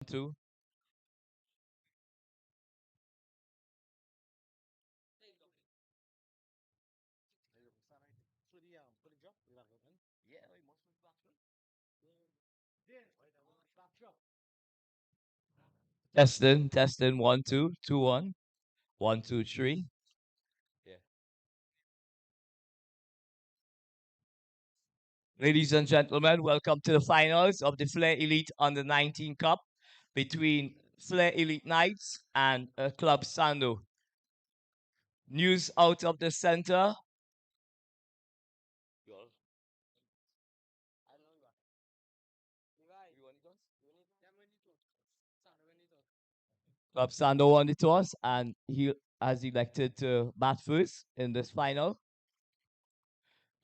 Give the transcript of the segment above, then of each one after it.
2. Testing, testing, 1, 2, 2, 1. 1, 2, 3. Yeah. Ladies and gentlemen, welcome to the finals of the Flair Elite Under 19 Cup between Flair Elite Knights and Club Sando. News out of the center. Club Sando won the toss and he has elected to bat first in this final.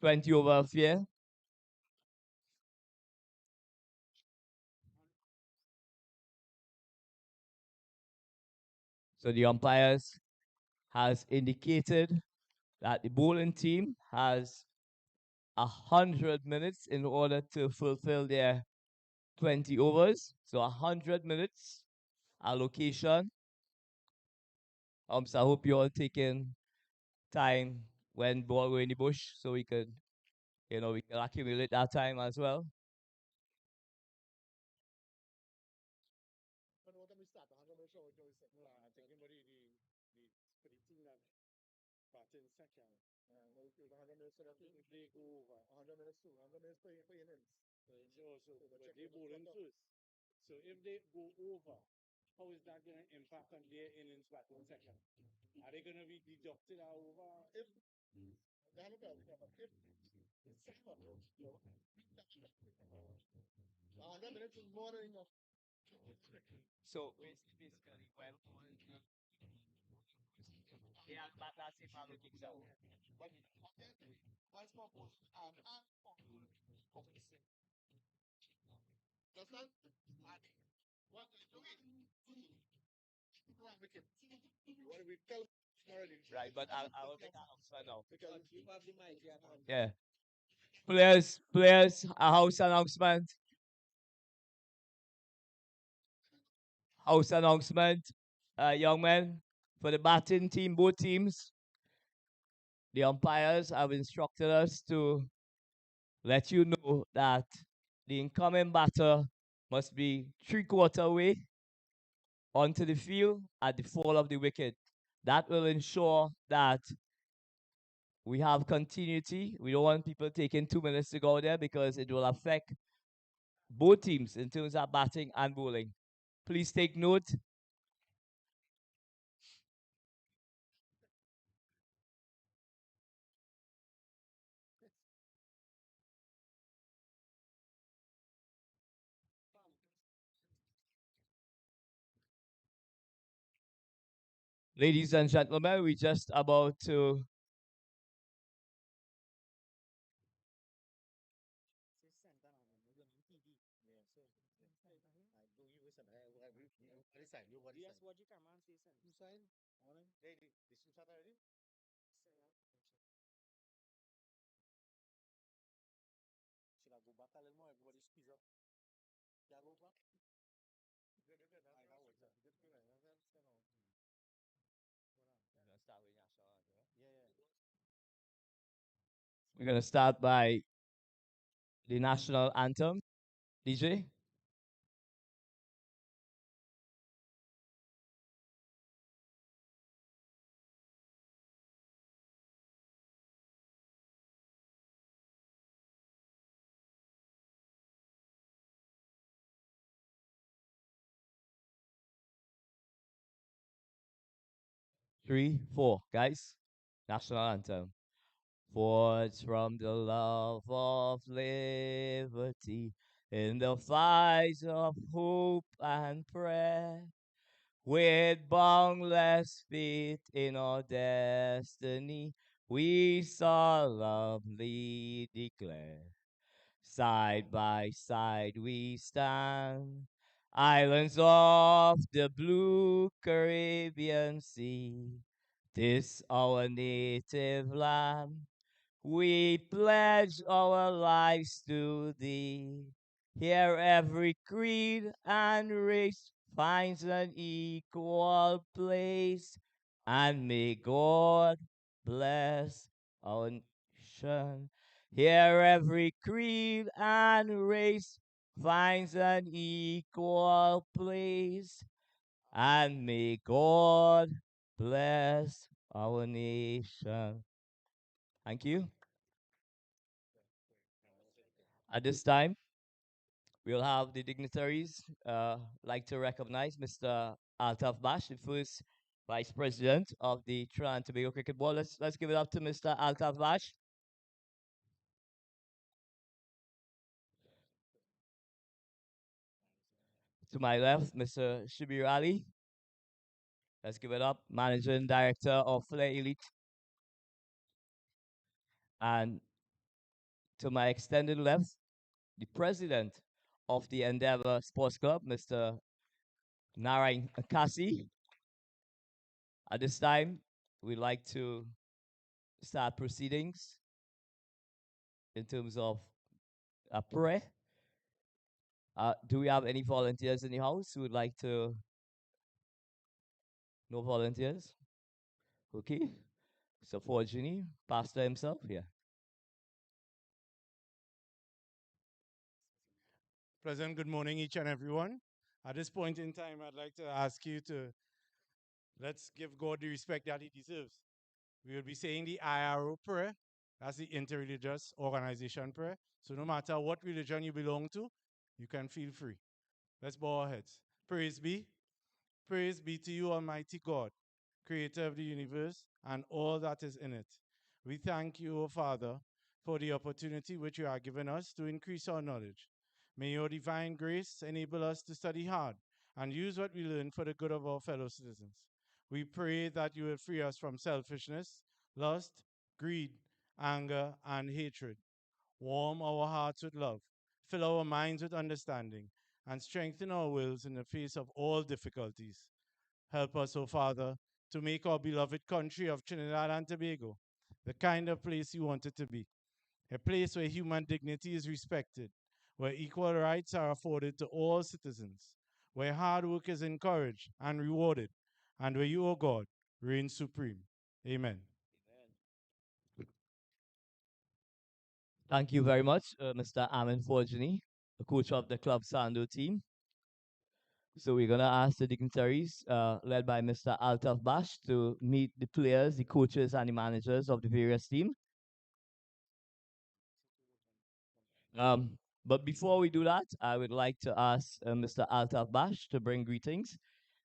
20 over fair. So the umpires has indicated that the bowling team has 100 minutes in order to fulfill their 20 overs. So 100 minutes allocation. So I hope you all taking time when ball go in the bush so we could, we can accumulate that time as well. So basically, when yeah, that's if I'm looking so. Right, but I will make an announcement now. Yeah. Players, a house announcement. House announcement. Young men, for the batting team, both teams, the umpires have instructed us to let you know that the incoming batter must be three-quarter way onto the field at the fall of the wicket. That will ensure that we have continuity. We don't want people taking 2 minutes to go there because it will affect both teams in terms of batting and bowling. Please take note. Ladies and gentlemen, we just about to we're gonna start by the national anthem. DJ. 3, 4, guys. National anthem. Forged from the love of liberty in the fight of hope and prayer, with boundless faith in our destiny, we solemnly declare. Side by side we stand, islands of the blue Caribbean Sea. 'Tis our native land. We pledge our lives to thee. Here every creed and race finds an equal place, and may God bless our nation. Here every creed and race finds an equal place, and may God bless our nation. Thank you. At this time, we'll have the dignitaries like to recognize Mr. Altaf Bash, the first Vice President of the Trinidad and Tobago Cricket Board. Let's give it up to Mr. Altaf Bash. To my left, Mr. Shibir Ali. Let's give it up, Managing Director of Flair Elite. And to my extended left, the President of the Endeavor Sports Club, Mr. Narain Akasi. At this time, we'd like to start proceedings in terms of a prayer. Do we have any volunteers in the house who would like to? No volunteers? Okay. So for Ginny, Pastor himself, yeah. Pleasant good morning, each and everyone. At this point in time, I'd like to ask you to let's give God the respect that He deserves. We will be saying the IRO prayer. That's the interreligious organization prayer. So no matter what religion you belong to, you can feel free. Let's bow our heads. Praise be to you, Almighty God, creator of the universe and all that is in it. We thank you, O Father, for the opportunity which you are giving us to increase our knowledge. May your divine grace enable us to study hard and use what we learn for the good of our fellow citizens. We pray that you will free us from selfishness, lust, greed, anger, and hatred. Warm our hearts with love, fill our minds with understanding, and strengthen our wills in the face of all difficulties. Help us, O Father, to make our beloved country of Trinidad and Tobago the kind of place you want it to be. A place where human dignity is respected, where equal rights are afforded to all citizens, where hard work is encouraged and rewarded, and where you, O God, reign supreme. Amen. Thank you very much, Mr. Amin Forjani, the coach of the Club Sando team. So we're gonna ask the dignitaries, led by Mr. Altaf Bash, to meet the players, the coaches, and the managers of the various teams. But before we do that, I would like to ask Mr. Altaf Bash to bring greetings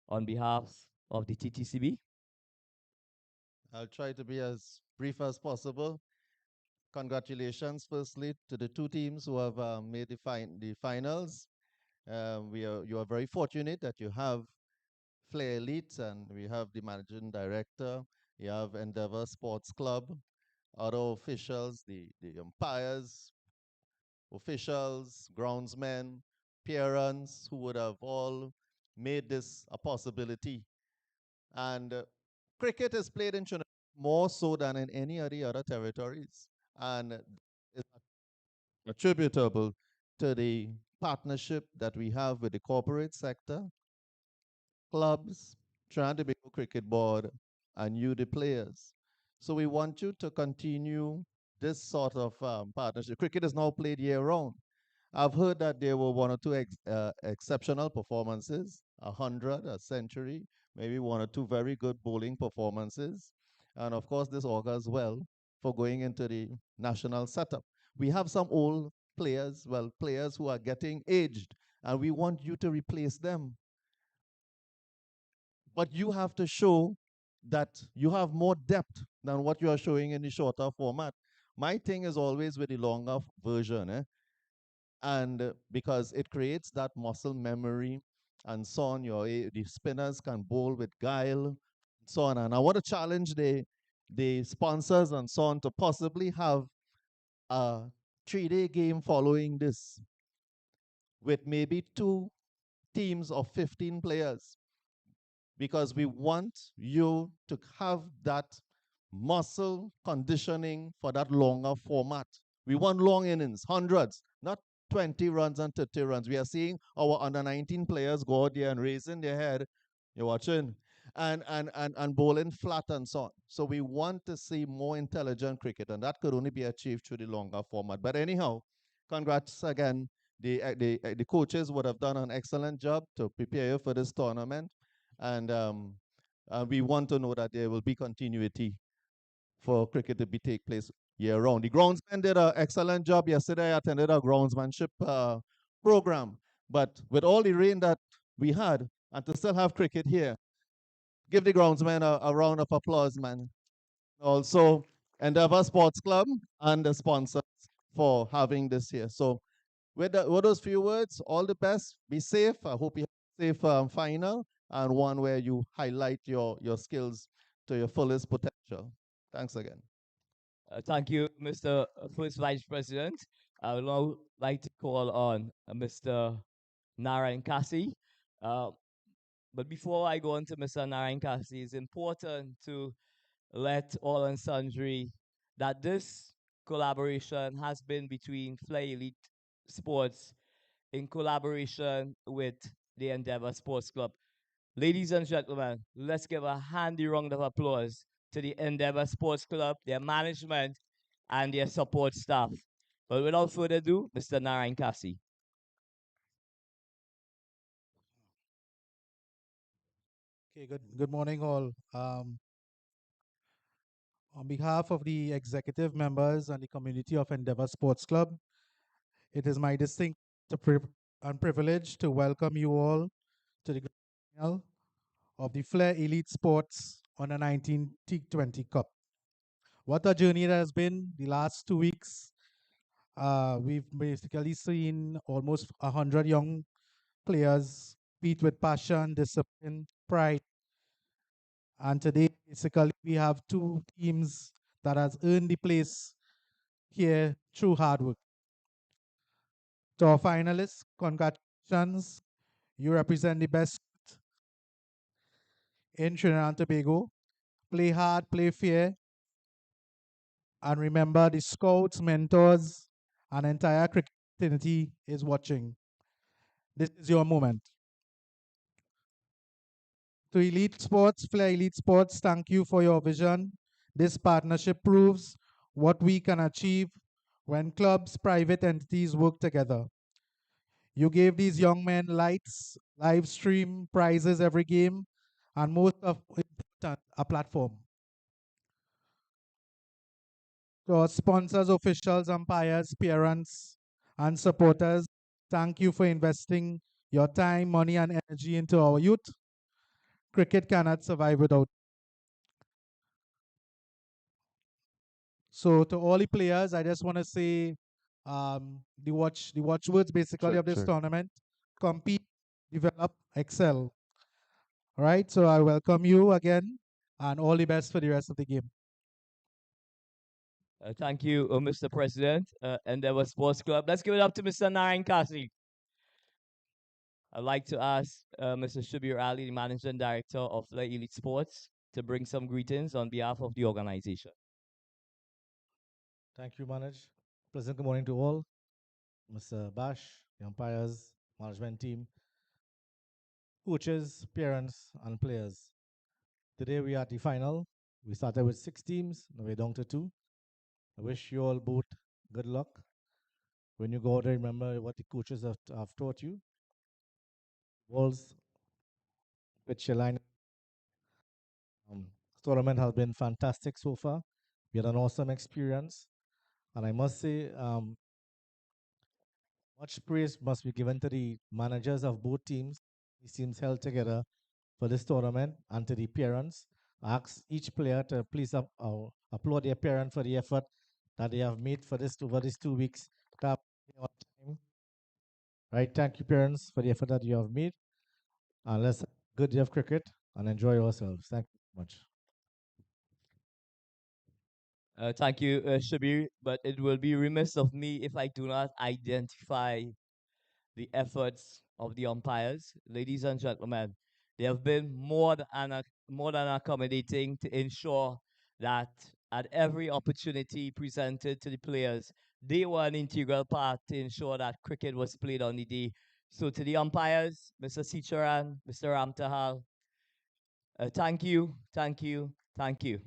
on behalf of the TTCB. I'll try to be as brief as possible. Congratulations, firstly, to the two teams who have made the finals. You are very fortunate that you have Flair Elite and we have the managing director. You have Endeavor Sports Club, other officials, the umpires, officials, groundsmen, parents who would have all made this a possibility. And cricket is played in Trinidad more so than in any of the other territories. And it's attributable to the partnership that we have with the corporate sector, clubs, Trinidad and Tobago Cricket Board, and you, the players. So we want you to continue this sort of partnership. Cricket is now played year round. I've heard that there were one or two exceptional performances, 100, a century, maybe one or two very good bowling performances. And of course, this augurs well for going into the national setup. We have some old players, well, players who are getting aged, and we want you to replace them. But you have to show that you have more depth than what you are showing in the shorter format. My thing is always with the longer version. And because it creates that muscle memory and so on. The spinners can bowl with guile, so on. And I want to challenge the sponsors and so on to possibly have a 3-day game following this with maybe two teams of 15 players because we want you to have that muscle conditioning for that longer format. We want long innings, hundreds, not 20 runs and 30 runs. We are seeing our under 19 players go out there and raising their head. You're watching. And bowling flat and so on. So we want to see more intelligent cricket, and that could only be achieved through the longer format. But anyhow, congrats again. The coaches would have done an excellent job to prepare you for this tournament, and we want to know that there will be continuity for cricket to be take place year round. The groundsmen did an excellent job yesterday. I attended a groundsmanship program, but with all the rain that we had, and to still have cricket here, give the groundsmen a round of applause, man. Also, Endeavor Sports Club and the sponsors for having this here. So, with those few words, all the best. Be safe. I hope you have a safe final and one where you highlight your skills to your fullest potential. Thanks again. Thank you, Mr. First Vice President. I would now like to call on Mr. Narayan Kasi. Uh, but before I go on to Mr. Narayan Kasi, it's important to let all and sundry that this collaboration has been between Flair Elite Sports in collaboration with the Endeavor Sports Club. Ladies and gentlemen, let's give a handy round of applause to the Endeavor Sports Club, their management, and their support staff. But without further ado, Mr. Narayan Kasi. Okay, good morning, all. On behalf of the executive members and the community of Endeavor Sports Club, it is my distinct and privilege to welcome you all to the grand final of the Flair Elite Sports Under 19 T20 Cup. What a journey it has been the last 2 weeks. We've basically seen almost 100 young players compete with passion, discipline, pride. And today, basically, we have two teams that has earned the place here through hard work. To our finalists, congratulations. You represent the best in Trinidad and Tobago. Play hard, play fair, and remember the scouts, mentors, and entire cricket community is watching. This is your moment. To Elite Sports, Flair Elite Sports, thank you for your vision. This partnership proves what we can achieve when clubs, private entities work together. You gave these young men lights, live stream, prizes every game, and most of important, a platform. To our sponsors, officials, umpires, parents, and supporters, thank you for investing your time, money, and energy into our youth. Cricket cannot survive without. So to all the players, I just want to say the watchwords basically of this tournament: compete, develop, excel. All right. So I welcome you again, and all the best for the rest of the game. Thank you, Mr. President, Endeavor Sports Club. Let's give it up to Mr. Narayan Kasi. I'd like to ask Mr. Shabir Ali, the Managing Director of Flair Elite Sports, to bring some greetings on behalf of the organization. Thank you, Manoj. Pleasant good morning to all. Mr. Bash, the umpires, management team, coaches, parents, and players. Today we are at the final. We started with 6 teams, now we're down to 2. I wish you all both good luck. When you go out there, remember what the coaches have taught you. Balls, pitch your line. Tournament has been fantastic so far. We had an awesome experience. And I must say, much praise must be given to the managers of both teams. These teams held together for this tournament, and to the parents. I ask each player to please applaud their parent for the effort that they have made for this over these 2 weeks. On time. Right, thank you, parents, for the effort that you have made. And let's have a good day of cricket and enjoy yourselves. Thank you so much. Thank you, Shabir. But it will be remiss of me if I do not identify the efforts of the umpires. Ladies and gentlemen, they have been more than accommodating to ensure that at every opportunity presented to the players, they were an integral part to ensure that cricket was played on the day. So to the umpires, Mr. Sicharan, Mr. Ramtahal, thank you, thank you, thank you.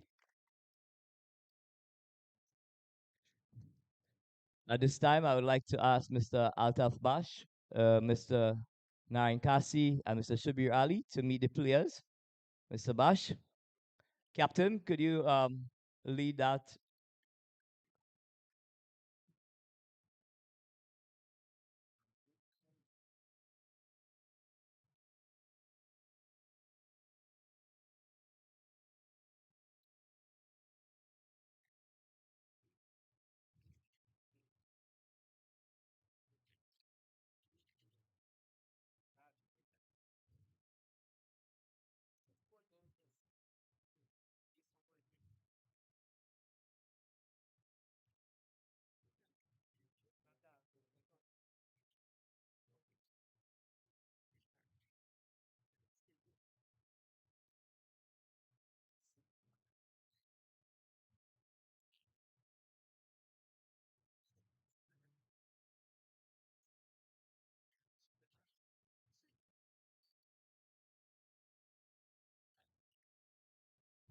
At this time, I would like to ask Mr. Altaf Bash, Mr. Naran Kasi, and Mr. Shabir Ali to meet the players. Mr. Bash, Captain, could you lead that?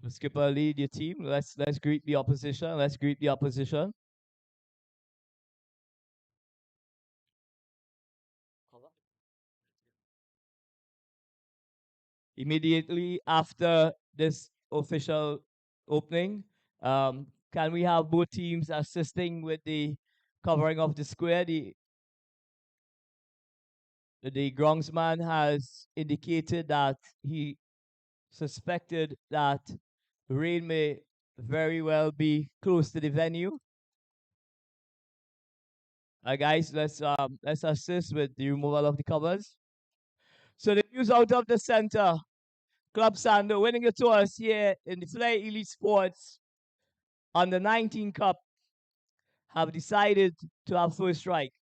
Skipper, lead your team. Let's greet the opposition. Let's greet the opposition. Immediately after this official opening, can we have both teams assisting with the covering of the square? The groundsman has indicated that he suspected that rain may very well be close to the venue. Guys, let's assist with the removal of the covers. So the news out of the center. Club Sando winning the toss here in the Flair Elite Sports on the 19 Cup have decided to have first strike.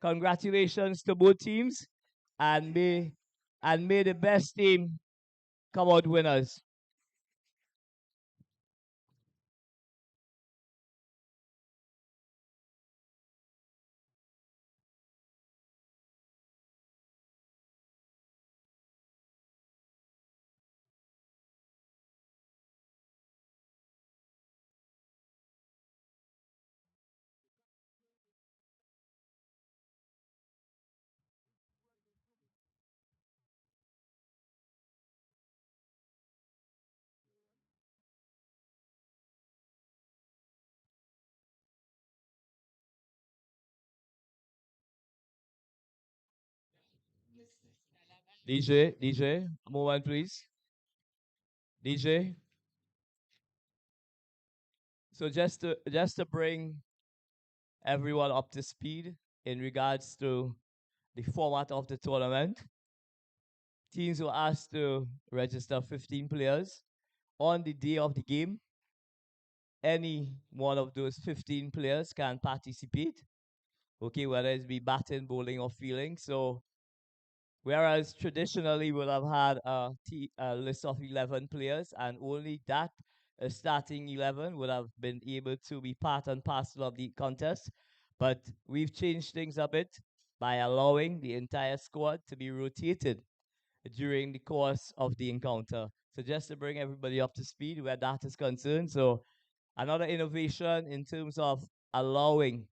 Congratulations to both teams, and may the best team come out winners. DJ, a moment please. DJ. So just to bring everyone up to speed in regards to the format of the tournament, teams were asked to register 15 players on the day of the game. Any one of those 15 players can participate. Okay, whether it's be batting, bowling, or fielding. So whereas traditionally we'll have had a list of 11 players, and only that starting 11 would have been able to be part and parcel of the contest. But we've changed things a bit by allowing the entire squad to be rotated during the course of the encounter. So just to bring everybody up to speed where that is concerned. So another innovation in terms of allowing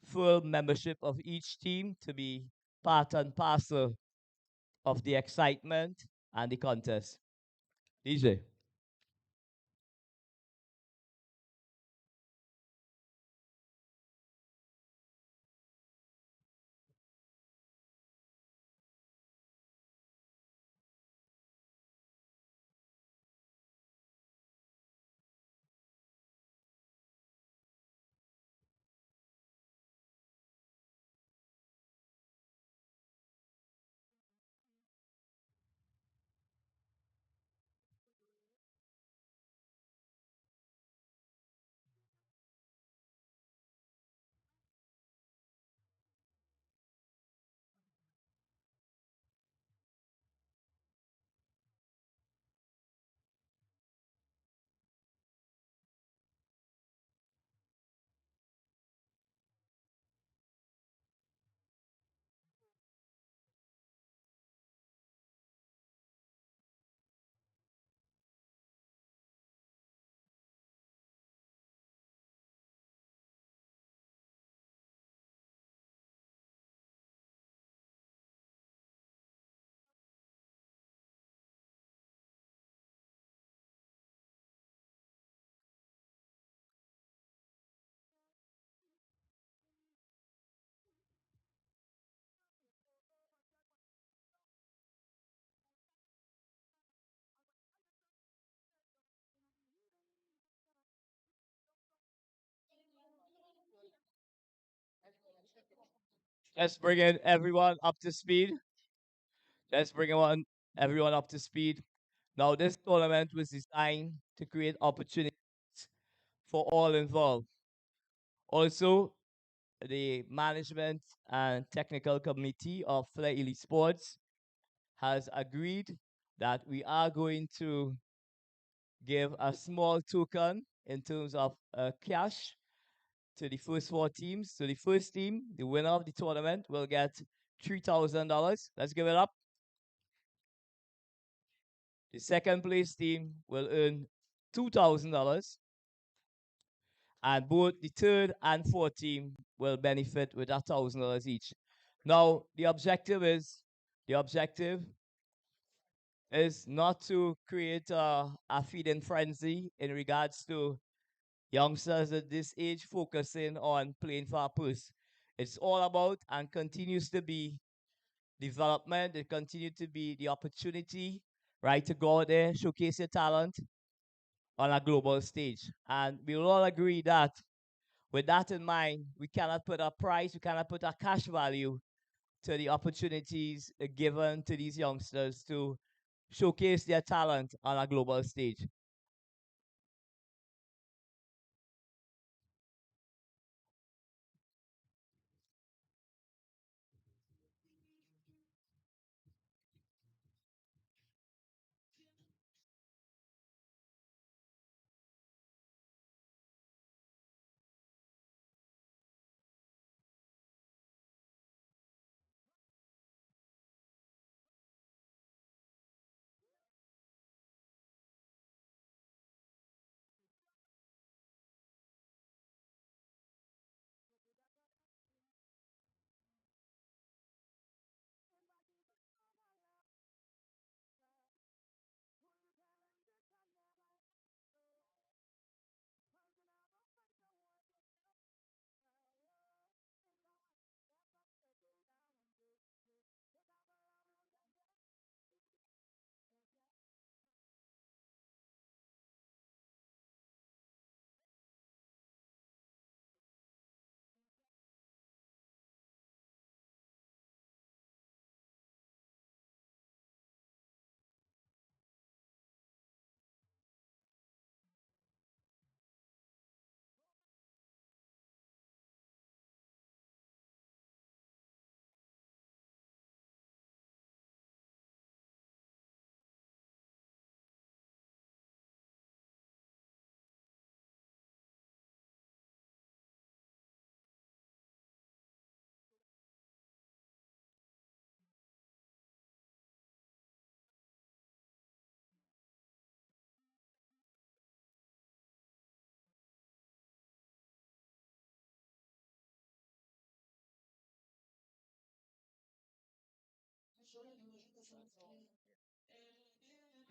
full membership of each team to be part and parcel of the excitement and the contest. DJ. Let's bring in everyone up to speed. Let's bring everyone up to speed. Now, this tournament was designed to create opportunities for all involved. Also, the management and technical committee of Flair Elite Sports has agreed that we are going to give a small token in terms of cash to the first four teams. So the first team, the winner of the tournament, will get $3,000. Let's give it up. The second place team will earn $2,000, and both the third and fourth team will benefit with $1,000 each. Now, the objective is not to create a feeding frenzy in regards to youngsters at this age focusing on playing for a purse. It's all about and continues to be development. It continues to be the opportunity, right, to go out there, showcase your talent on a global stage. And we will all agree that with that in mind, we cannot put a price, we cannot put a cash value to the opportunities given to these youngsters to showcase their talent on a global stage.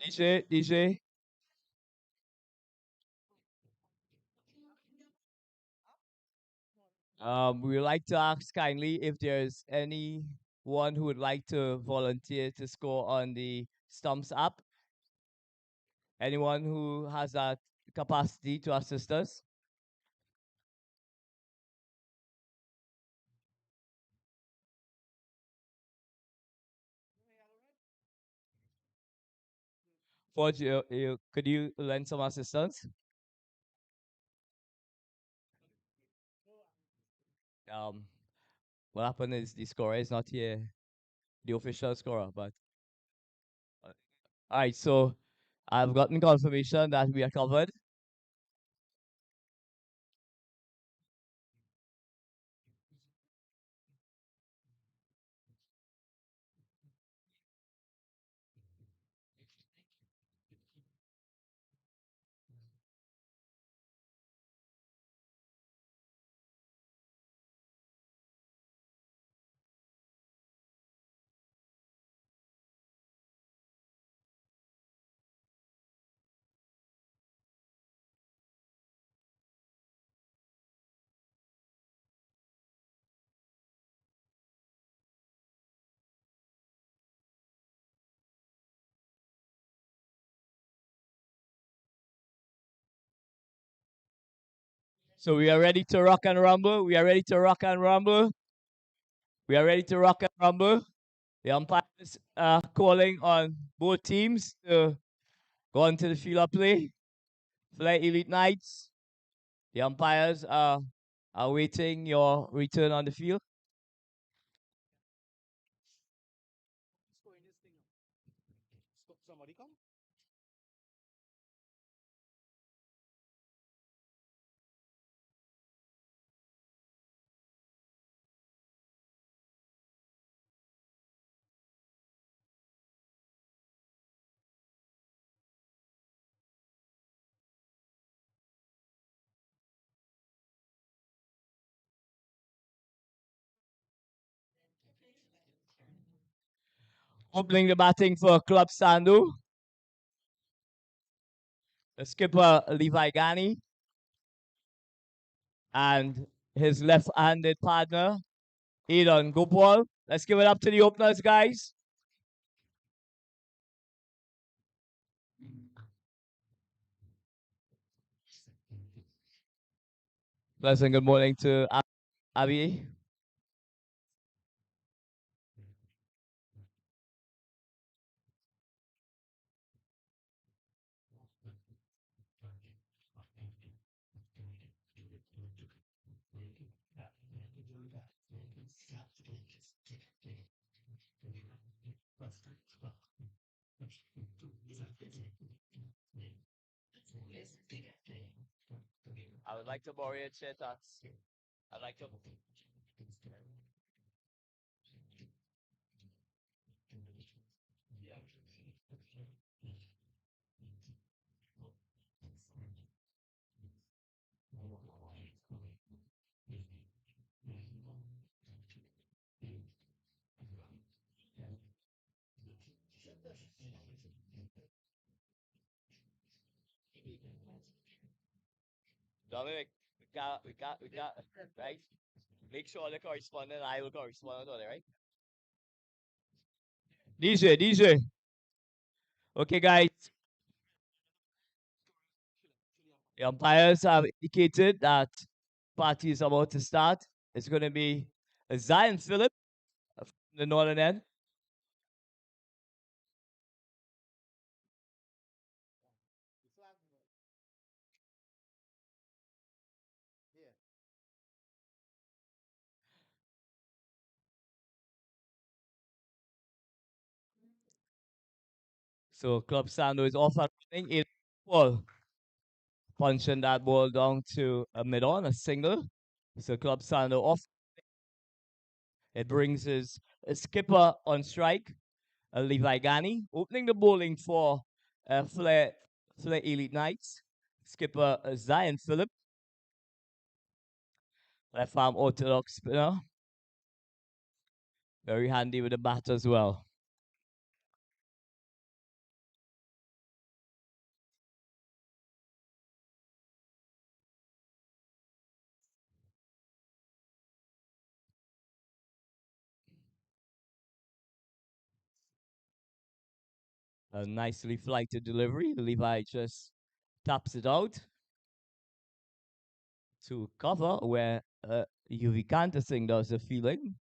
DJ, we would like to ask kindly if there's anyone who would like to volunteer to score on the Stumps app. Anyone who has that capacity to assist us? Forge, could you lend some assistance? Um, what happened is the scorer is not here, the official scorer, but all right. So I've gotten confirmation that we are covered. So we are ready to rock and rumble. We are ready to rock and rumble. We are ready to rock and rumble. The umpires are calling on both teams to go into the field of play. Flair Elite Knights, the umpires are awaiting your return on the field. Somebody come. Opening the batting for Club Sandu, the skipper Levi Gani, and his left-handed partner, Aidan Gopal. Let's give it up to the openers, guys. Pleasant good morning to Abby. I would like to borrow your chair, Tats. I'd like to. Dominic, we got, right? Make sure the correspondent and I will correspond on it, right? DJ. Okay, guys. The umpires have indicated that party is about to start. It's going to be a Zion Phillip from the northern end. So Club Sando is off and running. It ball punching that ball down to a mid on, a single. So Club Sando off. It brings his skipper on strike, Levi Gani, opening the bowling for Flair Elite Knights. Skipper Zion Phillip, left arm orthodox spinner. Very handy with the bat as well. A nicely flighted delivery. Levi just taps it out to cover where UV Cantassing does the feeling.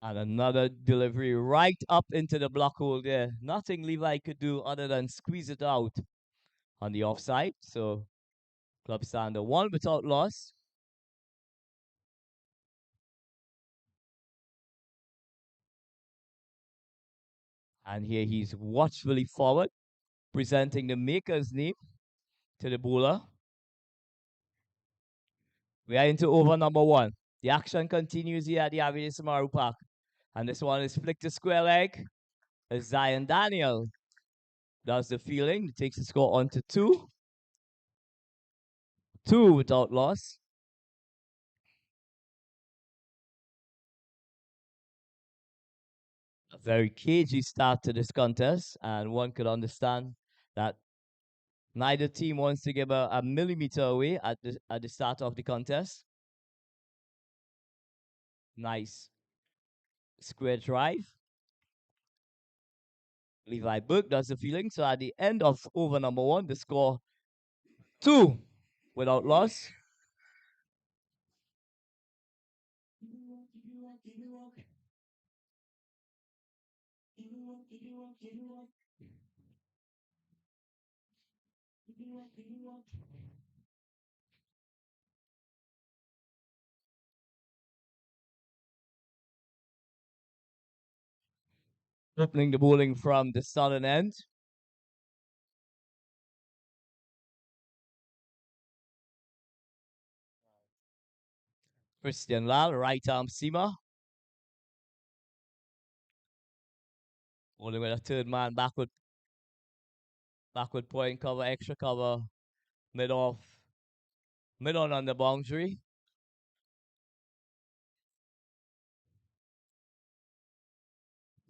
And another delivery right up into the block hole there. Nothing Levi could do other than squeeze it out on the offside. So Club Sander one without loss. And here he's watchfully forward, presenting the maker's name to the bowler. We are into over number one. The action continues here at the Avenue Samaru Park. And this one is flicked to square leg. As Zion Daniel does the fielding, takes the score on to two. Two without loss. A very cagey start to this contest, and one could understand that neither team wants to give a millimeter away at the start of the contest. Nice square drive. Levi Burke does the fielding. So at the end of over number one, the score two without loss. Opening the bowling from the southern end. Christian Lal, right arm seamer. Bowling with a third man backward point cover, extra cover, mid off, mid on the boundary.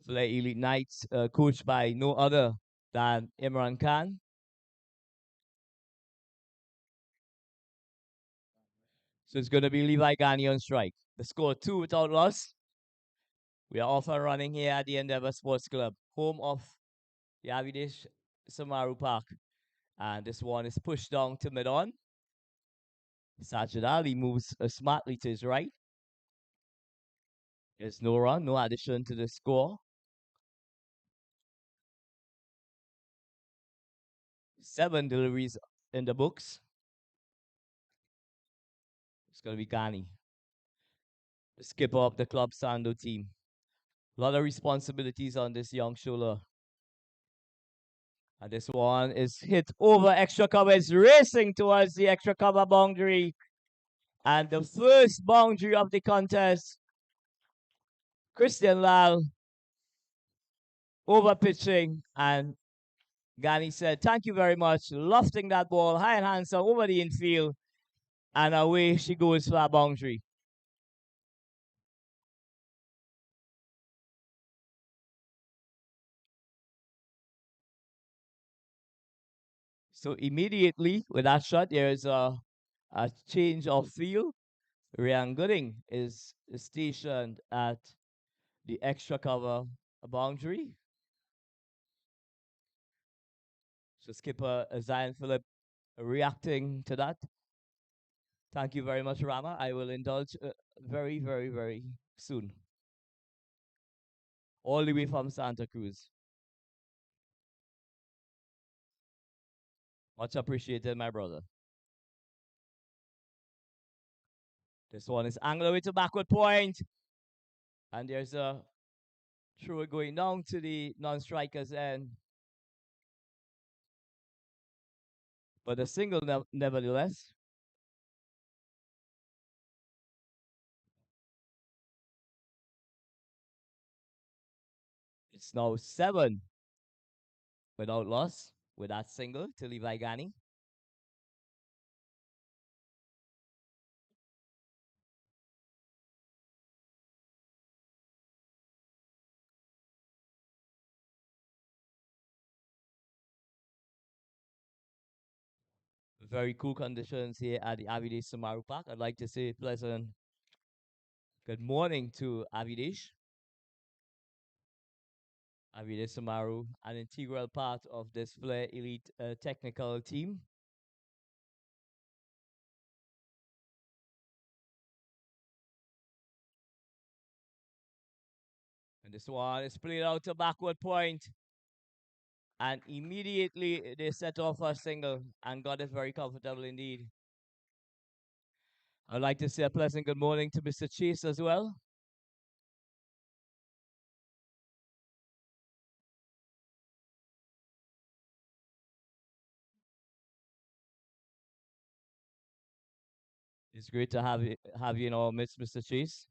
Flair Elite Knights, coached by no other than Imran Khan. So it's going to be Levi Ghani on strike. The score 2 without loss. We are off and running here at the Endeavour Sports Club, home of the Avidesh Samaru Park. And this one is pushed down to mid on. Sajid Ali moves smartly to his right. There's no run, no addition to the score. 7 deliveries in the books. It's going to be Ghani, the skipper of the Club Sando team. A lot of responsibilities on this young shoulder. And this one is hit over extra cover. It's racing towards the extra cover boundary. And the first boundary of the contest, Christian Lal over pitching. And Ghani said, thank you very much. Lofting that ball high and handsome over the infield. And away she goes for a boundary. So immediately with that shot, there is a change of field. Ryan Gooding is stationed at the extra cover boundary. So skipper Zion Phillip reacting to that. Thank you very much, Rama. I will indulge very, very, very soon. All the way from Santa Cruz. Much appreciated, my brother. This one is angled away to backward point. And there's a throw going down to the non-strikers end. But a single nevertheless. It's now 7 without loss with that single to Levi Ghani. Very cool conditions here at the Avidesh Samaru Park. I'd like to say pleasant good morning to Avidesh. Avidesh Samaru, an integral part of this Flair Elite technical team. And this one is played out to backward point. And immediately they set off a single and got it very comfortable indeed. I'd like to say a pleasant good morning to Mr. Chase as well. It's great to have you in our midst, Mr. Chase.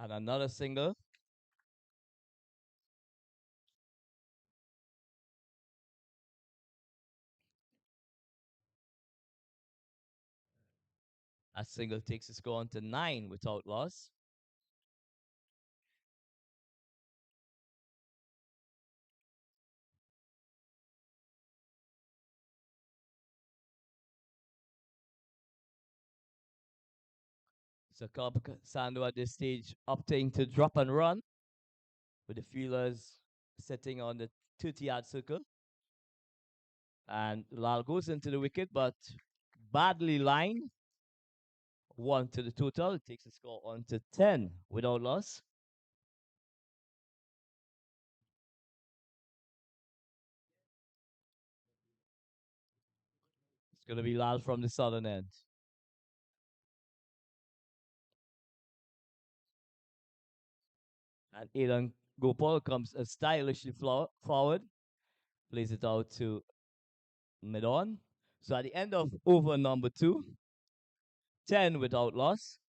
And another single. That single takes the score on to 9 without loss. So Club Sando at this stage opting to drop and run with the fielders sitting on the 30-yard circle. And Lal goes into the wicket, but badly lined. 1 to the total. It takes the score on to 10 without loss. It's going to be Lal from the southern end. And Aidan Gopal comes stylishly forward, plays it out to mid-on. So at the end of over number 2, 10 without loss.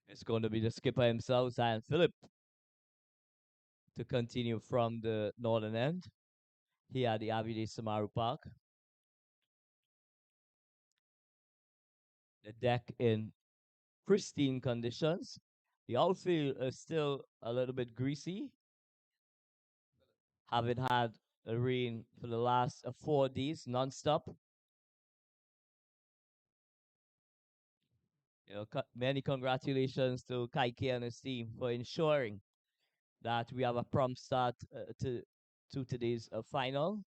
It's going to be the skipper himself, Zion Phillip, to continue from the northern end here at the Abide Samaru Park. The deck in pristine conditions. The outfield is still a little bit greasy, having had a rain for the last 4 days non-stop. Many congratulations to Kaike and his team for ensuring that we have a prompt start to today's final.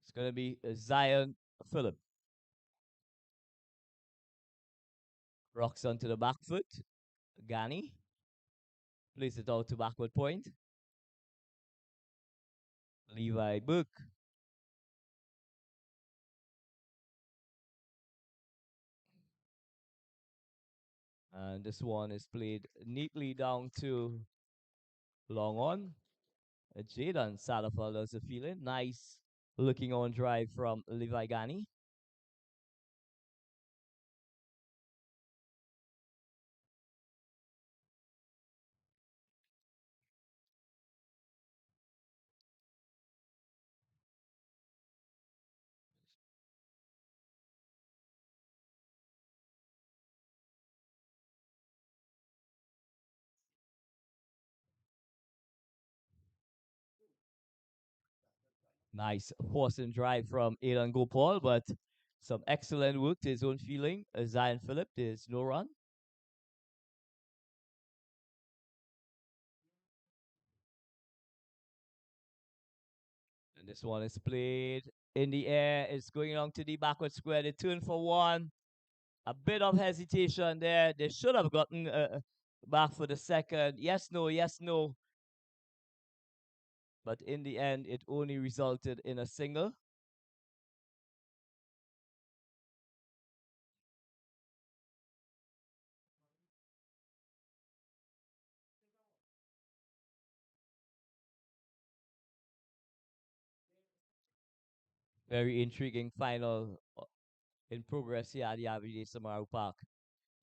It's going to be Zion Phillip. Rocks onto the back foot. Gani plays it out to backward point. Levi Book. And this one is played neatly down to long on. Jaden Salafal does the feeling. Nice looking on drive from Levi Gani. Nice force and drive from Aidan Gopal, but some excellent work to his own feeling. Zion Phillip, there's no run. And this one is played in the air. It's going along to the backward square. They turn for one. A bit of hesitation there. They should have gotten back for the second. Yes, no, yes, no. But in the end, it only resulted in a single. Very intriguing final in progress here at the Abide Samaru Park.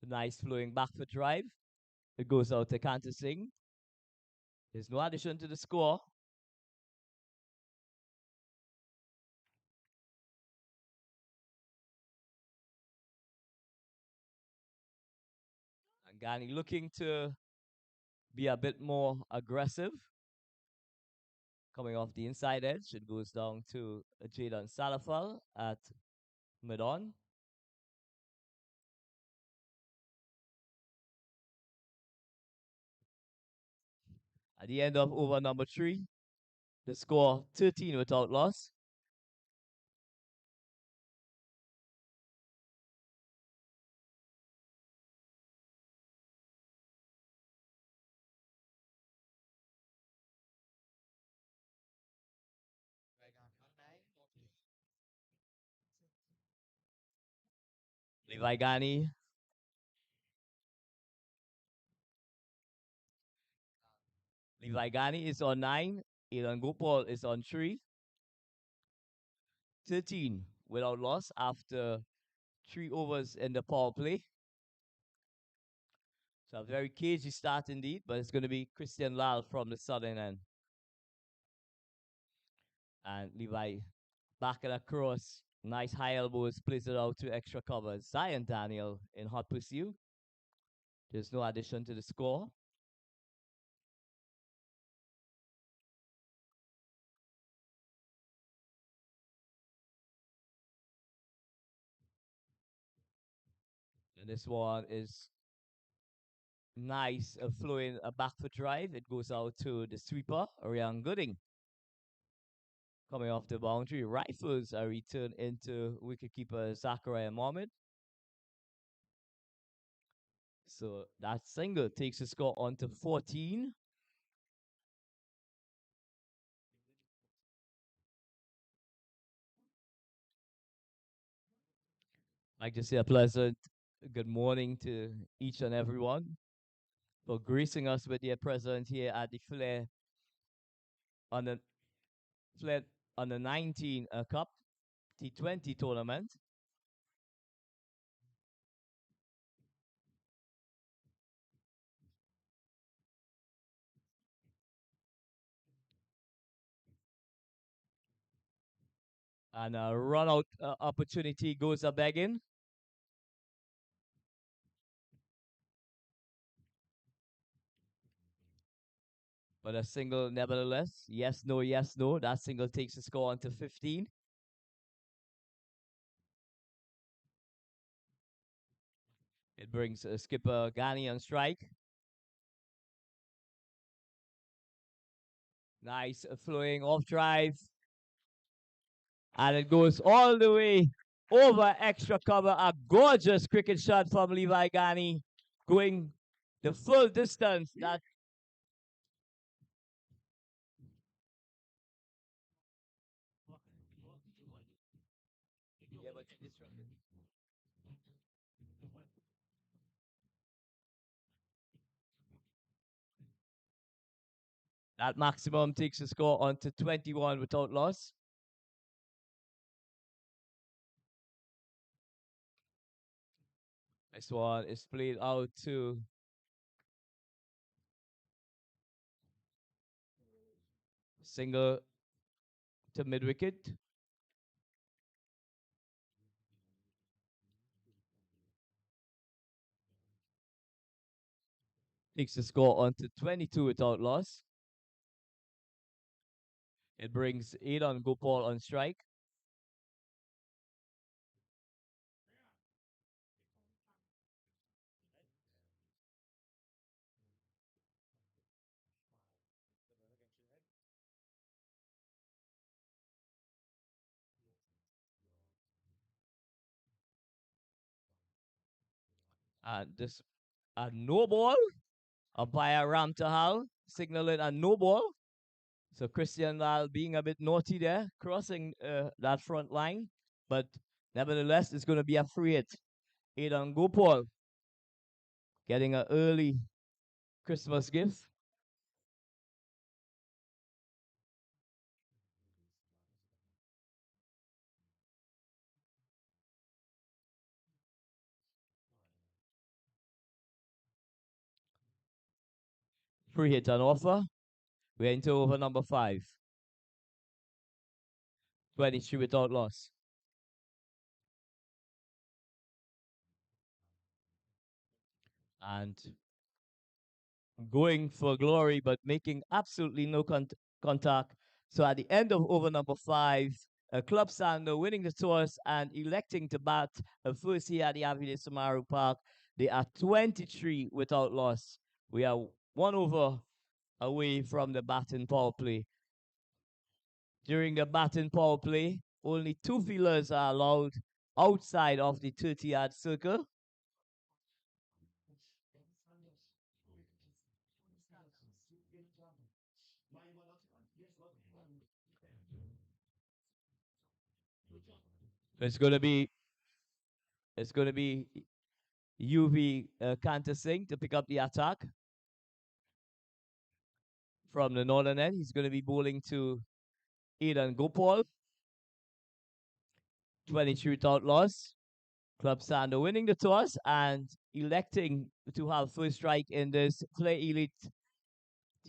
Nice flowing back foot drive. It goes out to Kanta Singh. There's no addition to the score. And Ghani looking to be a bit more aggressive. Coming off the inside edge, it goes down to Jaden Salafal at mid-on. At the end of over number 3, the score 13 without loss. Levi Ghani. Levi Ghani is on 9. Ilan Gopal is on 3. 13 without loss after 3 overs in the power play. So a very cagey start indeed, but it's going to be Christian Lal from the southern end. And Levi back and across. Nice high elbows, plays it out to extra covers. Zion Daniel in hot pursuit. There's no addition to the score. The This one is nice, flowing a back foot drive. It goes out to the sweeper, Ryan Gooding. Coming off the boundary, rifles are returned into wicketkeeper Zachariah Mohammed. So that single takes the score on to 14. I'd like to say a pleasant good morning to each and everyone for gracing us with their presence here at the on the Flair on the 19 Cup T20 tournament. And a run out opportunity goes a begging. But a single, nevertheless, yes, no, yes, no. That single takes the score on to 15. It brings skipper Ghani on strike. Nice flowing off drive. And it goes all the way over extra cover. A gorgeous cricket shot from Levi Ghani, going the full distance. That that maximum takes the score on to 21 without loss. This one is played out to single to mid wicket. Takes the score on to 22 without loss. It brings Aidan Gopal on strike. And this a no ball. Umpire Ram Tahal signaling a no ball. So Christian Lal being a bit naughty there, crossing that front line. But nevertheless, it's going to be a free hit. Aidan Gopal getting an early Christmas gift. Free hit on offer. We're into over number 5. 23 without loss. And going for glory, but making absolutely no contact. So at the end of over number 5, Club Sando winning the toss and electing to bat first here at the Avile Samaru Park. They are 23 without loss. We are 1 over away from the batting power play. During the batting power play, only 2 fielders are allowed outside of the 30-yard circle. It's going to be UV Kanta Singh to pick up the attack from the northern end. He's going to be bowling to Aidan Gopal. 23 without loss. Club Sando winning the toss and electing to have first strike in this Flair Elite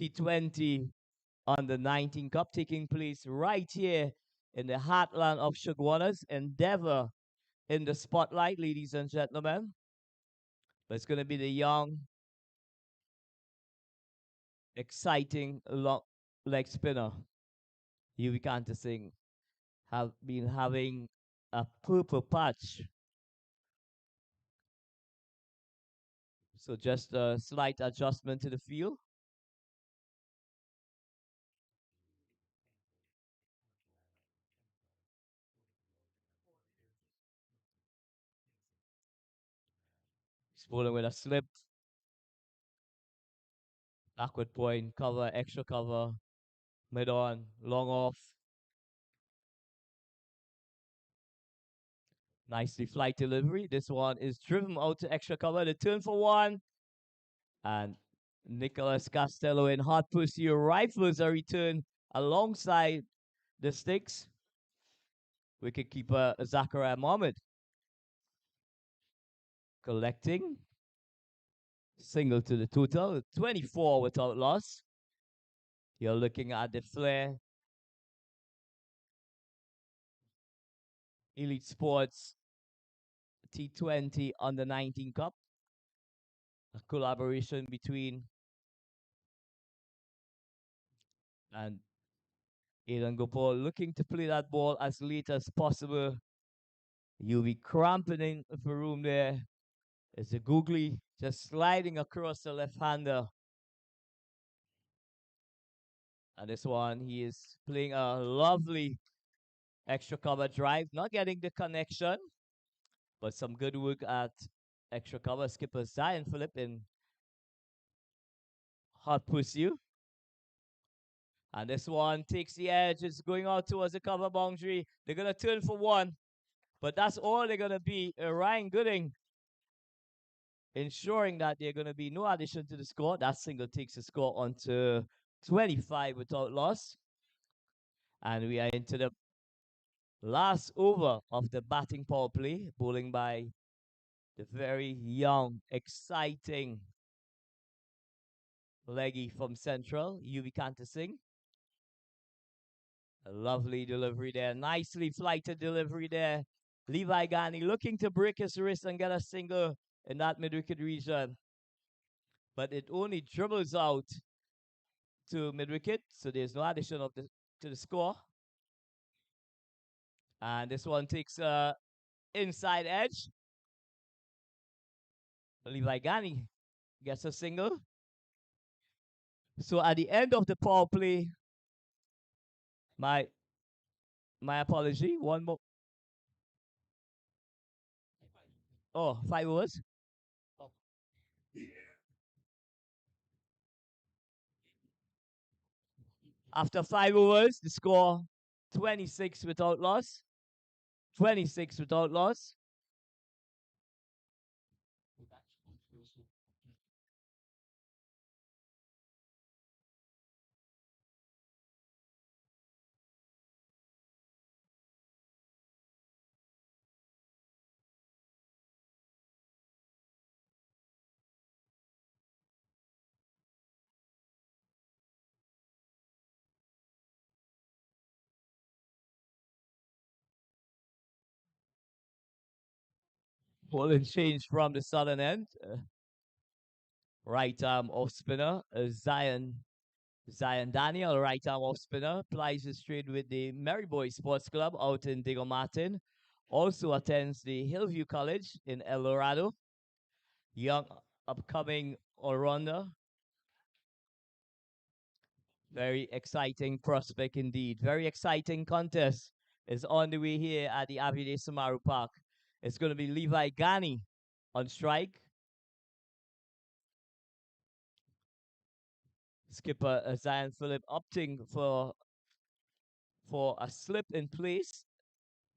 T20 on the 19 Cup, taking place right here in the heartland of Shugwanas. Endeavor in the spotlight, ladies and gentlemen. But it's going to be the young, exciting leg spinner, UV Kanta Singh, have been having a purple patch So just a slight adjustment to the field. He's bowling with a slip, backward point, cover, extra cover, mid on, long off. Nicely flight delivery. This one is driven out to extra cover. The turn for one. And Nicholas Costello and hot pussy rifles a return alongside the sticks. Wicketkeeper Zachariah Mohammed collecting. Single to the total. 24 without loss. You're looking at the Flair Elite Sports T20 Under 19 Cup. A collaboration between and Aidan Gopal looking to play that ball as late as possible. You'll be cramping in for room there. It's a googly just sliding across the left-hander. And this one, he is playing a lovely extra cover drive, not getting the connection, but some good work at extra cover skipper Zion Phillip in hot pursuit. And this one takes the edge. It's going out towards the cover boundary. They're going to turn for one, but that's all they're going to be. Ryan Gooding ensuring that they're going to be no addition to the score. That single takes the score onto 25 without loss. And we are into the last over of the batting power play, bowling by the very young, exciting leggy from Central, UV Kanta Singh. A lovely delivery there. Nicely flighted delivery there. Levi Ghani looking to break his wrist and get a single in that mid-wicket region. But it only dribbles out to mid-wicket, so there's no addition of to the score. And this one takes inside edge. Levi Ghani gets a single. So at the end of the power play, my apology, one more. Oh, 5 overs. After 5 overs, the score 26 without loss. 26 without loss. Bowling change from the southern end. Right arm off spinner. Zion Daniel, right arm off spinner, plies his trade with the Maryboy Sports Club out in Diego Martin. Also attends the Hillview College in El Dorado. Young upcoming all-rounder. Very exciting prospect indeed. Very exciting contest is on the way here at the Avide Samaru Park. It's going to be Levi Ghani on strike. Skipper Zion Phillip opting for a slip in place.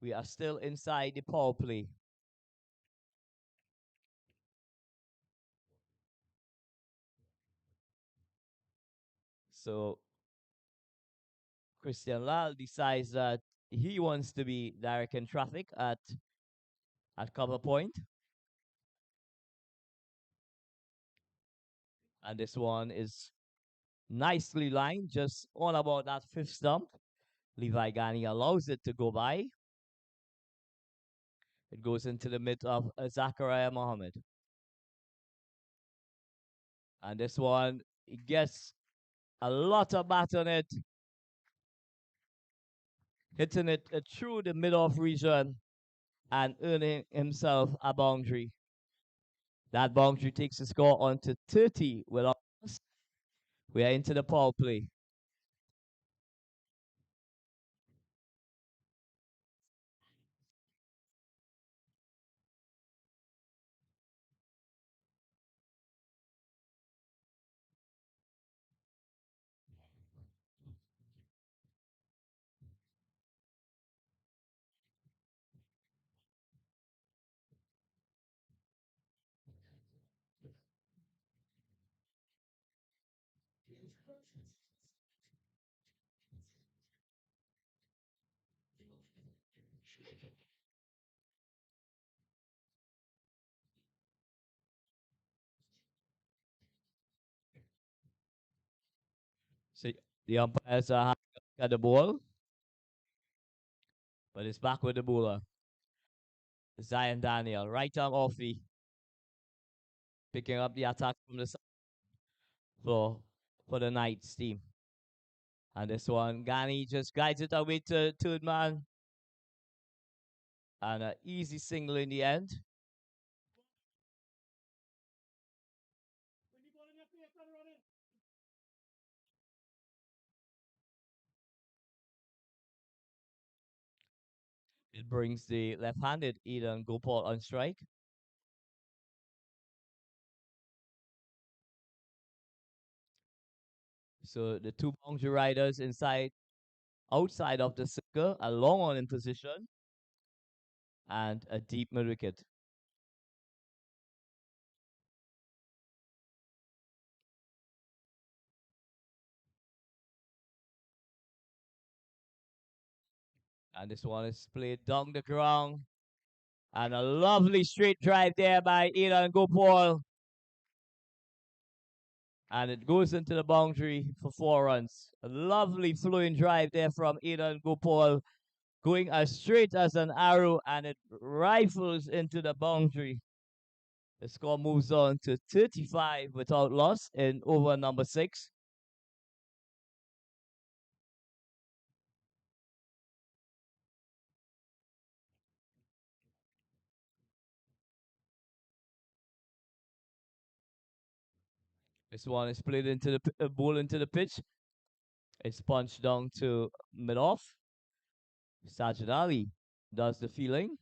We are still inside the power play. So Christian Lal decides that he wants to be directing traffic at cover point. And this one is nicely lined, just on about that fifth stump. Levi Ghani allows it to go by. It goes into the mid of Zachariah Mohammed. And this one, he gets a lot of bat on it. Hitting it through the mid-off region and earning himself a boundary. That boundary takes the score on to 30 without us. We are into the power play. So the umpires are having a look at the ball, but it's back with the bowler. Zion Daniel, right arm offie, picking up the attack from the floor for the Knights team. And this one, Ghani just guides it away to third man. And an easy single in the end. It brings the left-handed Eden Gopal on strike. So the two boundary riders outside of the circle, a long on in position, and a deep mid wicket. And this one is played down the ground. And a lovely straight drive there by Eden Gopal. And it goes into the boundary for 4 runs. A lovely flowing drive there from Eden Gopal, going as straight as an arrow, and it rifles into the boundary. The score moves on to 35 without loss in over number 6. This one is played into the ball into the pitch. It's punched down to mid off. Sajid Ali does the feeling.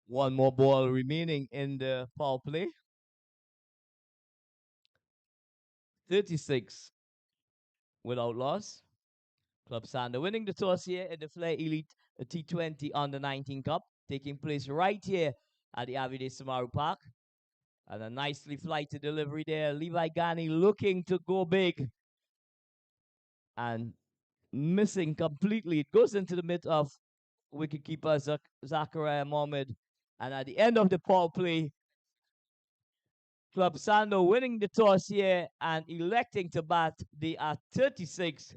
One more ball remaining in the power play. 36 without loss. Club Sander winning the toss here in the Flair Elite T20 Under 19 Cup, taking place right here at the Avide Samaru Park. And a nicely flighted delivery there. Levi Ghani looking to go big and missing completely. It goes into the mid of wicketkeeper Zachariah Mohammed. And at the end of the power play, Club Sando winning the toss here and electing to bat. They are 36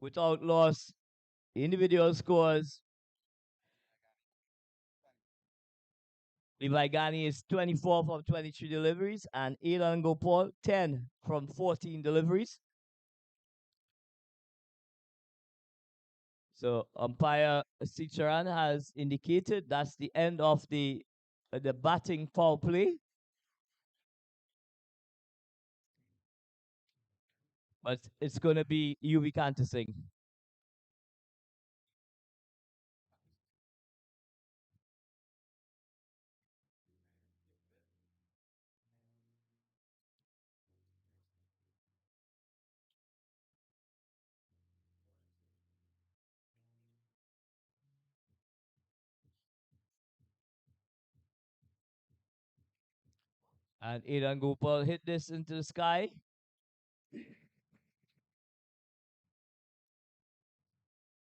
without loss. Individual scores. Levi Ghani is 24 from 23 deliveries, and Elan Gopal 10 from 14 deliveries. So umpire Sicharan has indicated that's the end of the batting power play. But it's going to be UV Kantasing. And Elan Gopal hit this into the sky.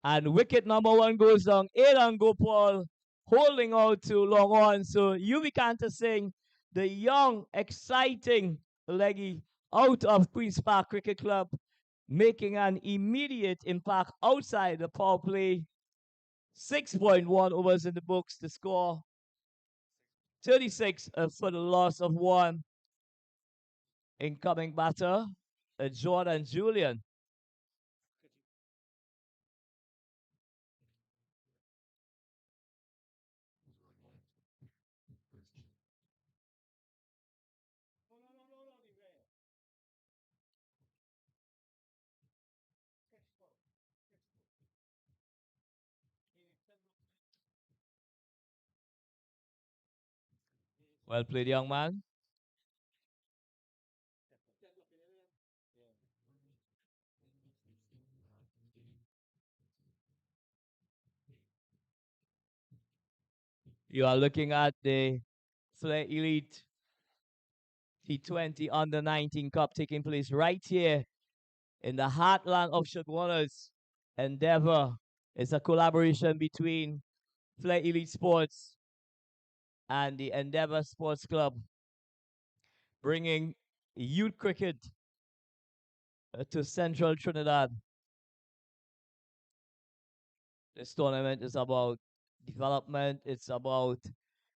And wicket number 1 goes down. Elan Gopal holding out to long on. So UV Kantasing, the young, exciting leggy out of Queen's Park Cricket Club, making an immediate impact outside the power play. 6.1 overs in the books to score. 36 for the loss of 1. Incoming batter, Jordan Julian. Well played, young man. You are looking at the Flair Elite T20 Under 19 Cup taking place right here in the heartland of Shotwaters. Endeavor. It's a collaboration between Flair Elite Sports and the Endeavor Sports Club, bringing youth cricket to Central Trinidad. This tournament is about development, it's about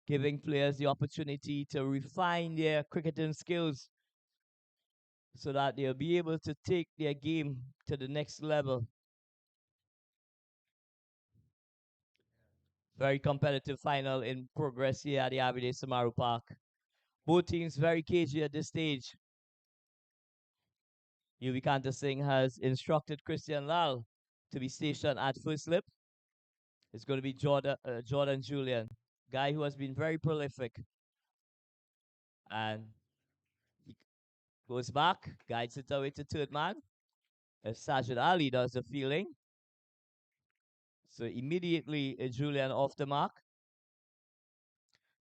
giving players the opportunity to refine their cricketing skills so that they'll be able to take their game to the next level. Very competitive final in progress here at the Avide Samaru Park. Both teams very cagey at this stage. Yuvikanta Singh has instructed Christian Lal to be stationed at first slip. It's going to be Jordan Julian, guy who has been very prolific. And he goes back, guides it away to third man. As Sajid Ali does the fielding. So immediately Julian off the mark.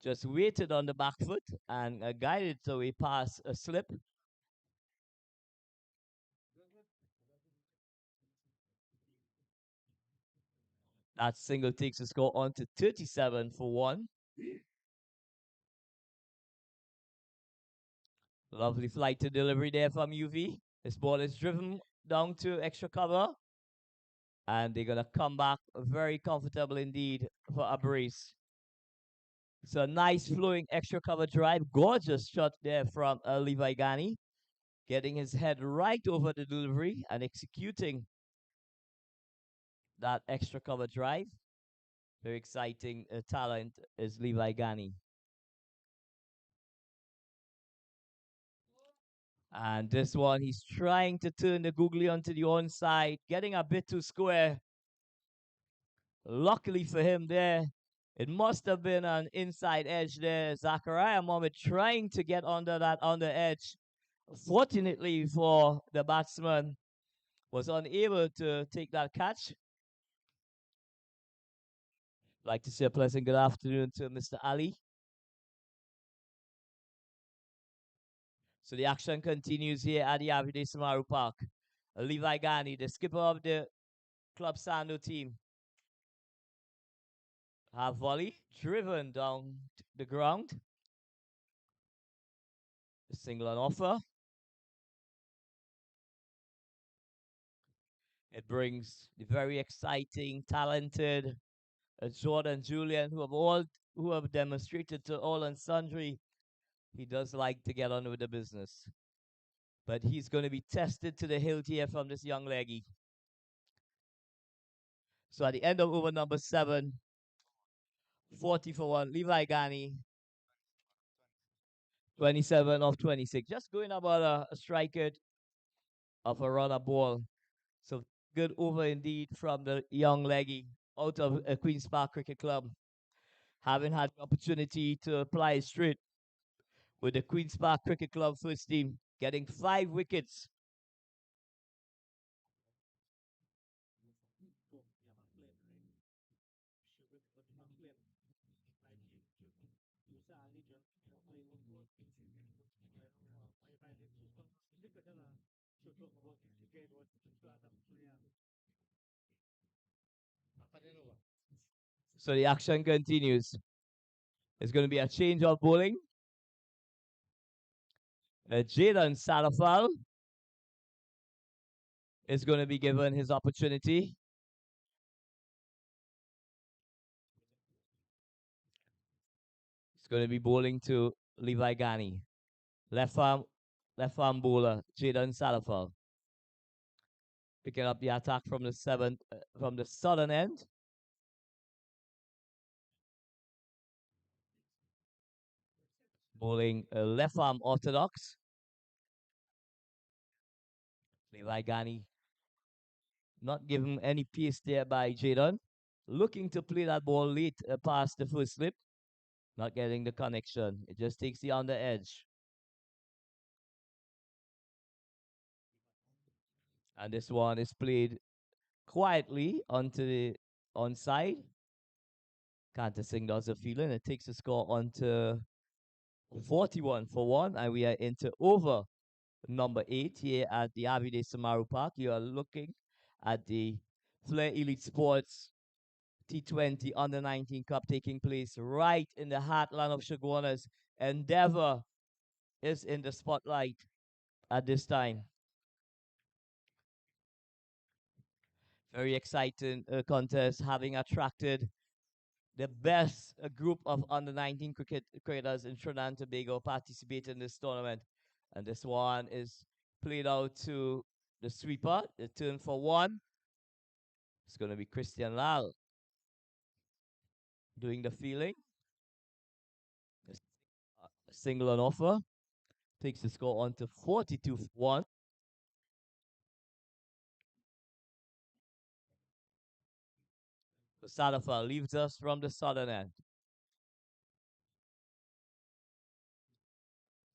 Just waited on the back foot and guided it away past a slip. That single takes the score on to 37 for 1. Lovely flight to delivery there from UV. This ball is driven down to extra cover. And they're going to come back very comfortable indeed for a brace. It's a nice flowing extra cover drive. Gorgeous shot there from Levi Ghani. Getting his head right over the delivery and executing that extra cover drive. Very exciting talent is Levi Ghani. And this one, he's trying to turn the googly onto the onside, getting a bit too square. Luckily for him there, it must have been an inside edge there. Zachariah Mohammed trying to get under that under edge. Fortunately for the batsman, was unable to take that catch. Like to say a pleasant good afternoon to Mr. Ali. So the action continues here at the Avide Samaru Park. Levi Ghani, the skipper of the Club Sando team. Half volley driven down the ground. A single on offer. It brings the very exciting, talented Jordan Julian, who have demonstrated to all and sundry. He does like to get on with the business. But he's going to be tested to the hilt here from this young leggy. So at the end of over number 7, 40 for 1, Levi Ghani, 27 of 26. Just going about a strike rate of a runner ball. So good over indeed from the young leggy out of Queen's Park Cricket Club. Having had the opportunity to apply straight with the Queen's Park Cricket Club first team, getting 5 wickets. So the action continues. It's going to be a change of bowling. Jaden Salafal is going to be given his opportunity. He's going to be bowling to Levi Ghani. Left arm bowler, Jaden Salafal. Picking up the attack from the from the southern end. Bowling left arm orthodox. Levi Ghani not given any pace there by Jaden. Looking to play that ball late past the first slip. Not getting the connection. It just takes you on the edge. And this one is played quietly onto the onside. Cantassing does the feeling. It takes the score onto 41 for one, and we are into over number 8 here at the Avide Samaru Park. You are looking at the Flair Elite Sports T20 Under 19 Cup taking place right in the heartland of Shagwanas. Endeavor is in the spotlight at this time. Very exciting contest, having attracted the best group of under 19 cricketers in Trinidad and Tobago participate in this tournament. And this one is played out to the sweeper, the turn for one. It's going to be Christian Lal doing the fielding. A single on offer takes the score on to 42 for one. So Sadafa leaves us from the southern end.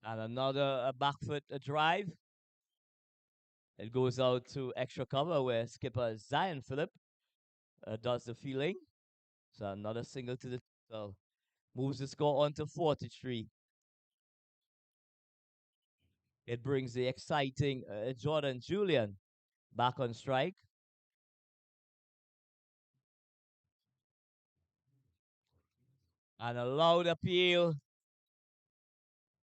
And another back foot drive. It goes out to extra cover where skipper Zion Phillip does the fielding. So another single to the total. Moves the score on to 43. It brings the exciting Jordan Julian back on strike. And a loud appeal.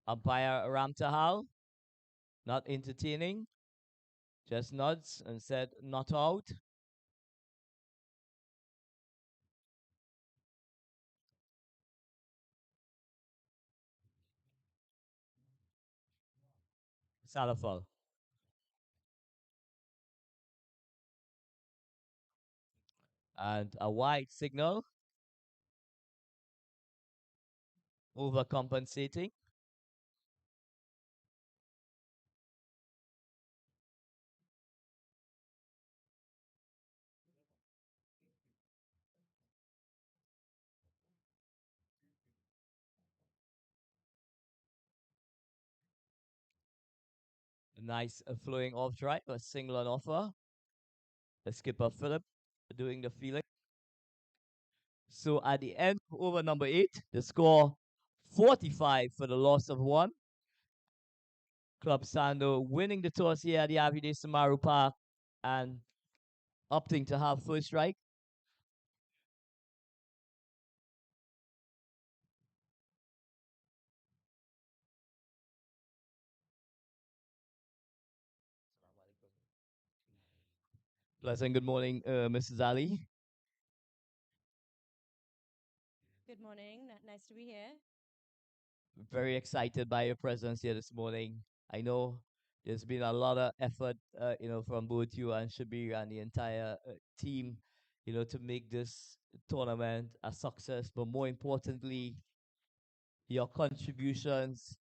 Umpire Ramtahal not entertaining. Just nods and said not out. Salafal. And a wide signal. Overcompensating. A nice flowing off drive. A single on offer. The skipper Philip doing the feeling. So at the end, over number 8, the score 45 for the loss of one. Club Sando winning the toss here at the Avide Samaru Park and opting to have first strike. Pleasant good morning, Mrs. Ali. Good morning. Nice to be here. Very excited by your presence here this morning. I know there's been a lot of effort, from both you and Shabir and the entire team, to make this tournament a success. But more importantly, your contributions,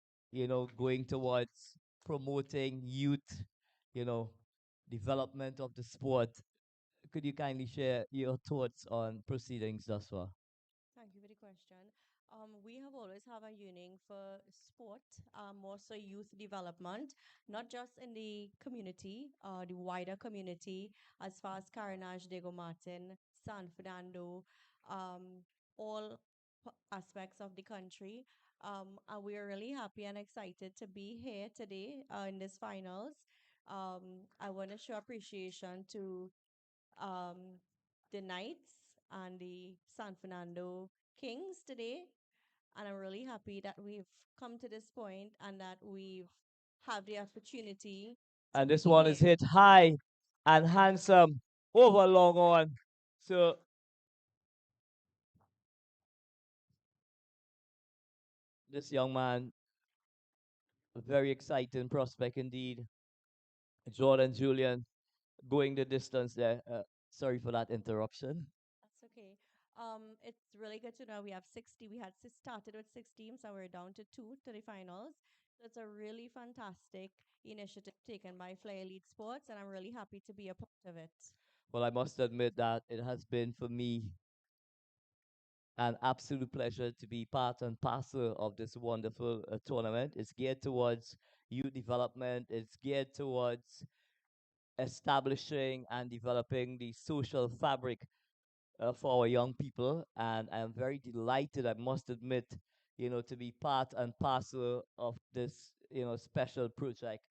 going towards promoting youth, you know, development of the sport. Could you kindly share your thoughts on proceedings thus far? Thank you for the question. We have always have a yearning for sport, more so youth development, not just in the community, the wider community, as far as Carenage, Diego Martin, San Fernando, um, all aspects of the country. And we are really happy and excited to be here today in this finals. I want to show appreciation to um, the Knights and the San Fernando Kings today. And I'm really happy that we've come to this point and that we've have the opportunity to And this be one is here. hit high and handsome over long on. So this young man, a very exciting prospect indeed. Jordan Julian going the distance there. Sorry for that interruption. That's okay. It's really good to know we have 60. We had started with 6 teams, so we're down to 2 to the finals. So it's a really fantastic initiative taken by Flair Elite Sports, and I'm really happy to be a part of it. Well, I must admit that it has been for me an absolute pleasure to be part and parcel of this wonderful tournament. It's geared towards youth development. It's geared towards establishing and developing the social fabric for our young people. And I am very delighted, I must admit, to be part and parcel of this, special project.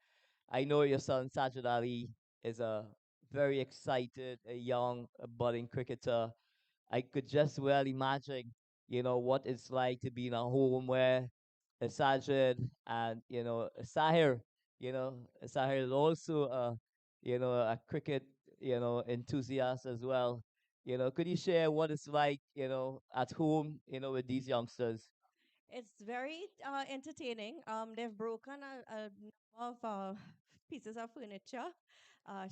I know your son Sajid Ali is a very excited, a young, budding cricketer. I could just well imagine, what it's like to be in a home where a Sajid and, Sahir, Sahir is also a cricket, enthusiast as well. Could you share what it's like, at home, with these youngsters? It's very entertaining. They've broken a number of pieces of furniture,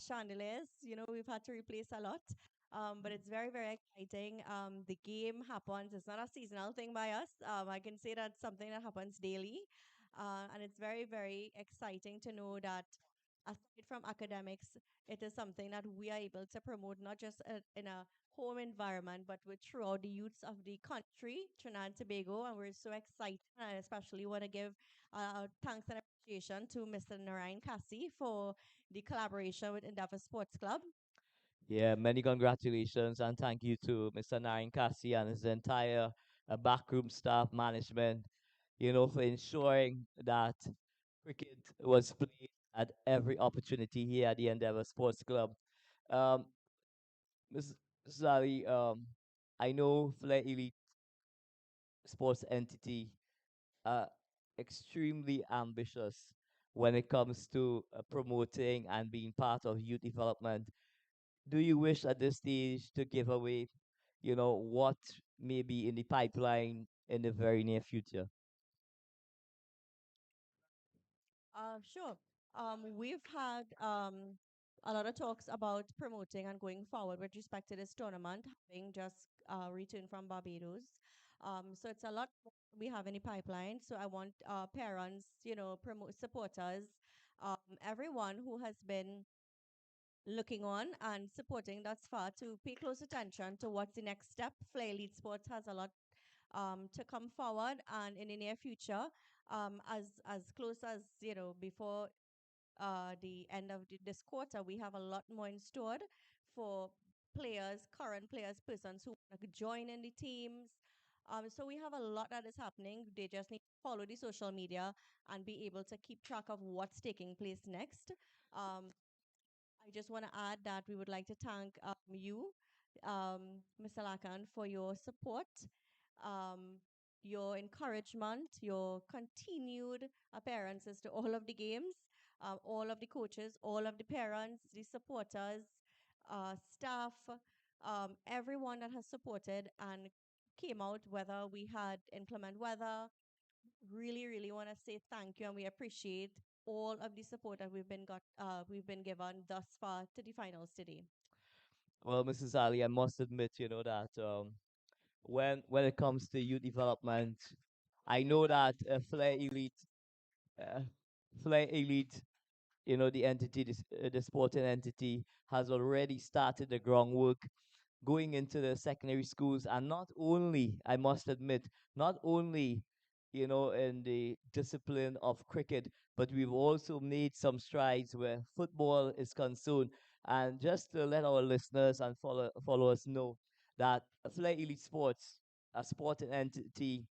chandeliers. We've had to replace a lot. But it's very, very exciting. The game happens. It's not a seasonal thing by us. I can say that's something that happens daily. And it's very, very exciting to know that aside from academics, it is something that we are able to promote not just in a home environment, but with throughout the youths of the country, Trinidad and Tobago, and we're so excited. And I especially want to give thanks and appreciation to Mr. Narayan Kasi for the collaboration with Endeavor Sports Club. Yeah, many congratulations and thank you to Mr. Nain Kasi and his entire backroom staff management, for ensuring that cricket was played at every opportunity here at the Endeavor Sports Club. Um, Ms. Ali, I know Flair Elite Sports Entity are extremely ambitious when it comes to promoting and being part of youth development. Do you wish at this stage to give away, what may be in the pipeline in the very near future? Sure. We've had a lot of talks about promoting and going forward with respect to this tournament, having just returned from Barbados. So it's a lot we have in the pipeline. So I want parents, promote supporters, everyone who has been looking on and supporting thus far to pay close attention to what's the next step. Flair Elite Sports has a lot to come forward, and in the near future, as close as before the end of this quarter, we have a lot more in store for players, current players, persons who want to join in the teams. So we have a lot that is happening. They just need to follow the social media and be able to keep track of what's taking place next. Um, I just want to add that we would like to thank you, Mr. Lakan, for your support, um, your encouragement, your continued appearances to all of the games, all of the coaches, all of the parents, the supporters, staff, everyone that has supported and came out, whether we had inclement weather. Really, really want to say thank you, and we appreciate all of the support that we've been given thus far to the finals today. Well, Mrs. Ali, I must admit, that when it comes to youth development, I know that uh, Flair Elite, the entity, the sporting entity, has already started the groundwork going into the secondary schools, and not only, I must admit, not only, in the discipline of cricket, but we've also made some strides where football is concerned. And just to let our listeners and followers know that Flair Elite Sports, a sporting entity,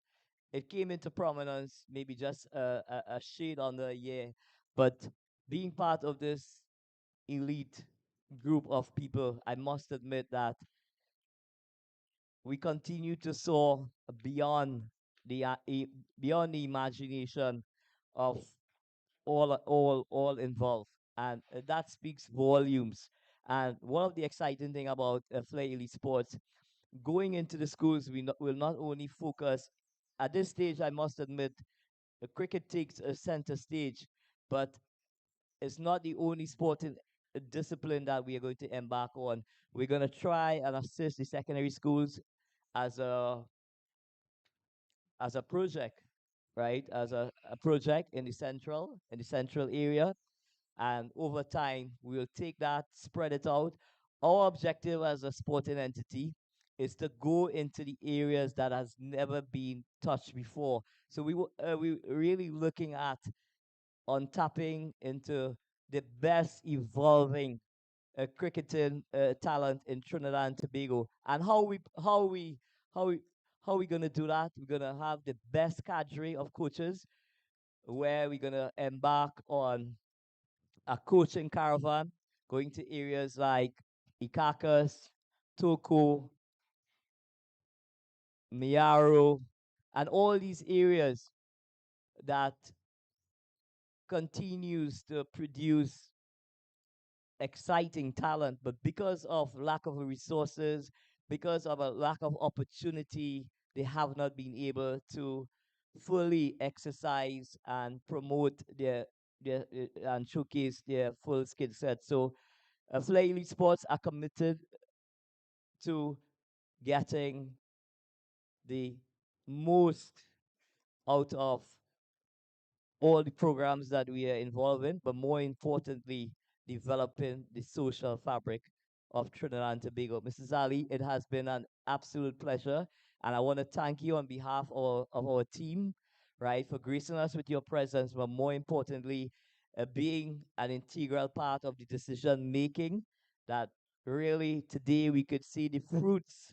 it came into prominence maybe just a shade under a year, but being part of this elite group of people, I must admit that we continue to soar beyond beyond the imagination of all involved, and that speaks volumes. And one of the exciting thing about Flair Elite Sports, going into the schools, will not only focus at this stage. I must admit, the cricket takes a center stage, but it's not the only sporting discipline that we are going to embark on. We're going to try and assist the secondary schools as a project, right? As a project in the central area. And over time, we'll take that, spread it out. Our objective as a sporting entity is to go into the areas that has never been touched before. So we really looking at on tapping into the best evolving cricketing talent in Trinidad and Tobago. And how we how we gonna do that? We're gonna have the best cadre of coaches where we're gonna embark on a coaching caravan, going to areas like Ikakas, Toko, Miaro, and all these areas that continues to produce exciting talent, but because of lack of resources, because of a lack of opportunity, they have not been able to fully exercise and promote their and showcase their full skill set. So, Flair Elite Sports are committed to getting the most out of all the programs that we are involved in, but more importantly, developing the social fabric of Trinidad and Tobago. Mrs. Ali, it has been an absolute pleasure, and I want to thank you on behalf of our team, right, for gracing us with your presence, but more importantly, being an integral part of the decision making that really today we could see the fruits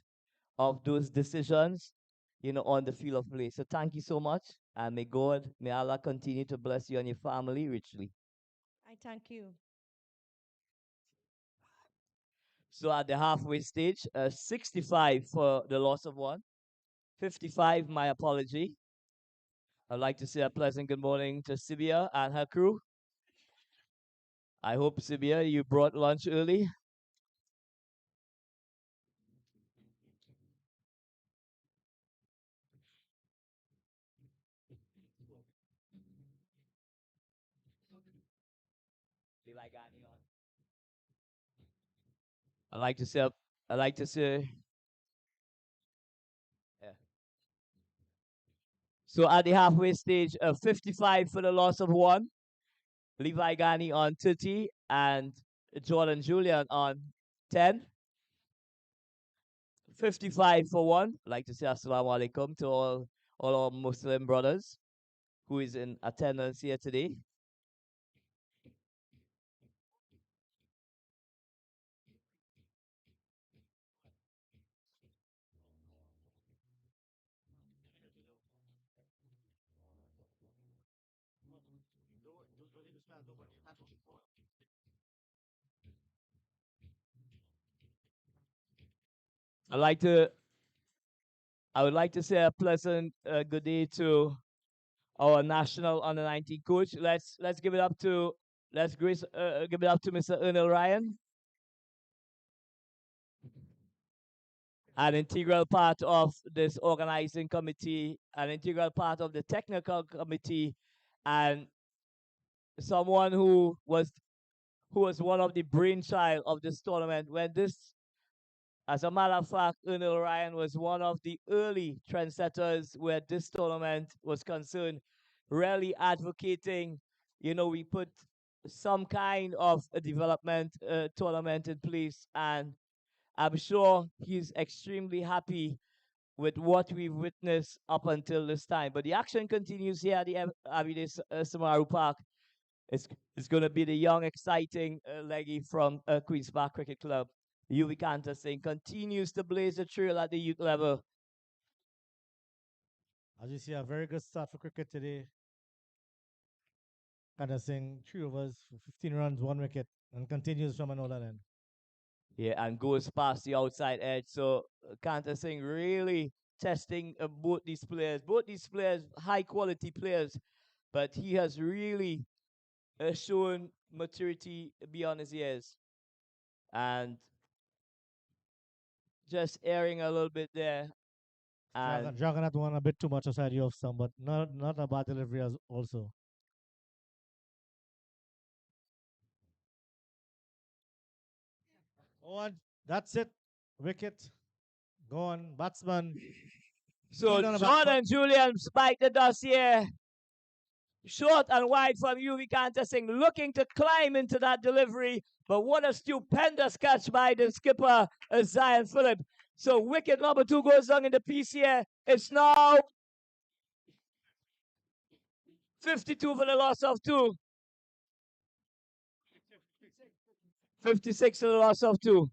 of those decisions, on the field of play. So thank you so much. And may Allah continue to bless you and your family richly. I thank you. So at the halfway stage, 65 for the loss of one, 55, my apology. I'd like to say a pleasant good morning to Sibia and her crew. I hope, Sibia, you brought lunch early. I like to say, I like to say, yeah. So at the halfway stage, 55 for the loss of one, Levi Ghani on 30, and Jordan Julian on 10. 55 for one. I'd like to say assalamu alaikum to all our Muslim brothers who is in attendance here today. I'd like to I would like to say a pleasant good day to our national under 19 coach. Let's give it up to give it up to Mr. Ernest Ryan, an integral part of this organizing committee, an integral part of the technical committee, and someone who was one of the brainchild of this tournament. As a matter of fact, Ernest Ryan was one of the early trendsetters where this tournament was concerned, really advocating, we put some kind of a development tournament in place, and I'm sure he's extremely happy with what we've witnessed up until this time. But the action continues here at the Abide Samaru Park. It's, it's going to be the young, exciting leggy from Queen's Park Cricket Club. UV Cantor Singh continues to blaze a trail at the youth level. As you see, a very good start for cricket today. Cantor Singh, 3 overs, 15 runs, 1 wicket, and continues from another end. Yeah, and goes past the outside edge. So Cantor Singh really testing both these players. Both these players, high quality players, but he has really shown maturity beyond his years. And just airing a little bit there. And Jagannath won a bit too much aside you of some, but not a bad delivery as also. Oh, and that's it. Wicket. Go on, batsman. so Jordan Julian spiked the dossier. Short and wide from UV Cantor Singh, looking to climb into that delivery. But what a stupendous catch by the skipper, Zion Phillip. So wicket number 2 goes down in the PCA. It's now 52 for the loss of 2. 56 for the loss of 2.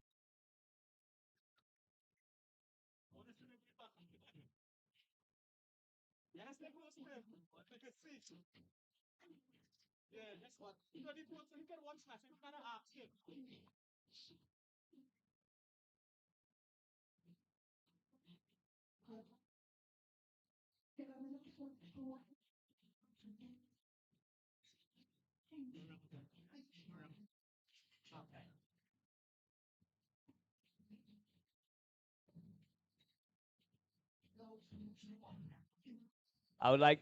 I would like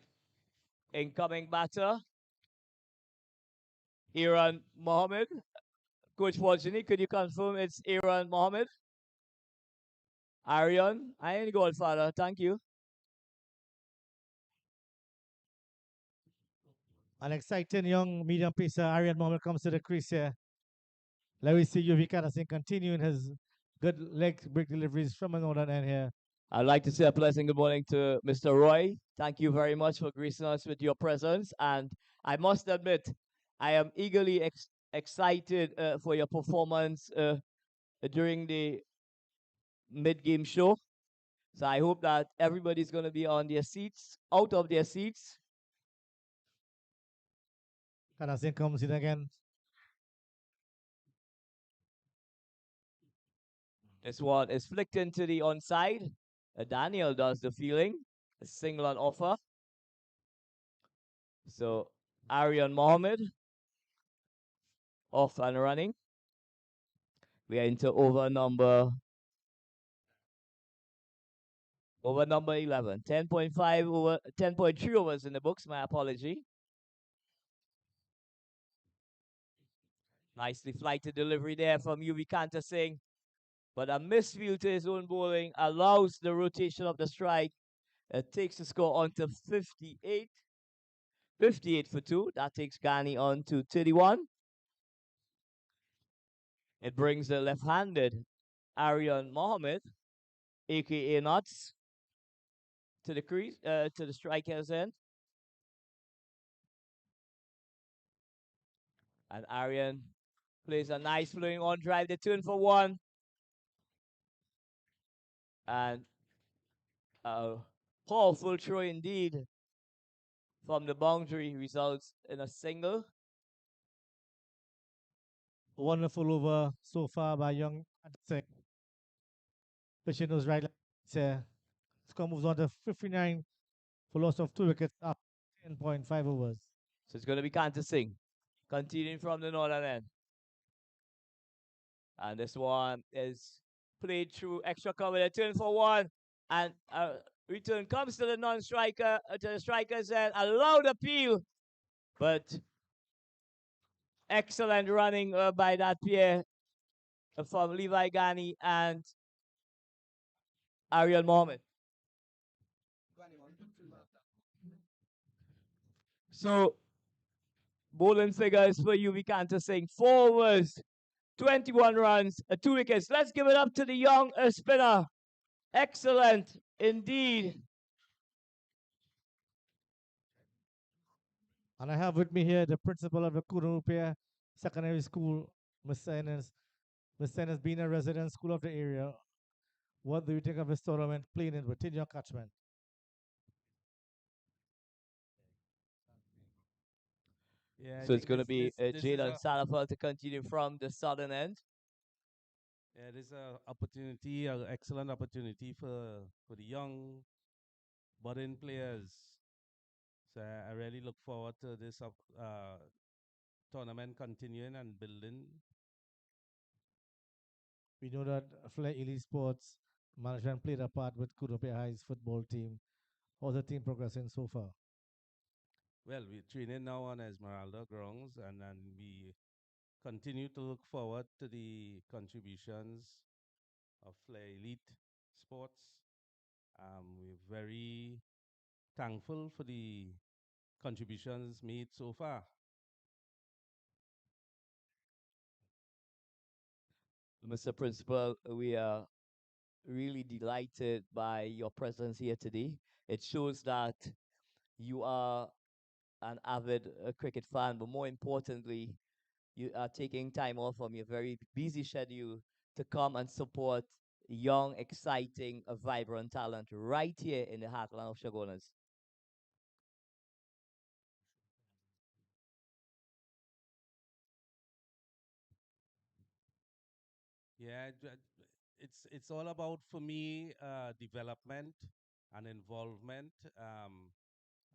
incoming batter, Iran Mohammed. Coach Wajini, could you confirm it's Iran Mohammed? Arion, I ain't godfather. Thank you. An exciting young medium pacer, Arian Mohammed, comes to the crease here. Let me see UV Carson continuing his good leg break deliveries from an northern end here. I'd like to say a pleasant good morning to Mr. Roy. Thank you very much for gracing us with your presence. And I must admit, I am eagerly excited for your performance during the mid-game show. So I hope that everybody's going to be on their seats, out of their seats. Carson comes in again. This one is flicked into the onside. Daniel does the fielding. A single on offer. So Arian Mohammed off and running. We are into over number 11. 10.5 over 10.3 overs in the books, my apology. Nicely flighted delivery there from UV Kanta Singh. But a misfield to his own bowling allows the rotation of the strike. It takes the score on to 58. 58 for 2. That takes Ghani on to 31. It brings the left-handed Aryan Mohammed, aka Nuts, to the crease, to the striker's end. And Aryan plays a nice flowing on drive. They turn for 1. And a powerful throw indeed from the boundary results in a single. Wonderful over so far by young Singh. Pitching those right legs. Score moves on to 59 for loss of 2 wickets after 10.5 overs. So it's going to be Kanta Singh continuing from the northern end. And this one is played through extra cover. They turn for 1. And return comes to the non-striker, to the striker's end. A loud appeal. But excellent running by that pair from Levi Ghani and Ariel Mohammed. So, bowling figures for you, we can't just sing 4 overs, 21 runs, 2 wickets. Let's give it up to the young spinner. Excellent indeed. And I have with me here the principal of the Kudupia Secondary School, Mr. Ennis. Mr. Ennis being a resident school of the area, what do you think of this tournament playing in Virginia catchment? Yeah, I So it's think going to be this is Jalen a Salafel to continue from the southern end. yeah, this is a opportunity, an excellent opportunity for the young budding players. So I really look forward to this tournament continuing and building. We know that Flair Elite Sports management played a part with Kudupia High's football team. How's the team progressing so far? Well, we're training now on Esmeralda grounds, and then we continue to look forward to the contributions of Flair Elite Sports. We're very thankful for the contributions made so far. Mr. Principal, we are really delighted by your presence here today. It shows that you are an avid cricket fan, but more importantly, you are taking time off from your very busy schedule to come and support young, exciting, vibrant talent right here in the heartland of Shagonas. Yeah, it's all about for me development and involvement.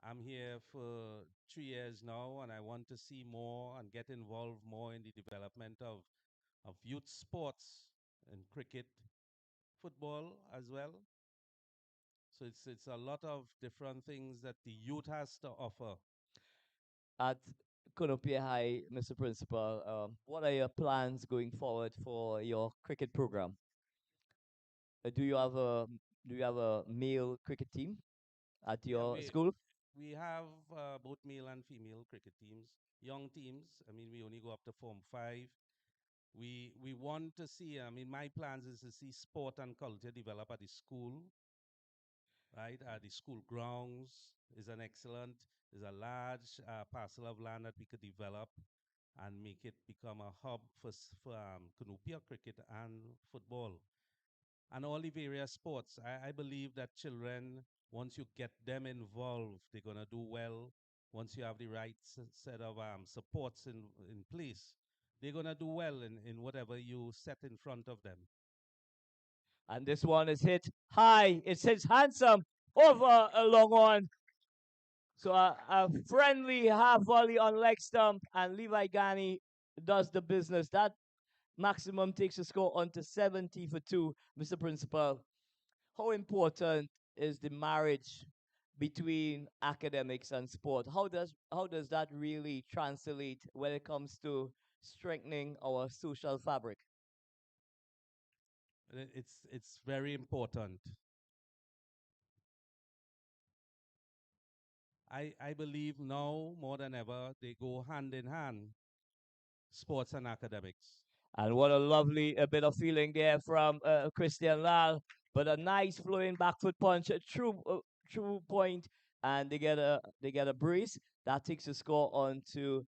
I'm here for 3 years now, and I want to see more and get involved more in the development of youth sports and cricket, football as well. So it's a lot of different things that the youth has to offer. At Konopia High, Mr. Principal, what are your plans going forward for your cricket program? Uh, do you have a do you have a male cricket team at Yeah, your school? we have both male and female cricket teams, young teams. I mean, we only go up to Form 5. We want to see. I mean, my plans is to see sport and culture develop at the school, right? The school grounds is an excellent, is a large parcel of land that we could develop and make it become a hub for Canoopia cricket and football and all the various sports. I believe that children, once you get them involved, they're gonna do well. Once you have the right set of supports in place, they're gonna do well in whatever you set in front of them. And this one is hit high. It hits handsome over a long one. So a friendly half volley on leg stump, and Levi Gani does the business. That maximum takes the score on to 70 for two, Mr. Principal. How important is the marriage between academics and sport? How does that really translate when it comes to strengthening our social fabric? It's very important. I believe now more than ever they go hand in hand, sports and academics. And what a lovely bit of feeling there from Christian Lal. But a nice flowing back foot punch, a true point, and they get a brace that takes the score on to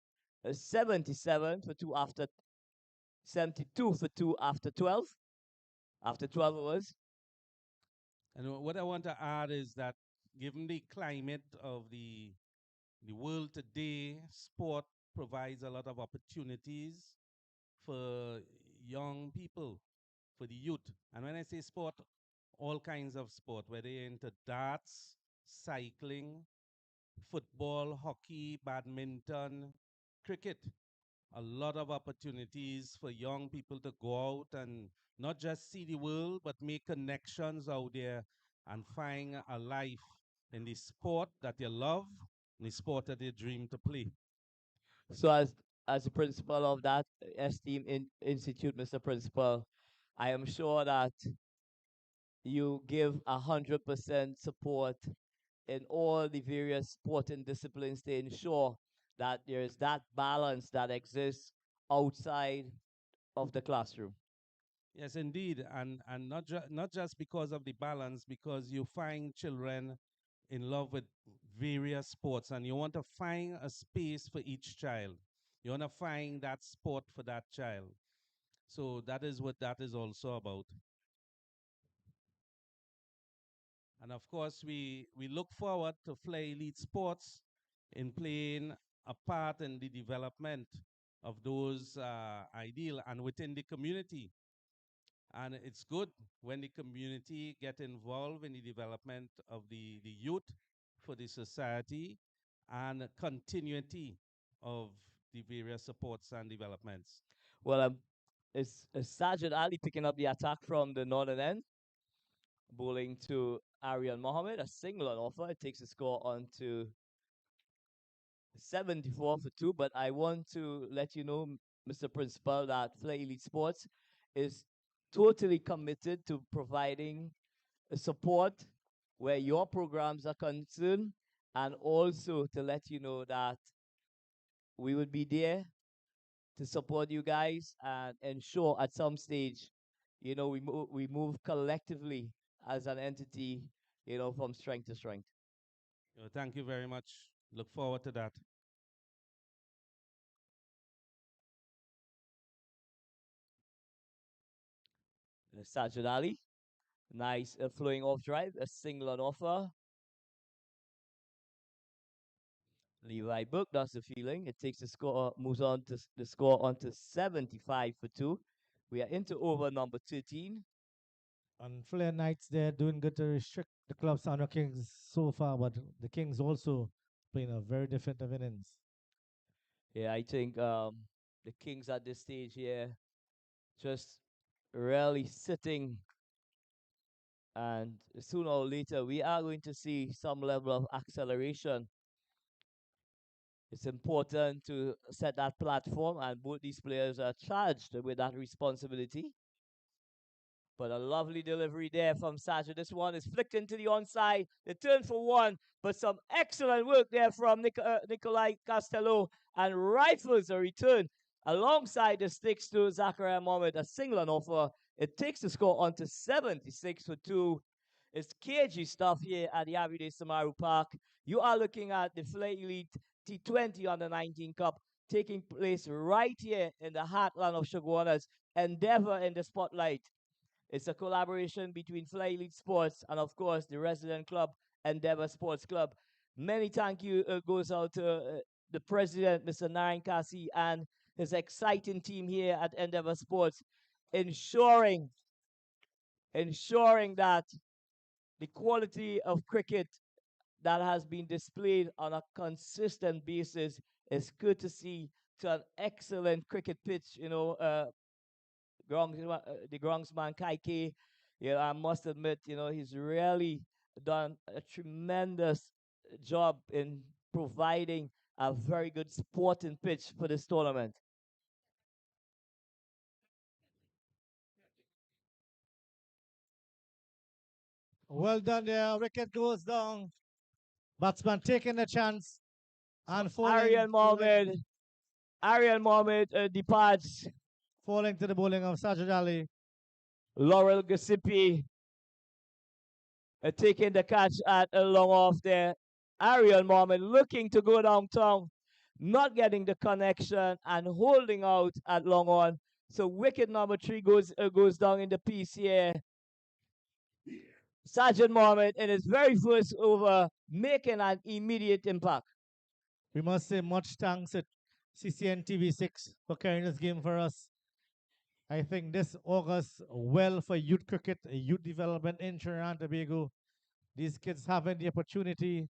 77 for two after 72 for two after 12. After 12 hours. And what I want to add is that given the climate of the world today, sport provides a lot of opportunities for young people, for the youth. And when I say sport, all kinds of sport, whether you're into darts, cycling, football, hockey, badminton, cricket. A lot of opportunities for young people to go out and not just see the world, but make connections out there and find a life in the sport that you love, in the sport that you dream to play. So as the principal of that esteem institute, Mr. Principal, I am sure that you give 100% support in all the various sporting disciplines to ensure that there is that balance that exists outside of the classroom. Yes, indeed, and not just because of the balance, because you find children in love with various sports, and you want to find a space for each child. You want to find that sport for that child. So that is what that is also about. And of course, we look forward to Flair Elite Sports in playing a part in the development of those ideal and within the community. And it's good when the community get involved in the development of the youth for the society and continuity of the various supports and developments. Well, it's Sergeant Ali picking up the attack from the northern end, bowling to Arian Mohammed, a single on offer. It takes the score on to 74 for two. But I want to let you know, Mr. Principal, that Flair Elite Sports is totally committed to providing support where your programs are concerned, and also to let you know that we would be there to support you guys and ensure at some stage we move collectively as an entity, from strength to strength. Thank you very much. Look forward to that. Sajid Ali, nice flowing off drive, a single on offer. Levi Book does the feeling. It takes the score, moves on to the score onto 75 for two. We are into over number 13. And Flair Knights, they're doing good to restrict the club's Honor Kings so far, but the Kings also playing a very defensive innings. Yeah, I think the Kings at this stage here just really sitting, and sooner or later we are going to see some level of acceleration. It's important to set that platform, and both these players are charged with that responsibility. But a lovely delivery there from Sacha. This one is flicked into the onside. The turn for one, but some excellent work there from Nikolai Castello, and rifles a return alongside the sticks to Zachariah Mohammed. A single on offer. It takes the score on to 76 for two. It's cagey stuff here at the Everyday Samaru Park. You are looking at the Flair Elite T20 under 19 Cup taking place right here in the heartland of Shoguana's Endeavor in the spotlight. It's a collaboration between Fly Elite Sports and, of course, the resident club, Endeavor Sports Club. Many thank you goes out to the president, Mr. Narayan Kasi, and his exciting team here at Endeavor Sports, ensuring that the quality of cricket that has been displayed on a consistent basis is courtesy to an excellent cricket pitch, the groundsman Kaike. I must admit, he's really done a tremendous job in providing a very good sporting pitch for this tournament. Well done there. Wicket goes down. Batsman taking the chance and Ariel Mohammed departs. Falling to the bowling of Sajid Ali. Laurel Gasipi taking the catch at a long off there. Ariel Mohammed looking to go downtown, not getting the connection and holding out at long on. So wicket number 3 goes down in the piece here. Sajid Mohammed in his very first over making an immediate impact. We must say much thanks to CCN TV6 for carrying this game for us. I think this augurs well for youth cricket, youth development in Trinidad and Tobago. These kids having the opportunity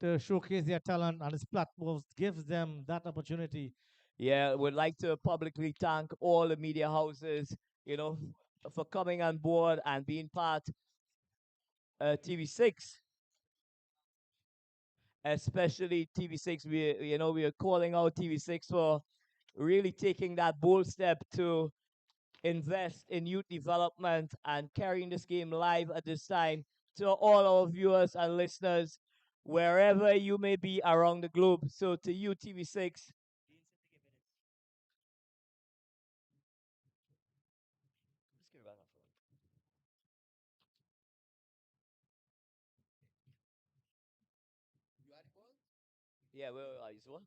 to showcase their talent, and this platform gives them that opportunity. Yeah, would like to publicly thank all the media houses, for coming on board and being part TV6, especially TV6. We are calling out TV6 for really taking that bold step to invest in youth development and carrying this game live at this time to all our viewers and listeners wherever you may be around the globe. So to you, TV6. Yeah, where are you? What?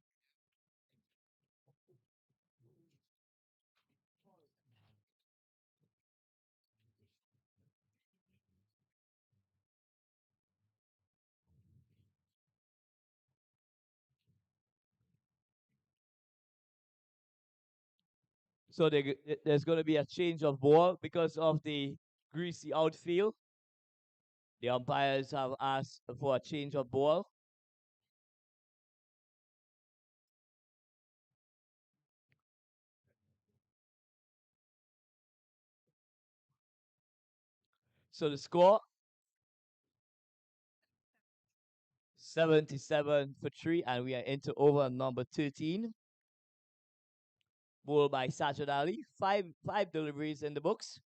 So there's going to be a change of ball because of the greasy outfield. The umpires have asked for a change of ball. So the score 77 for 3, and we are into over number 13. Bowled by Sajid Ali. Five deliveries in the books.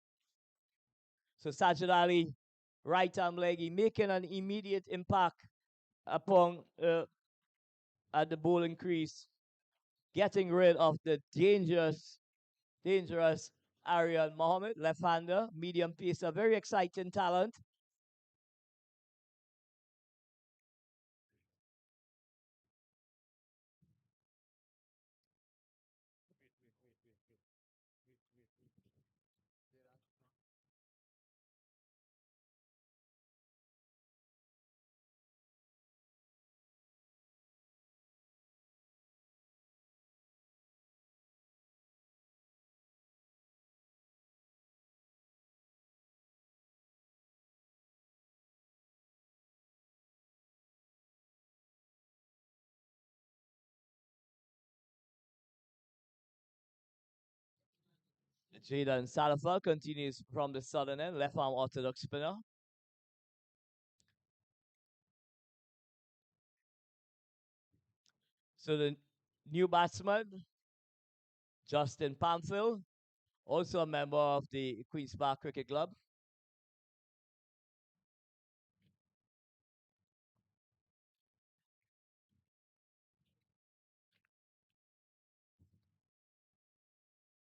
So Sajid Ali, right arm leggy, making an immediate impact upon at the bowling crease, getting rid of the dangerous Aryan Mohammed, left-hander, medium pacer, very exciting talent. Jaden Salafa continues from the southern end, left arm orthodox spinner. So the new batsman, Justin Pamphil, also a member of the Queen's Park Cricket Club.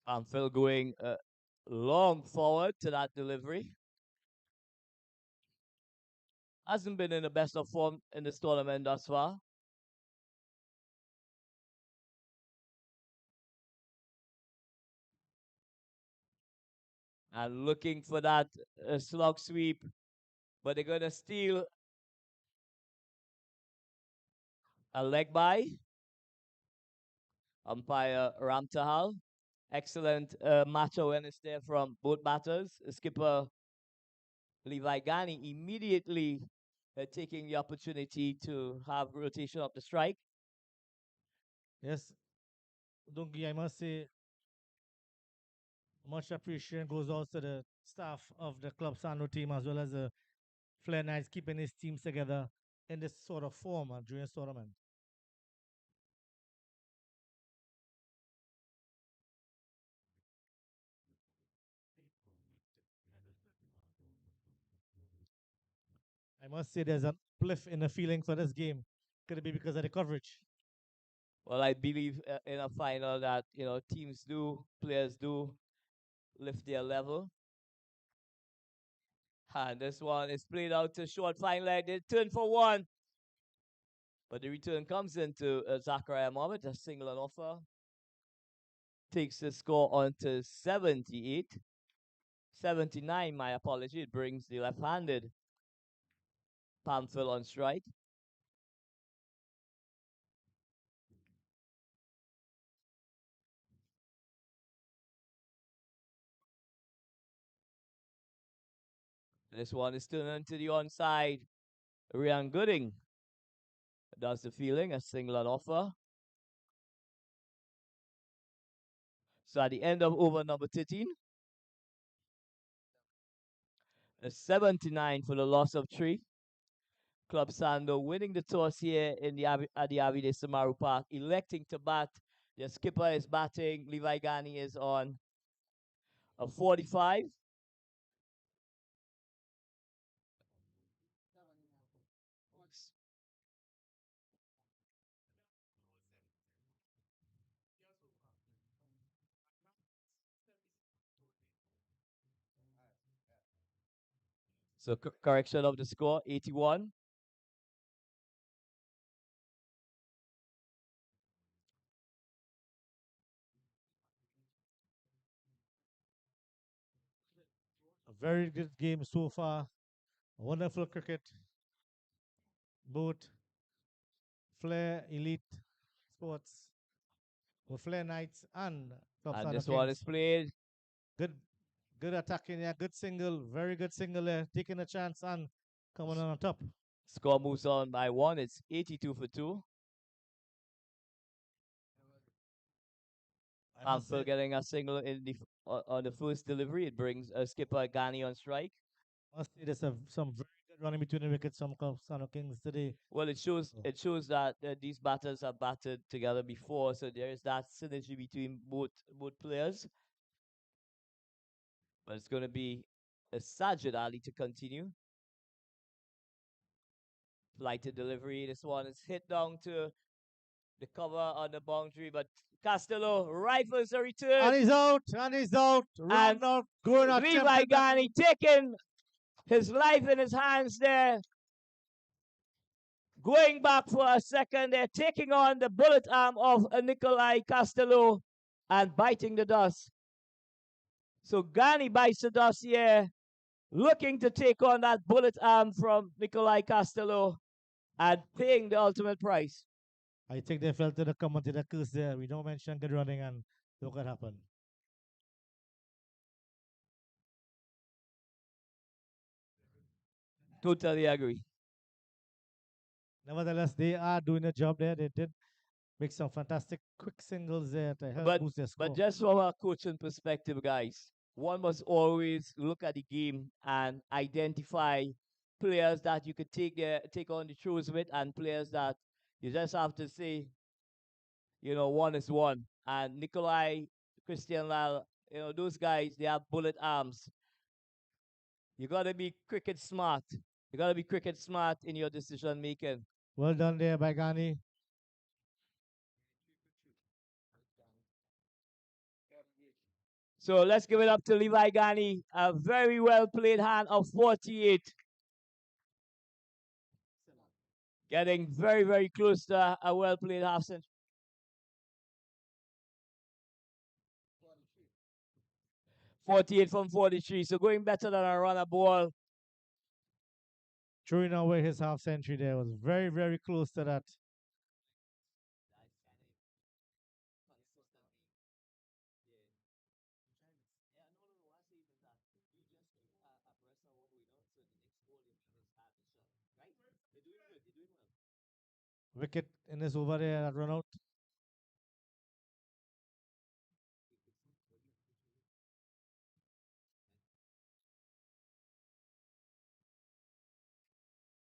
Pamphil going long forward to that delivery. Hasn't been in the best of form in this tournament thus far. And looking for that slog sweep, but they're going to steal a leg by. Umpire Ramtahal. Excellent match awareness there from both batters. Skipper Levi Gani immediately taking the opportunity to have rotation up the strike. Yes, Dungi, I must say, much appreciation goes out to the staff of the Club Sando team as well as the Flair Knights keeping his teams together in this sort of form during this tournament. I must say there's a uplift in the feeling for this game. Could it be because of the coverage? Well, I believe in a final that players do lift their level. And this one is played out to short fine leg. They turn for one. But the return comes into Zachariah Mohammed, a single and offer. Takes the score on to 78. 79, my apology. It brings the left-handed Pamphil on strike. This one is turned to the onside. Ryan Gooding does the fielding, a single and offer. So at the end of over number 13, a 79 for the loss of 3. Club Sando winning the toss here in the at the Avide Samaru Park, electing to bat. The skipper is batting. Levi Gani is on a 45. So correction of the score, 81. A very good game so far. Wonderful cricket. Both Flair Elite Sports, with Flair Knights and Club And Sando this one is Kings. played. Good, good attacking there. Good single. Very good single there. Taking a chance and coming on top. Score moves on by 1. It's 82 for 2. I must Pamphil say, getting a single in the on the first delivery. It brings skipper Gani on strike. must say there's some very good running between the wickets. Some Club Sando Kings today. Well, Oh. it shows that these batters have batted together before, so there is that synergy between both players. But it's going to be a Sajid Ali to continue. Flighted delivery. This one is hit down to the cover on the boundary, but Castillo rifles a And return, he's out, and he's out. and Round out, going out, Levi attempting that. Gani taking his life in his hands there. Going back for a second, they're taking on the bullet arm of Nikolai Castillo and biting the dust. So Gani bites the dust here, looking to take on that bullet arm from Nikolai Castillo and paying the ultimate price. I think they fell to the commentator curse there. We don't mention good running, and look what happened. Totally agree. Nevertheless, they are doing a job there. They did make some fantastic quick singles there to help But boost their score. but just from a coaching perspective, guys, one must always look at the game and identify players that you could take on the shows with, and players that you just have to say, one is one. And Nikolai, Christian Lal, those guys, they have bullet arms. You gotta be cricket smart. You gotta be cricket smart in your decision making. Well done there by Gani. So let's give it up to Levi Gani. A very well played hand of 48. Getting very, very close to a well played half century. 48 from 43. So going better than a runner ball. Throwing away his half century there was very, very close to that. Wicket in his over there that run out.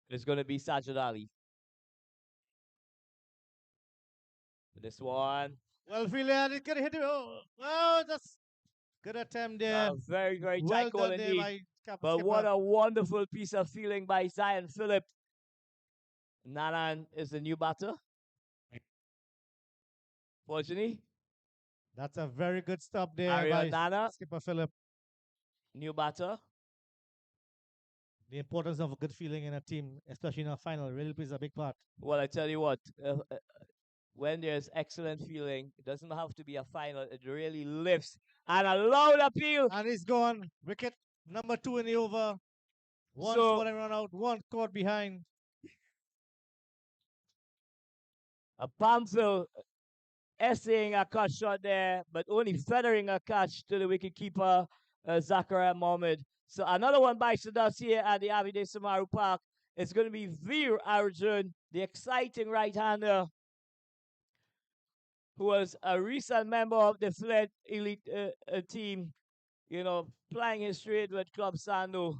It's going to be Sajid Ali. This one. Well, Flair, it could hit it. Oh, that's good attempt there. Very, very well tight call done there indeed. by But skipper. what a wonderful piece of feeling by Zion Phillip. Nanan is the new batter. Fortunately, That's a very good stop there Ariel by Nana, skipper Phillip. new batter. The importance of a good feeling in a team, especially in a final, really plays a big part. Well, I tell you what, when there's excellent feeling, it doesn't have to be a final. It really lifts. And a loud appeal. And he's gone. Wicket number 2 in the over. One So- scoring run out, one caught behind. A Pamphil essaying a cut shot there, but only feathering a catch to the wicketkeeper, Zakaria Mohammed. So another one by Sadas here at the Avide Samaru Park. It's going to be Veer Arjun, the exciting right-hander, who was a recent member of the Flair elite team, playing his trade with Club Sando.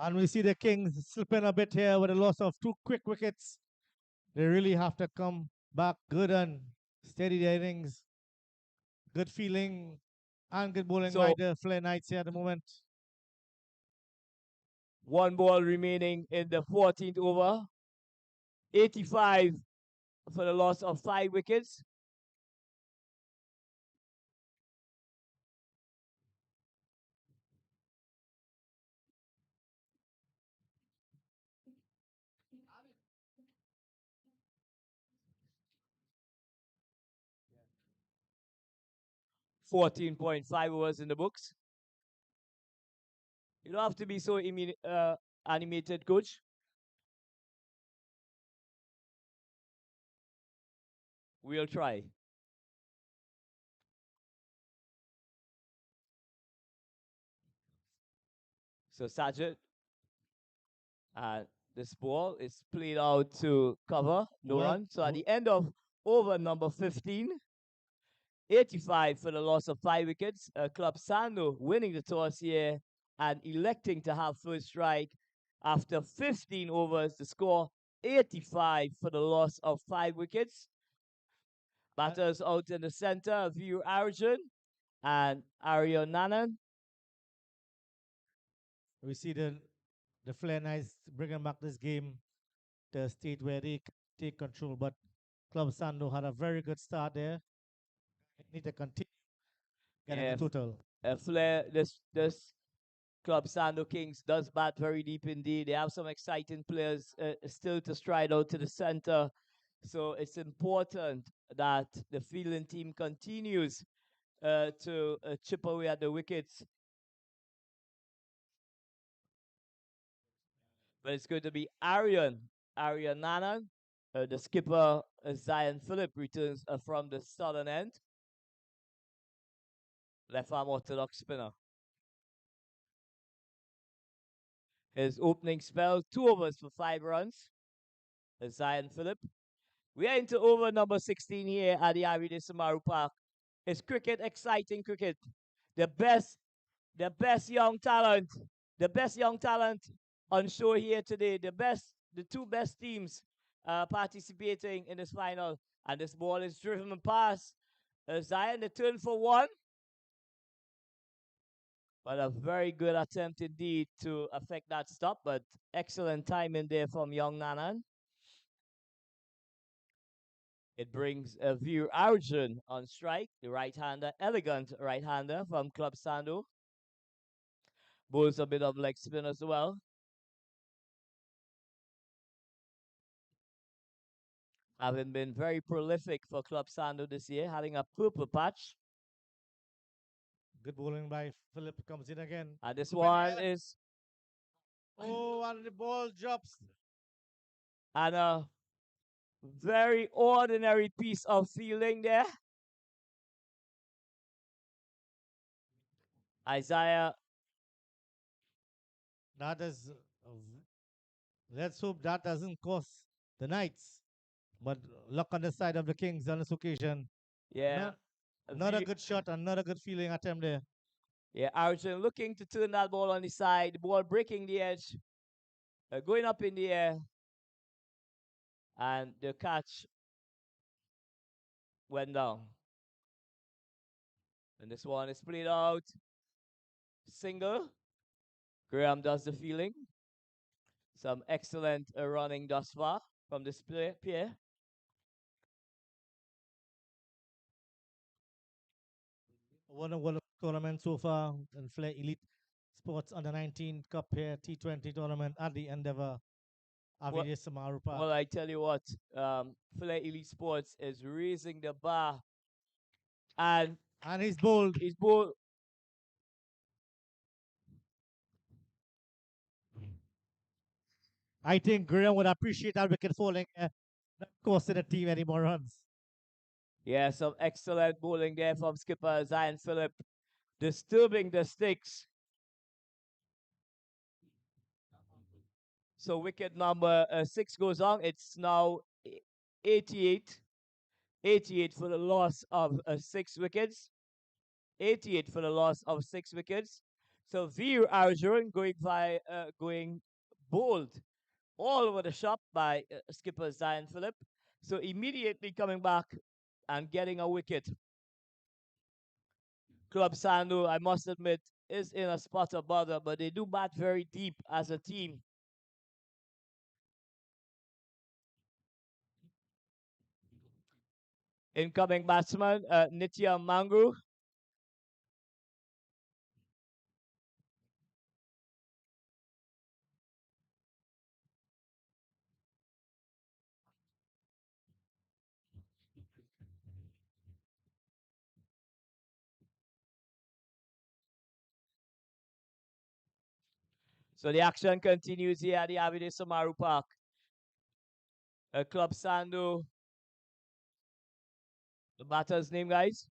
And we see the Kings slipping a bit here with a loss of 2 quick wickets. They really have to come back good and steady their innings. Good feeling and good bowling by the Flair Knights here at the moment. One ball remaining in the 14th over. 85 for the loss of 5 wickets. $14.5 overs in the books. You don't have to be so animated, coach. We'll try. So Sajid, this ball is played out to cover, no run. So at the end of over number 15, 85 for the loss of 5 wickets. Club Sando winning the toss here and electing to have first strike. After 15 overs, the score 85 for the loss of 5 wickets. Batters out in the center, View Arjun and Aryan Nanan. We see the Flair Knights bringing back this game to a state where they take control. But Club Sando had a very good start there. They need to continue getting Yeah, the total. Flair, this club Sando Kings does bat very deep indeed. They have some exciting players still to stride out to the center. So it's important that the fielding team continues to chip away at the wickets. But it's going to be Aryan Nanan. The skipper, Zion Phillip, returns from the southern end. Left arm orthodox spinner. His opening spell, 2 overs for 5 runs. Zion Phillip. We are into over number 16 here at the Ivy Samaru Park. It's cricket, exciting cricket. The best young talent, on show here today. The two best teams participating in this final. And this ball is driven past Zion, the turn for 1. But a very good attempt indeed to affect that stop. But excellent timing there from young Nanan. It brings a View Arjun on strike, the right-hander, elegant right-hander from Club Sando. Bowls a bit of leg spin as well. Having been very prolific for Club Sando this year, having a purple patch. Good bowling by Philip comes in again. And this one is... Oh, and the ball drops. And a very ordinary piece of fielding there. Isaiah. That is, let's hope that doesn't cost the Knights. But luck on the side of the Kings on this occasion. Yeah. Not a good shot and not a good feeling attempt there. Yeah, Arjun looking to turn that ball on the side. The ball breaking the edge. Going up in the air. And the catch went down. And this one is played out. Single. Graham does the fielding. Some excellent running thus far from this pair. One of the tournament so far in Flair Elite Sports Under 19 Cup here, T20 tournament at the Endeavour Avenue Samaru Park. Well, I tell you what, Flair Elite Sports is raising the bar. And he's bold. He's bold. I think Graham would appreciate that wicket falling, not costing the team any more runs. Yeah, some excellent bowling there from skipper Zion Phillip, disturbing the sticks. So wicket number 6 goes on. It's now 88. 88 for the loss of 6 wickets. 88 for the loss of 6 wickets. So Veer Arjun going bold all over the shop by skipper Zion Phillip. So immediately coming back and getting a wicket. Club Sando, I must admit, is in a spot of bother, but they do bat very deep as a team. Incoming batsman, Nitya Mangu. So the action continues here at the Avide Samaru Park. Club Sando. The batter's name, guys?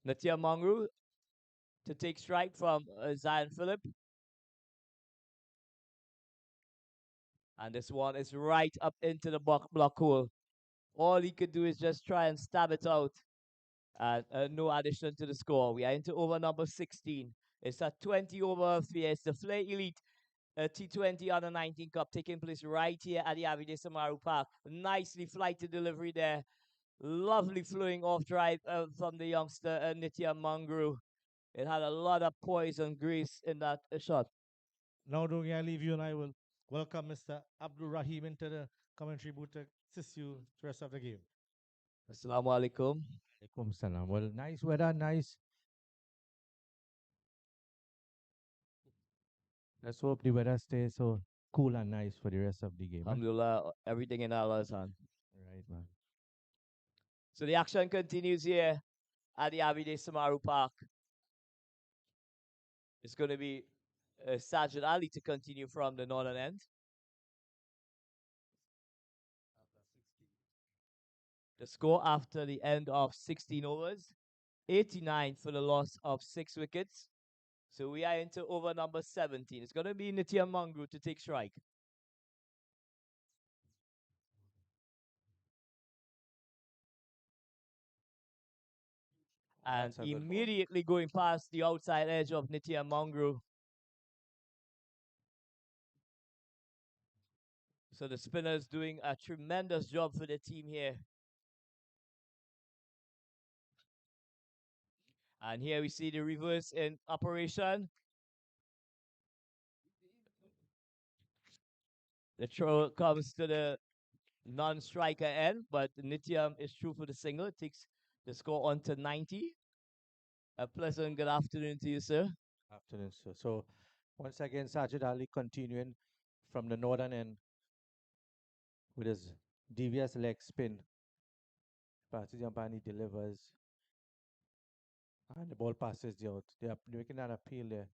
Nitya Mangu to take strike from Zion Phillip. And this one is right up into the block hole. All he could do is just try and stab it out. And no addition to the score. We are into over number 16. It's a 20 over affair. It's the Flair Elite T20 Under 19 Cup taking place right here at the Avide Samaru Park. Nicely flighted delivery there. Lovely flowing off drive from the youngster Nitya Mangru. It had a lot of poise and grace in that shot. Now, don't I leave you and I will welcome Mr. Abdul Rahim into the commentary booth to assist you the rest of the game. Assalamu alaikum. Alaikum salam. Well, nice weather, nice. Let's hope the weather stays so cool and nice for the rest of the game. Alhamdulillah, everything in Allah's hand. Right, man. So the action continues here at the Avide Samaru Park. It's going to be Sajid Ali to continue from the northern end. The score after the end of 16 overs, 89 for the loss of 6 wickets. So we are into over number 17. It's going to be Nitya Mangru to take strike. And immediately going past the outside edge of Nitya Mangru. So the spinners doing a tremendous job for the team here. And here we see the reverse in operation. The throw comes to the non-striker end, but Nityam is true for the single. It takes the score on to 90. A pleasant good afternoon to you, sir. Afternoon, sir. So, once again, Sajid Ali continuing from the northern end with his devious leg spin. Passes Jampani delivers. And the ball passes the out. They are making an appeal there.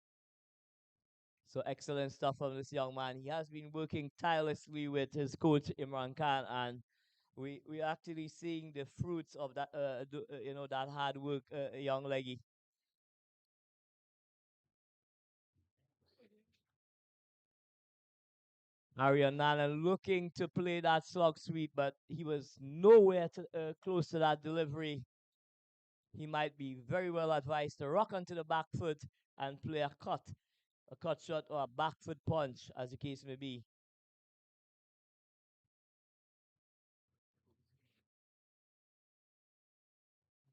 So excellent stuff from this young man. He has been working tirelessly with his coach Imran Khan, and we actually seeing the fruits of that that hard work, young leggy. Arian Nana looking to play that slug sweep, but he was nowhere close to that delivery. He might be very well advised to rock onto the back foot and play a cut shot or a back foot punch, as the case may be.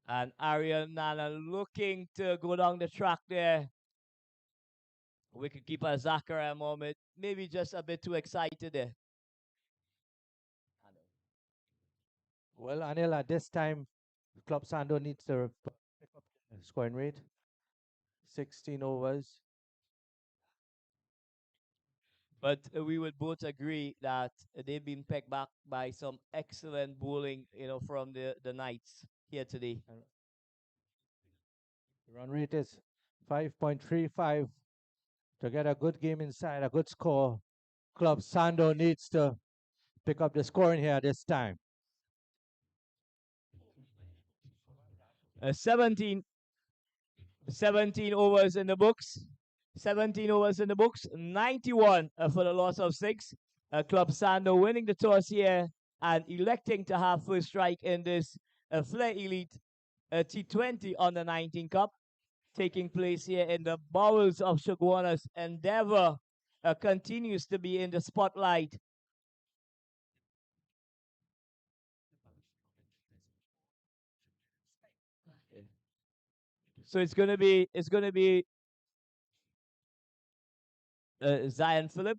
And Arian Nana looking to go down the track there. Wicketkeeper Zachariah Mohammed, maybe just a bit too excited there. Well, Anil, at this time, Club Sando needs to pick up the scoring rate. 16 overs. But we would both agree that they've been pegged back by some excellent bowling, from the Knights here today. The run rate is 5.35. To get a good game inside, a good score, Club Sando needs to pick up the scoring here this time. 17 overs in the books. 17 overs in the books. 91 for the loss of 6. Club Sando winning the toss here and electing to have first strike in this Flair Elite T20 Under 19 Cup taking place here in the bowels of Shagwana's Endeavor. Continues to be in the spotlight. So it's gonna be Zion Phillip.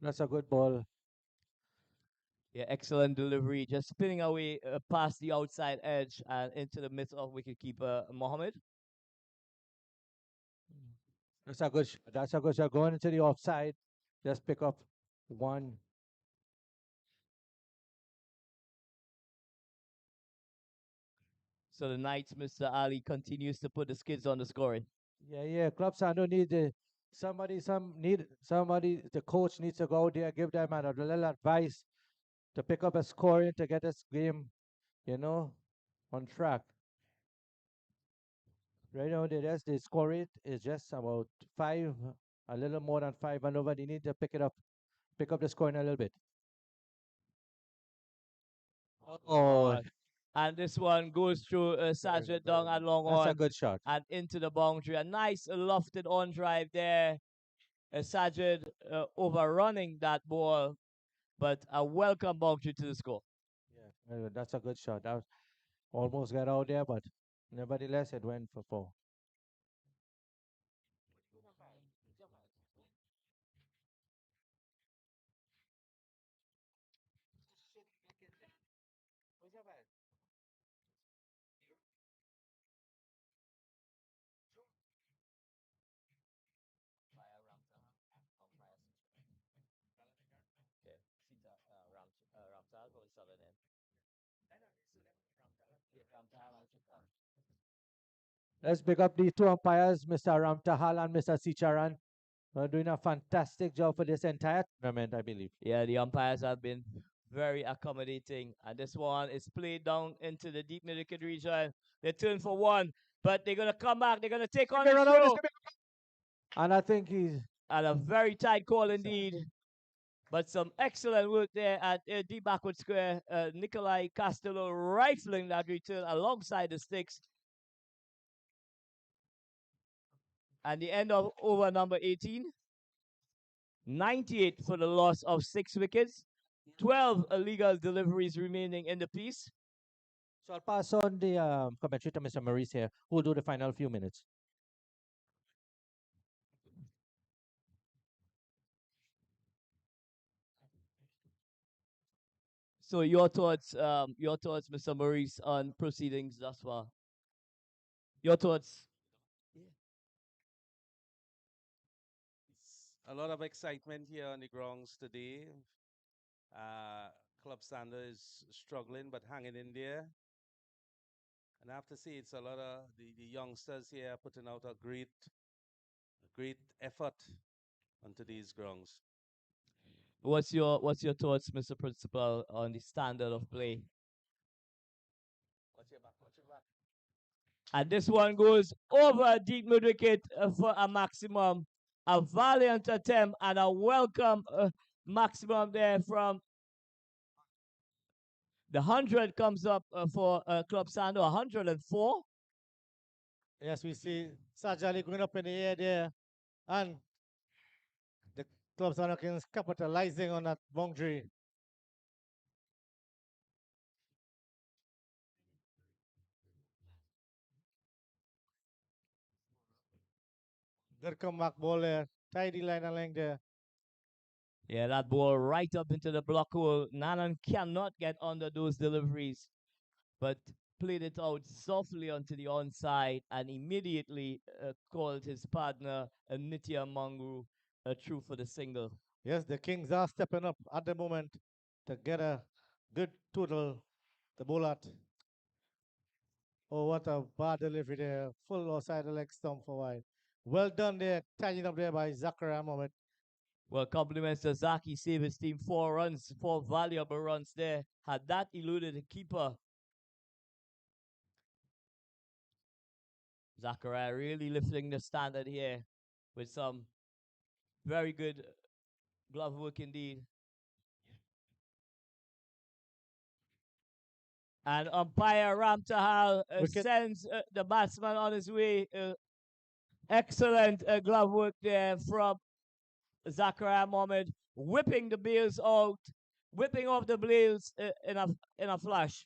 That's a good ball. Yeah, excellent delivery. Just spinning away past the outside edge and into the midst of wicketkeeper Mohammed. That's a good shot. That's a good shot. Going into the offside. Just pick up one. So the Knights, Mr. Ali, continues to put the skids on the scoring. Yeah. Club Sando need somebody. The coach needs to go out there, give them a little advice to pick up a scoring to get this game, on track. Right now, the score rate is just about 5, a little more than 5 and over. They need to pick up the scoring a little bit. Oh, And this one goes through Sajid down and long That's a on good shot. and into the boundary. A nice lofted on drive there. Sajid overrunning that ball, but a welcome boundary to the score. Yeah, that's a good shot. That almost got out there, but nevertheless, it went for four. Let's pick up the two umpires, Mr. Ramtahal and Mr. Sicharan. Are doing a fantastic job for this entire tournament, I believe. Yeah, the umpires have been very accommodating. And this one is played down into the deep mid-wicket region. They turn for one, but they're going to come back. They're going to take on the throw. And I think he's... And a very tight call indeed. But some excellent work there at deep backward square. Nikolai Castello rifling that return alongside the sticks. And the end of over number 18. 98 for the loss of 6 wickets. 12 illegal deliveries remaining in the piece. So I'll pass on the commentary to Mr. Maurice here, who will do the final few minutes. So your thoughts, Mr. Maurice, on proceedings thus far. Your thoughts. A lot of excitement here on the grounds today. Club Sander is struggling but hanging in there. And I have to say, it's a lot of the youngsters here putting out a great effort onto these grounds. What's your thoughts, Mr. Principal, on the standard of play? And this one goes over deep mid wicket for a maximum. A valiant attempt and a welcome maximum there from the 100 comes up for Club Sando, 104. Yes, we see Sajali going up in the air there. And the Club Sando Kings capitalizing on that boundary. Good comeback ball there. Tidy line and length there. Yeah, that ball right up into the block hole. Nanan cannot get under those deliveries, but played it out softly onto the onside and immediately called his partner Nitya Mangu through for the single. Yes, the Kings are stepping up at the moment to get a good total. The bowler. Oh, what a bad delivery there. Full outside the leg stump for wide. Well done there. Tidying up there by Zachariah Mohammed. Well, compliments to Zaki, save his team 4 runs, 4 valuable runs there. Had that eluded the keeper, Zachariah really lifting the standard here with some very good glove work indeed. And umpire Ram Tahal sends the batsman on his way. Excellent glove work there from Zachariah Mohammed, whipping the bails out, whipping off the bails in a flash.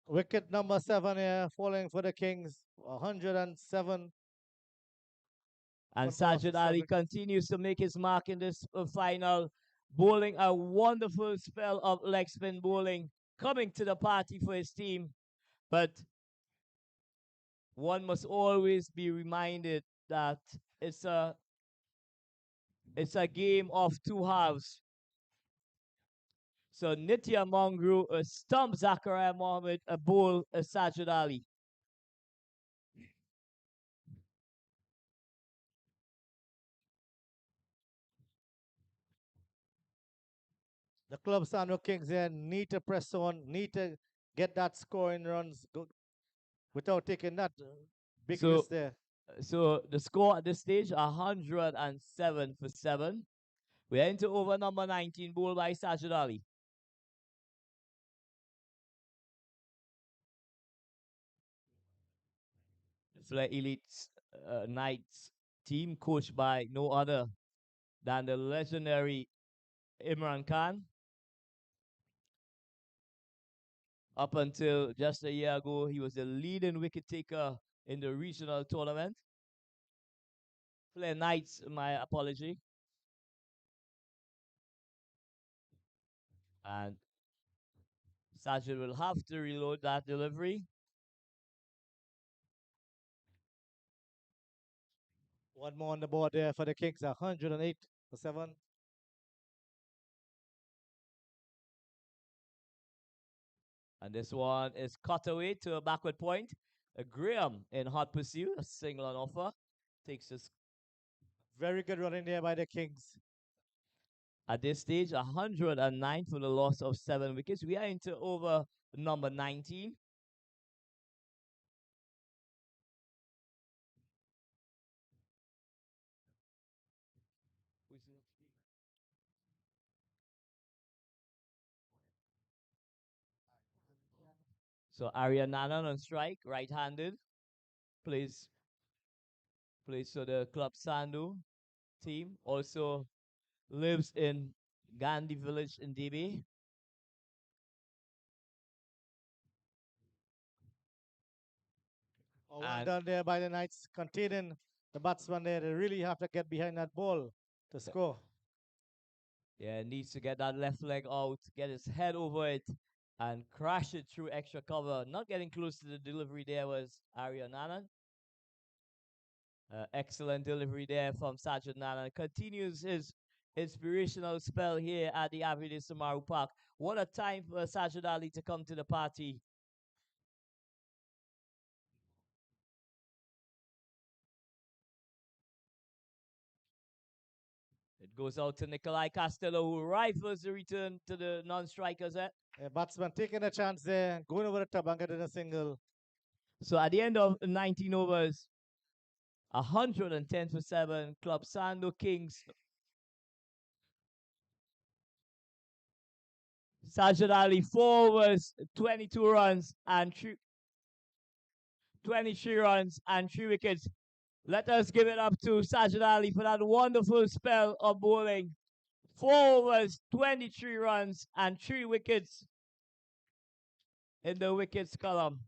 Wicket number 7 here, falling for the Kings, 107. And Sajid Ali continues to make his mark in this final, bowling a wonderful spell of leg spin bowling, coming to the party for his team. But one must always be reminded that it's a game of two halves. So Nitya Mongru stumps Zachariah Mohammed, a bowl Sajid Ali. The Club Sando Kings here need to press on, need to get that scoring runs without taking that big risk there. So the score at this stage, 107 for 7. We're into over number 19, bowled by Sajid Ali. Flair Elite Knights team, coached by no other than the legendary Imran Khan. Up until just a year ago, he was the leading wicket taker in the regional tournament. Flair Knights, my apology. And Sajid will have to reload that delivery. One more on the board there for the Kings, 108 for 7. And this one is cut away to a backward point. Graham in hot pursuit, a single on offer. Takes us Very good running there by the Kings. at this stage 109 for the loss of 7 wickets. We are into over number 19. So Arya Nanan on strike, right-handed, plays for the Club Sandu team. Also lives in Gandhi village in DB. Oh, well done there by the Knights, containing the batsman there. They really have to get behind that ball to score. Yeah, needs to get that left leg out, get his head over it, and crash it through extra cover. Not getting close to the delivery there was Arya Nanan. Excellent delivery there from Sajid Nanan. Continues his inspirational spell here at the Avide Samaru Park. What a time for Sajid Ali to come to the party. It goes out to Nikolai Castillo, who rifles the return to the non-strikers. Batsman taking a chance there, going over the top and getting a single. So at the end of 19 overs, 110 for 7, Club Sando Kings. Sajid Ali, 4 overs, 22 runs, and 23 runs and 3 wickets. Let us give it up to Sajid Ali for that wonderful spell of bowling. 4 overs, 23 runs, and 3 wickets in the wickets column.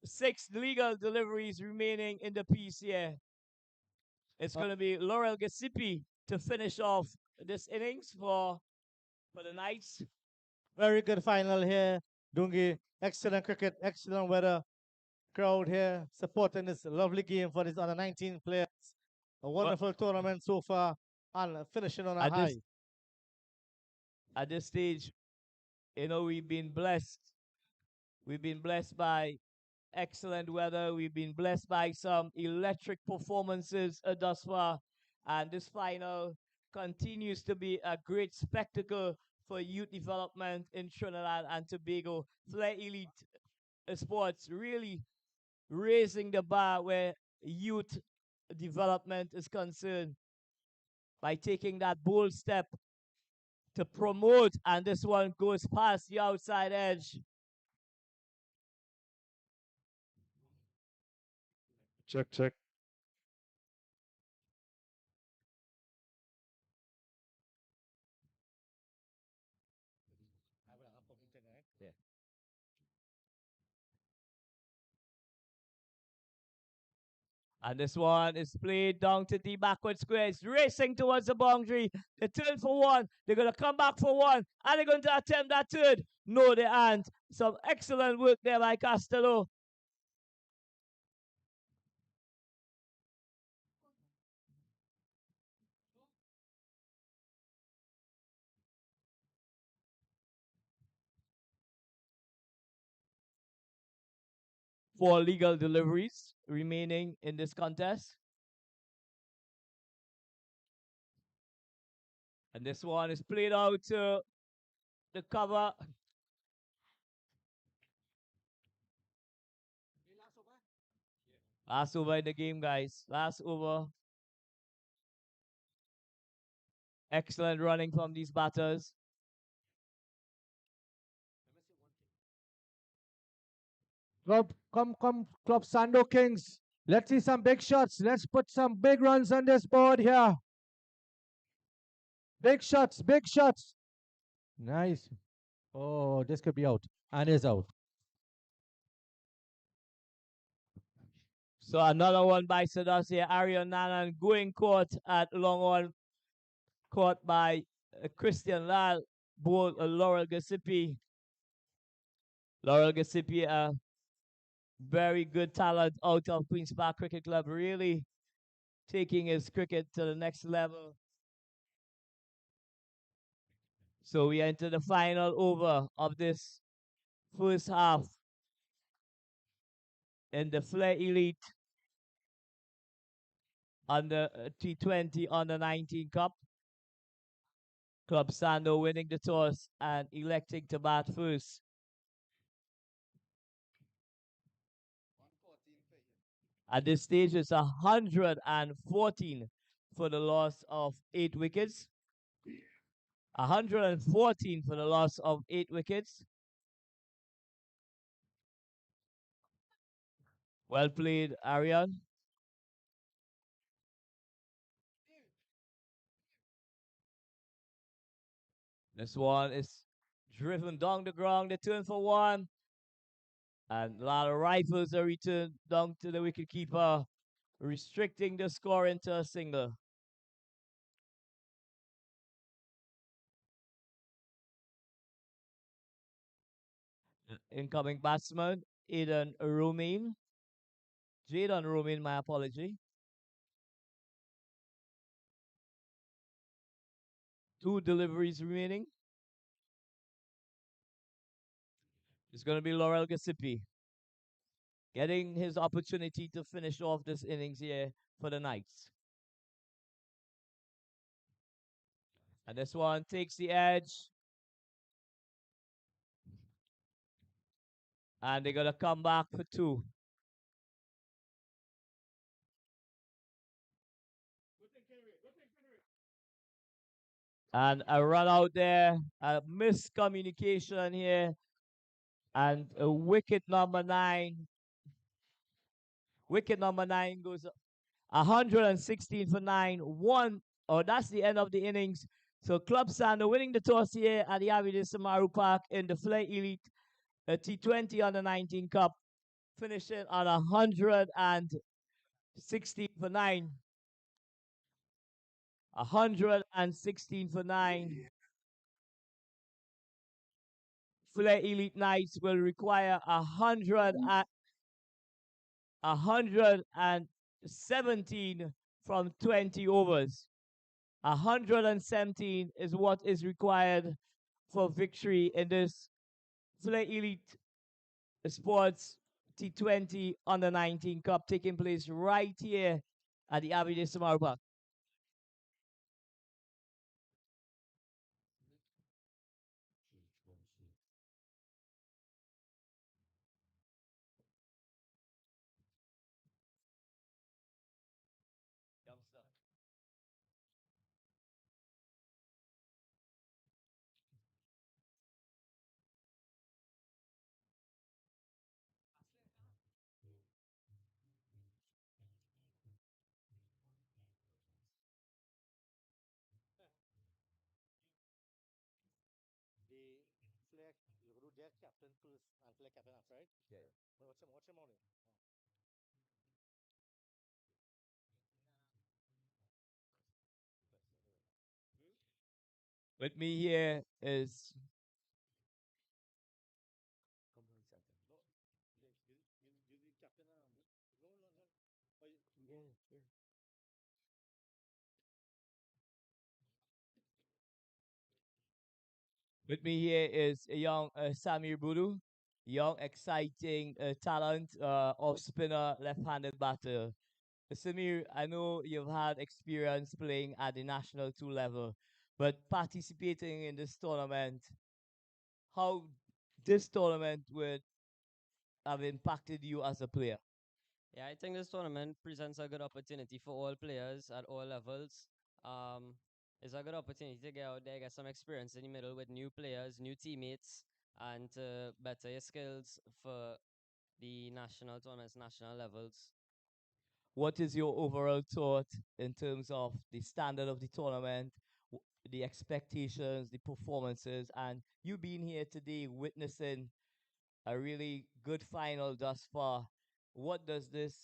6 legal deliveries remaining in the piece here. It's going to be Laurel Gasipi to finish off this innings for the Knights. Very good final here, Dungi. Excellent cricket, excellent weather. Crowd here supporting this lovely game for these under 19 players. A wonderful tournament so far and finishing on a high. At this stage, you know, we've been blessed. We've been blessed by excellent weather. We've been blessed by some electric performances thus far. And this final continues to be a great spectacle for youth development in Trinidad and Tobago. Flair Elite Sports really raising the bar where youth development is concerned by taking that bold step to promote, and this one goes past the outside edge. Check. Yeah. And this one is played down to the backward square. It's racing towards the boundary. They turn for one. They're going to come back for one. Are they going to attempt that third? No, they aren't. Some excellent work there by Castello. Four legal deliveries remaining in this contest. And this one is played out to the cover. Last over in the game, guys. Last over. Excellent running from these batters. Club Sando Kings. Let's see some big shots. Let's put some big runs on this board here. Big shots, big shots. Nice. Oh, this could be out. And is out. So another one by Sadasi Arian Nanan going caught at long on, caught by Christian Lal, both Laurel Gasipi. Laurel Gasipi, a very good talent out of Queen's Park Cricket Club, really taking his cricket to the next level. So we enter the final over of this first half in the Flair Elite under T20 under 19 Cup. Club Sando winning the toss and electing to bat first. At this stage, it's 114 for the loss of 8 wickets. 114 for the loss of 8 wickets. Well played, Arian. This one is driven down the ground. They turn for one. And a lot of rifles are returned down to the wicketkeeper, restricting the score into a single. Incoming batsman, Aidan Romain. Jadon Romain, my apology. Two deliveries remaining. It's going to be Laurel Gasipi getting his opportunity to finish off this innings here for the Knights. And this one takes the edge. And they're going to come back for two. And a run out there, a miscommunication here, and a wicket number 9. Wicket number 9 goes 116 for 9. That's the end of the innings. So Club Sando winning the toss here at the Abide Samaru Park in the Flair Elite T20 under 19 Cup, finishing on 116 for 9. 116 for 9. Flair Elite Knights will require 117 from 20 overs. 117 is what is required for victory in this Flair Elite Sports T20 under 19 Cup taking place right here at the Abide Samaru Park. Their captain first and Flair captain after, right? Yeah. What's your morning? With me here is With me here is a young Samir Budu, young, exciting talent off spinner, left-handed batter. Samir, I know you've had experience playing at the National 2 level, but participating in this tournament, how this tournament would have impacted you as a player? Yeah, I think this tournament presents a good opportunity for all players at all levels. It's a good opportunity to get out there, get some experience in the middle with new players, new teammates, and to better your skills for the national tournaments, national levels. What is your overall thought in terms of the standard of the tournament, the expectations, the performances, and you being here today witnessing a really good final thus far? What does this,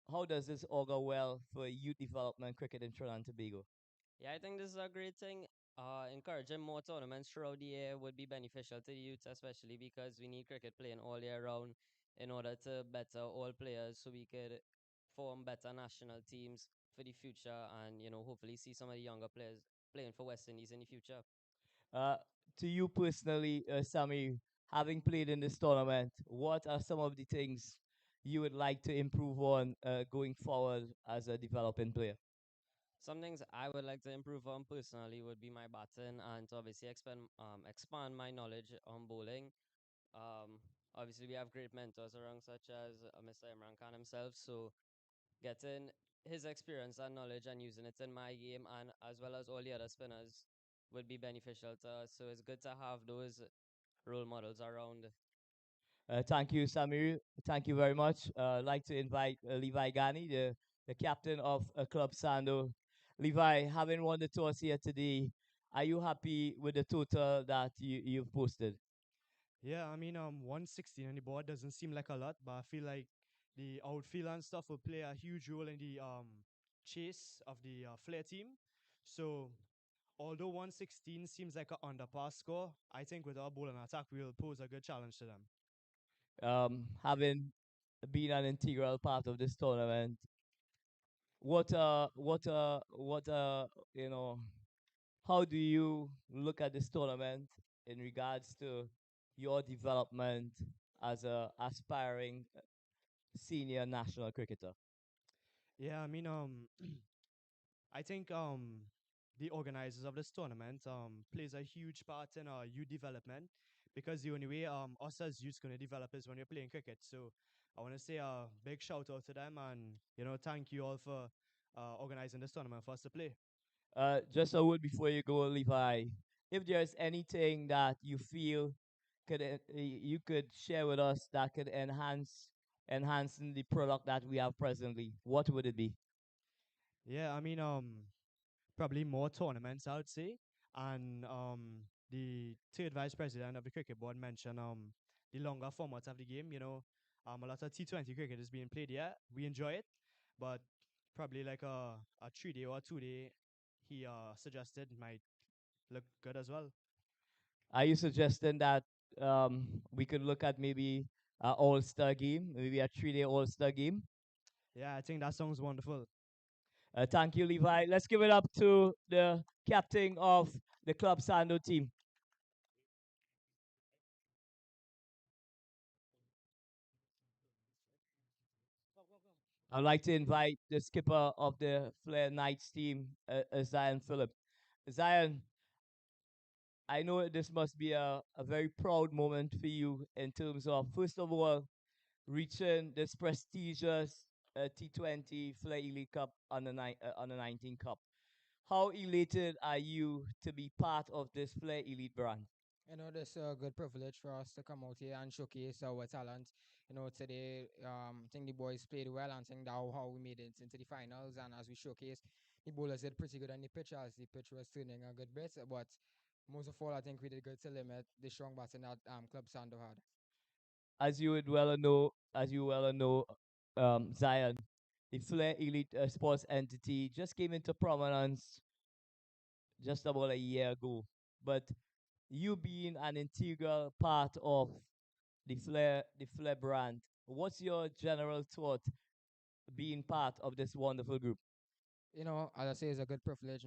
how does this augur well for youth development cricket in Trinidad and Tobago? Yeah, I think this is a great thing. Encouraging more tournaments throughout the year would be beneficial to the youth, especially because we need cricket playing all year round in order to better all players so we could form better national teams for the future and, hopefully see some of the younger players playing for West Indies in the future. Uh, to you personally, Sammy, having played in this tournament, what are some of the things you would like to improve on going forward as a developing player? Some things I would like to improve on personally would be my batting and to obviously expand my knowledge on bowling. Obviously, we have great mentors around, such as Mr. Imran Khan himself. So, getting his experience and knowledge and using it in my game, and as well as all the other spinners, would be beneficial to us. So, it's good to have those role models around. Thank you, Samir. Thank you very much. I'd like to invite Levi Gani, the captain of Club Sando. Levi, having won the toss here today, are you happy with the total that you've posted? Yeah, I mean, 116 on the board doesn't seem like a lot, but I feel like the outfield and stuff will play a huge role in the chase of the Flair team. So, although 116 seems like an underpass score, I think with our bowling attack, we'll pose a good challenge to them. Having been an integral part of this tournament, what you know, how do you look at this tournament in regards to your development as a aspiring senior national cricketer? Yeah, I mean, I think the organizers of this tournament plays a huge part in our youth development because the only way us as youths gonna develop is when you're playing cricket. So I want to say a big shout out to them and thank you all for organizing this tournament for us to play. Just a word before you go, Levi. If there's anything that you feel you could share with us that could enhancing the product that we have presently, what would it be? Yeah, I mean probably more tournaments I would say, and the third vice president of the cricket board mentioned the longer formats of the game. A lot of T20 cricket is being played here. We enjoy it, but probably like a 3 day or 2 day he suggested might look good as well. Are you suggesting that we could look at maybe an all-star game, maybe a 3-day all-star game? Yeah, I think that sounds wonderful. Thank you, Levi. Let's give it up to the captain of the Club Sando team. I'd like to invite the skipper of the Flair Knights team, Zion Phillip. Zion, I know this must be a very proud moment for you in terms of, first of all, reaching this prestigious T20 Flair Elite Cup under 19 Cup. How elated are you to be part of this Flair Elite brand? This is a good privilege for us to come out here and showcase our talent. Today, I think the boys played well and think that how we made it into the finals. And as we showcase, the bowlers did pretty good on the pitch as the pitch was turning a good bit. But most of all, I think we did good to limit the strong batting that Club Sando had. As you well know, Zion, the Flair Elite Sports entity just came into prominence just about a year ago. But you being an integral part of the Flair brand, what's your general thought being part of this wonderful group? As I say, it's a good privilege.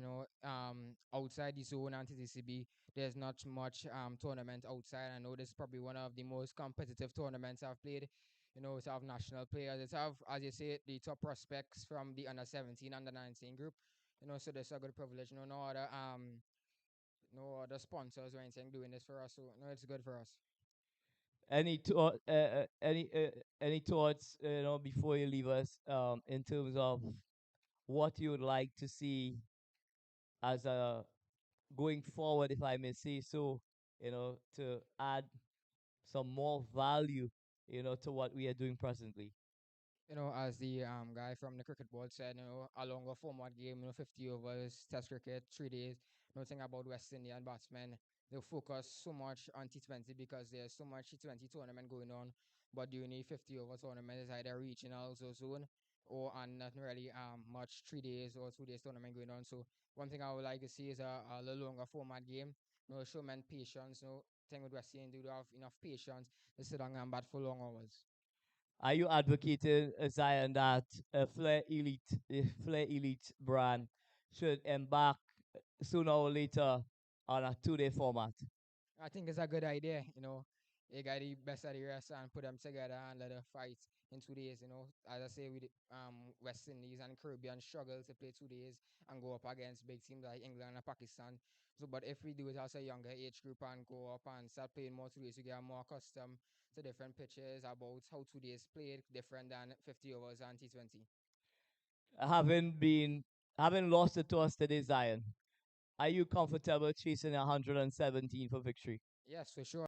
Outside the zone and TTCB, there's not much tournament outside. I know this is probably one of the most competitive tournaments I've played. To have national players, it's have, as you say, the top prospects from the under 17, under 19 group. So there's a good privilege. No other sponsors or anything doing this for us. So no, it's good for us. Any thoughts, before you leave us, in terms of what you would like to see as a going forward, if I may say so, to add some more value to what we are doing presently? As the guy from the cricket board said, a longer format game, 50 overs, test cricket, 3 days. Nothing about West Indian batsmen. They focus so much on T20 because there's so much T20 tournament going on. But the only 50 over tournament is either regionals or zone, or and not really much 3 days or 2 days tournament going on. So one thing I would like to see is a little longer format game. Show men patience. Thing with West Indian, do have enough patience to sit down and bat for long hours. Are you advocating, Zion, that Flair Elite brand should embark sooner or later on a 2-day format? I think it's a good idea. You got the best of the rest and put them together and let them fight in 2 days. As I say, with West Indies and Caribbean struggle to play 2 days and go up against big teams like England and Pakistan. So, but if we do it as a younger age group and go up and start playing more 2 days, we get more accustomed to different pitches about how 2 days played different than 50 overs and T20. Having lost the toss today, Zion, are you comfortable chasing 117 for victory? Yes, for sure.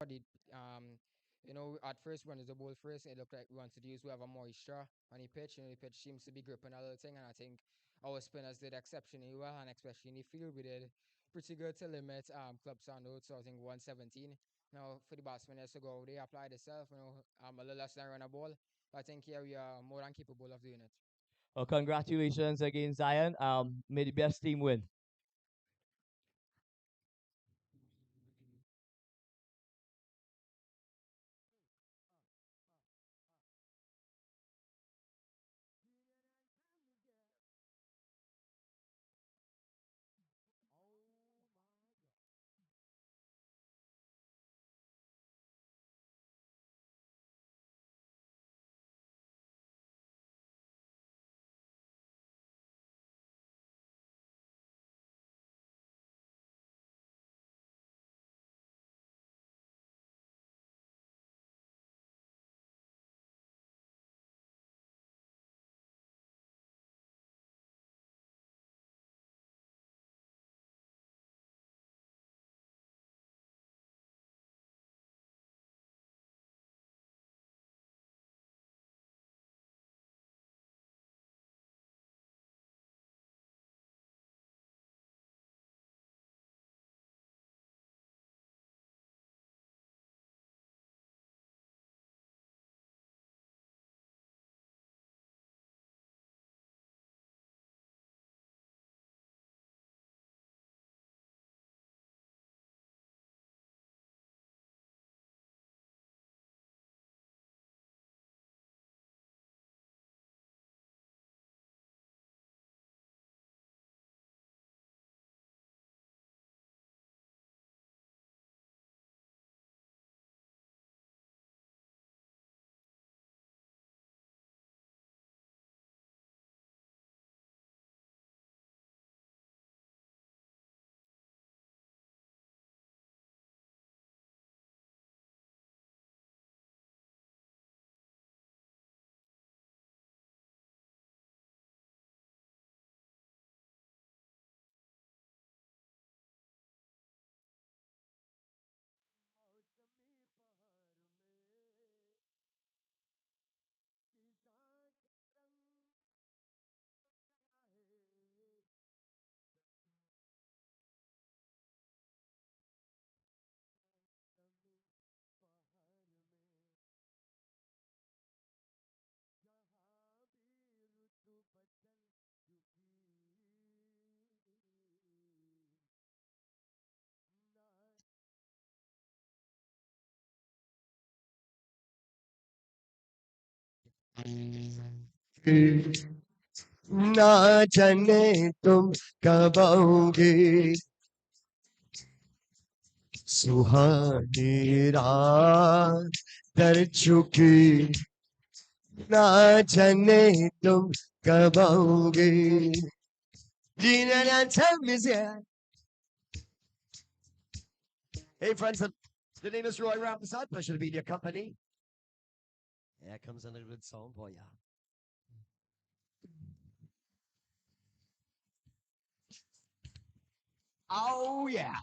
At first when it's the ball first, it looked like we wanted to use we have a moisture on the pitch. The pitch seems to be gripping a little thing, and I think our spinners did exceptionally well, and especially in the field, we did pretty good to limit club sound. So I think 117. Now for the batsmen to go, they applied themselves. A little less than run a ball. But I think here we are more than capable of doing it. Well, congratulations again, Zion. May the best team win. ना जाने तुम कब आओगे सुहानी रात दर चुकी ना जाने तुम कब आओगे Dina and tell me, yeah. Hey friends, the name is Roy Ramazan. Pleasure to be in your company. Here comes another good song for ya. Oh yeah.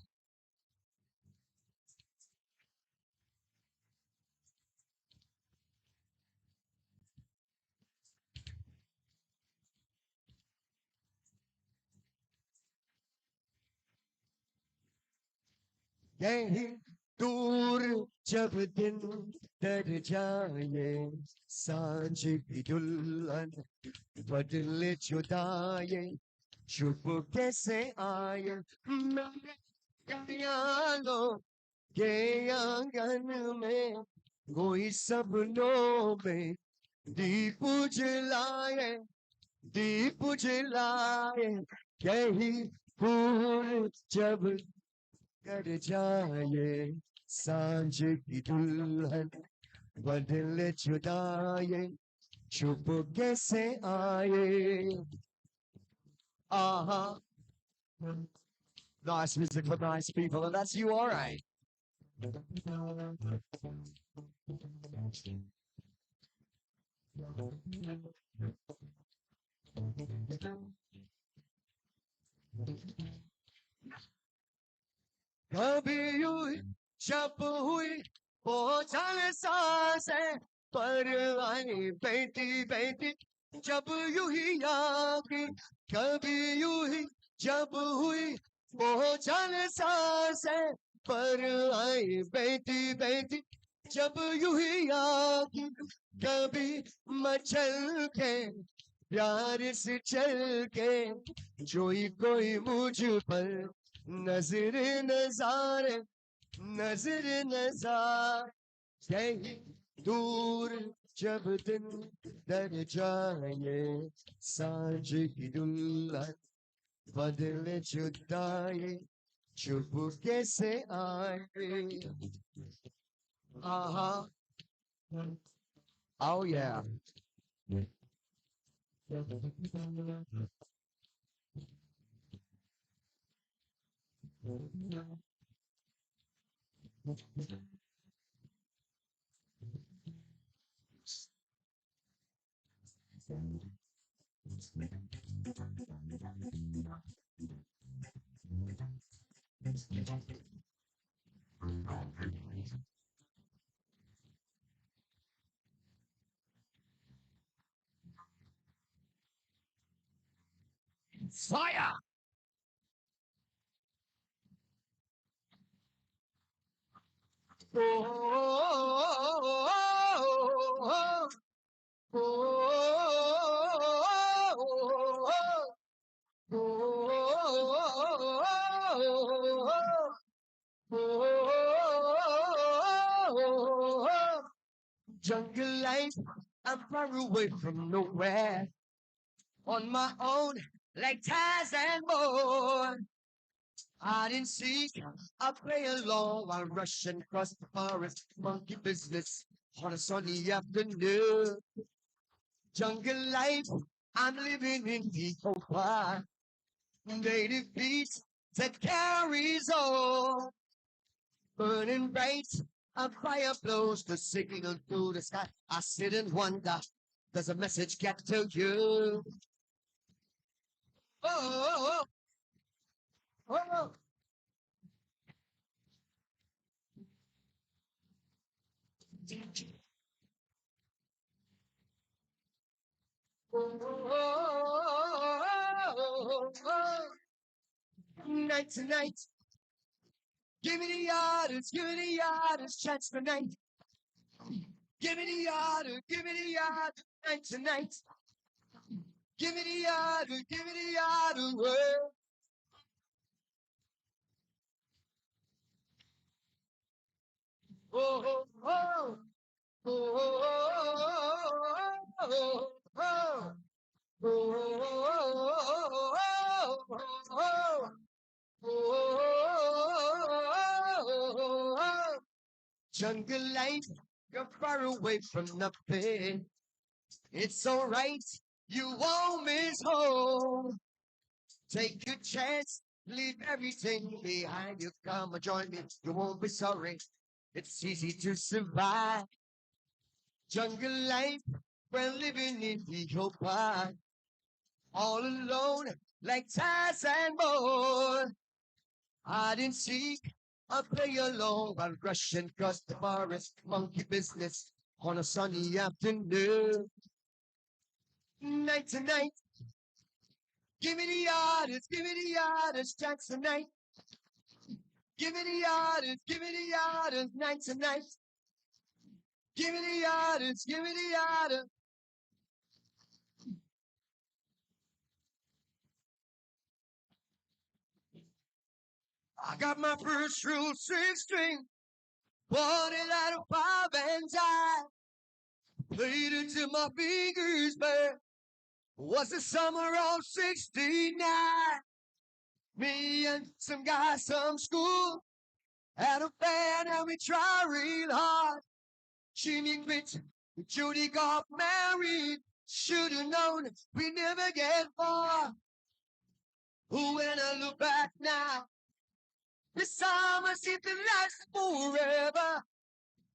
कहीं दूर जब दिन डर जाए सांझ की दुल्हन बदले जुदाई चुप कैसे आए मेरे ख्यालों के आंगन में कोई सपनों में दीप जलाए दीप जलाए कहीं फूल जब कर जाए सांझ की दुल्हन बदले जुदाई चुप कैसे आए uh-huh nice music for nice people and that's you all right कभी यूं जब हुई वो चल सांसें पर आई बेटी बेटी जब यूं ही आगी कभी यूं ही जब हुई वो चल सांसें पर आई बेटी बेटी जब यूं ही आगी कभी मचल के प्यार से चल के कोई मुझ पर नजर नजारे नजर नजार कहीं दूर जब दिन डर जाए सांझ की दुल्हन बदले जुदाई चुप कैसे आए uh-huh oh yeah fire oh, jungle life, I'm far away from nowhere. On my own, like Tarzan boy. I didn't seek, I play along while rushing across the forest. Monkey business on a sunny afternoon. Jungle life, I'm living in the open. Native beats that carries on. Burning bright, a fire blows the signal through the sky. I sit and wonder, does a message get to you? Oh, oh, oh, oh. Night to night, give me the others, chance for night. Give me the other, night to night. Give me the other world. Oh, oh, oh, oh, oh, oh, oh. Jungle life, you're far away from nothing. It's alright, you won't miss home. Take a chance, leave everything behind you. Come and join me, you won't be sorry. It's easy to survive. Jungle life, we're living in the open. All alone, like Tarzan boy. I didn't seek, I play along while rushing across the forest. Monkey business on a sunny afternoon. Night to night, give me the others, chance tonight. Give me the orders, night to night. Give me the orders, give me the orders. I got my first real six string, bought it out of 5 and 10. Played it till my fingers burn. Was the summer of '69. Me and some guys from school had a band and we tried real hard. Jimmy quit, Judy got married. Should've known we never get far. When I look back now, the summer seemed to last forever.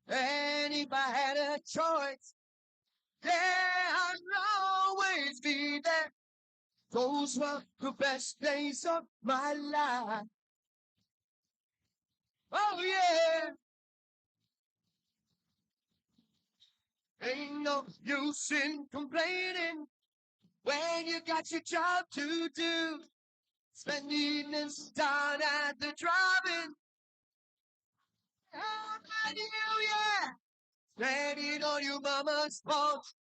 And if I had a choice, there I'd always be there. Those were the best days of my life. Oh yeah. Ain't no use in complaining when you got your job to do. Spend evenings down at the drive-in. How about you, yeah? Standing on your mama's porch.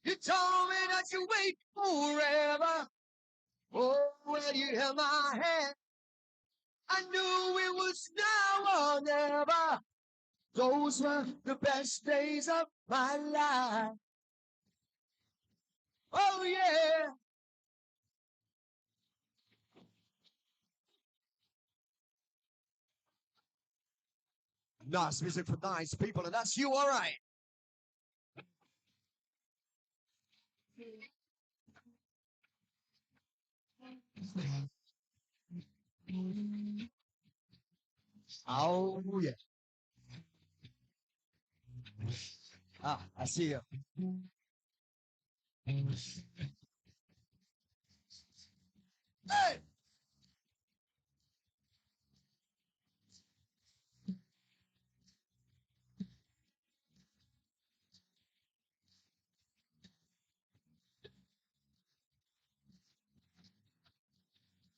You told me that you wait forever. Oh, when you held my hand, I knew it was now or never. Those were the best days of my life. Oh, yeah. Nice music for nice people, and that's you, all right. Oh, yeah. Ah, I see you. Hey!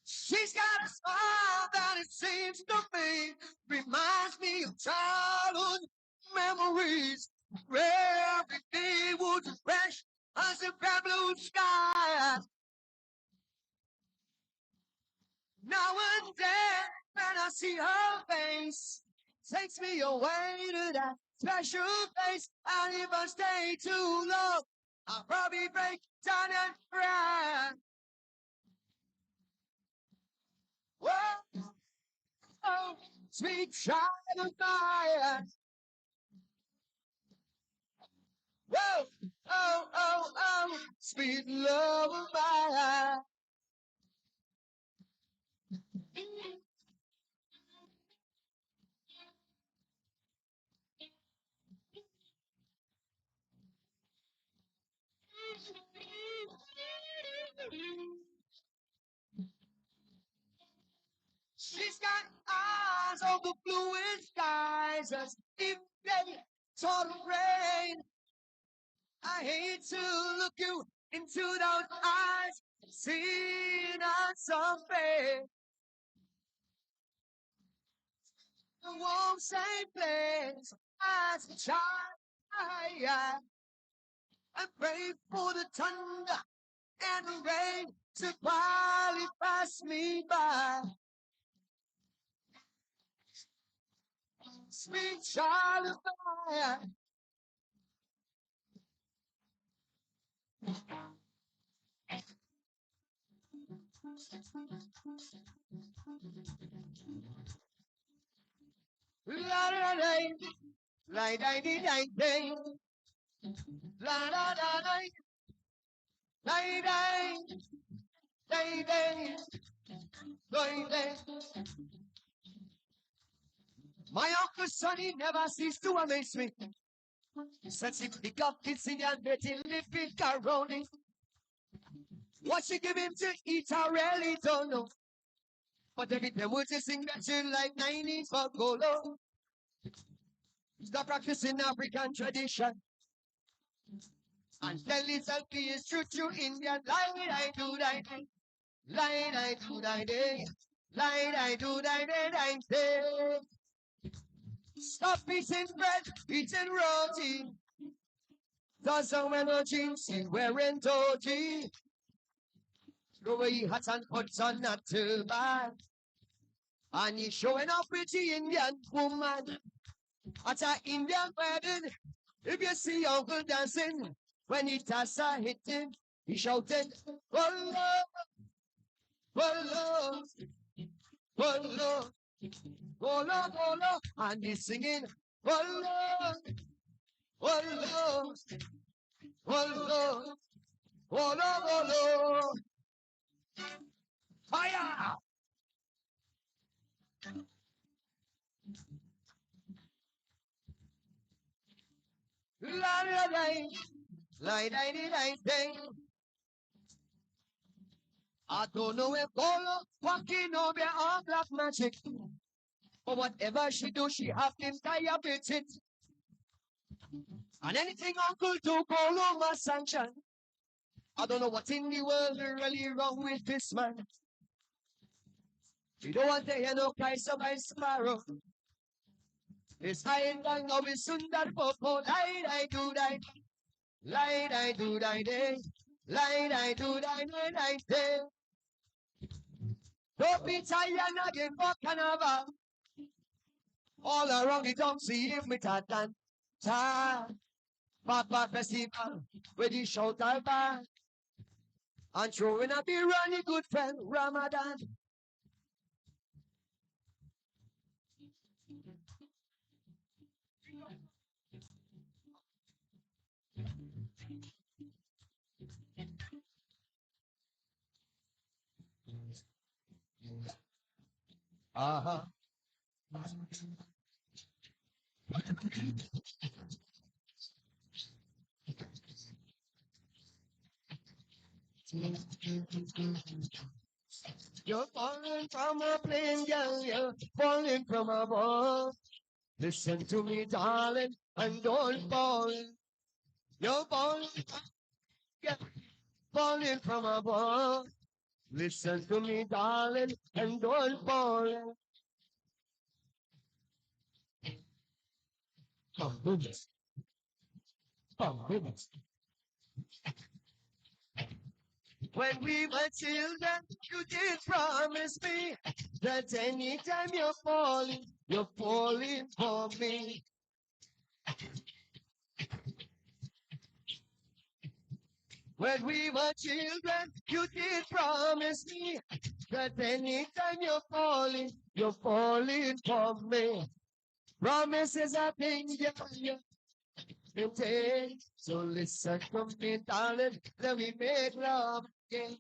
She's got a smile that it seems to me reminds me of childhood memories where every day was fresh as a bright blue sky. Now and then when I see her face, takes me away to that special place. And if I stay too long, I'll probably break down and cry. Whoa, oh, sweet child of mine. Whoa, oh, sweet love of mine. She's got eyes of the bluest skies as if they sort of rain. I hate to look you into those eyes, seeing us afraid. The warm, safe place as a child. I pray for the thunder and the rain to finally pass me by. Sweet child of mine. La la la, la da di da da, la la la la, la da da da. My Uncle Sonny never ceased to amaze me. Since he picked up kids in and let him live with Caroni. What she give him to eat, I really don't know. But every time we just sing that tune like 90s for Golo. Stop practicing African tradition. And tell yourself he is true to Indian. Lie, I do, lie, lie, I do, lie, day. Lie, I do, I say. Stop eating bread, eating roti. Doesn't wear no jeans, he wearing dhoti. Go away hat and puts on not too bad. And he's showing off with the Indian woman at an Indian wedding. If you see Uncle dancing, when he tassa hitting, he shouted, oh Lord, oh Lord, oh Lord, oh Lord, oh Lord, and he's singing, oh Lord, oh Lord, oh Lord, oh Lord, oh Lord, fire! La la la, la la la la. I don't know if Polo walking over all black magic, but whatever she do, she have them diabetes. And anything Uncle do, Polo must sanction. I don't know what in the world is really wrong with this man. You don't want to hear no cry so by sparrow. It's high and down now with Sundar Popo. Lie, I do, die. Lie, I do, die, day. Lie, I do, die, day. Don't be tired again for carnival. All around the town, see if me tatan. Ta, Papa Festival, where the shout out back. And throwing a beer on the good friend Ramadan. Uh-huh. You're falling from a plane, girl, you're falling from above. Listen to me, darling, and don't fall. You're falling, yeah, falling from above. Listen to me, darling, and don't fall. Come with us. Come with us. When we were children, you did promise me that anytime you're falling for me. When we were children, you did promise me that anytime you're falling for me. Promises are things you take. So listen to me, darling, let me make love again.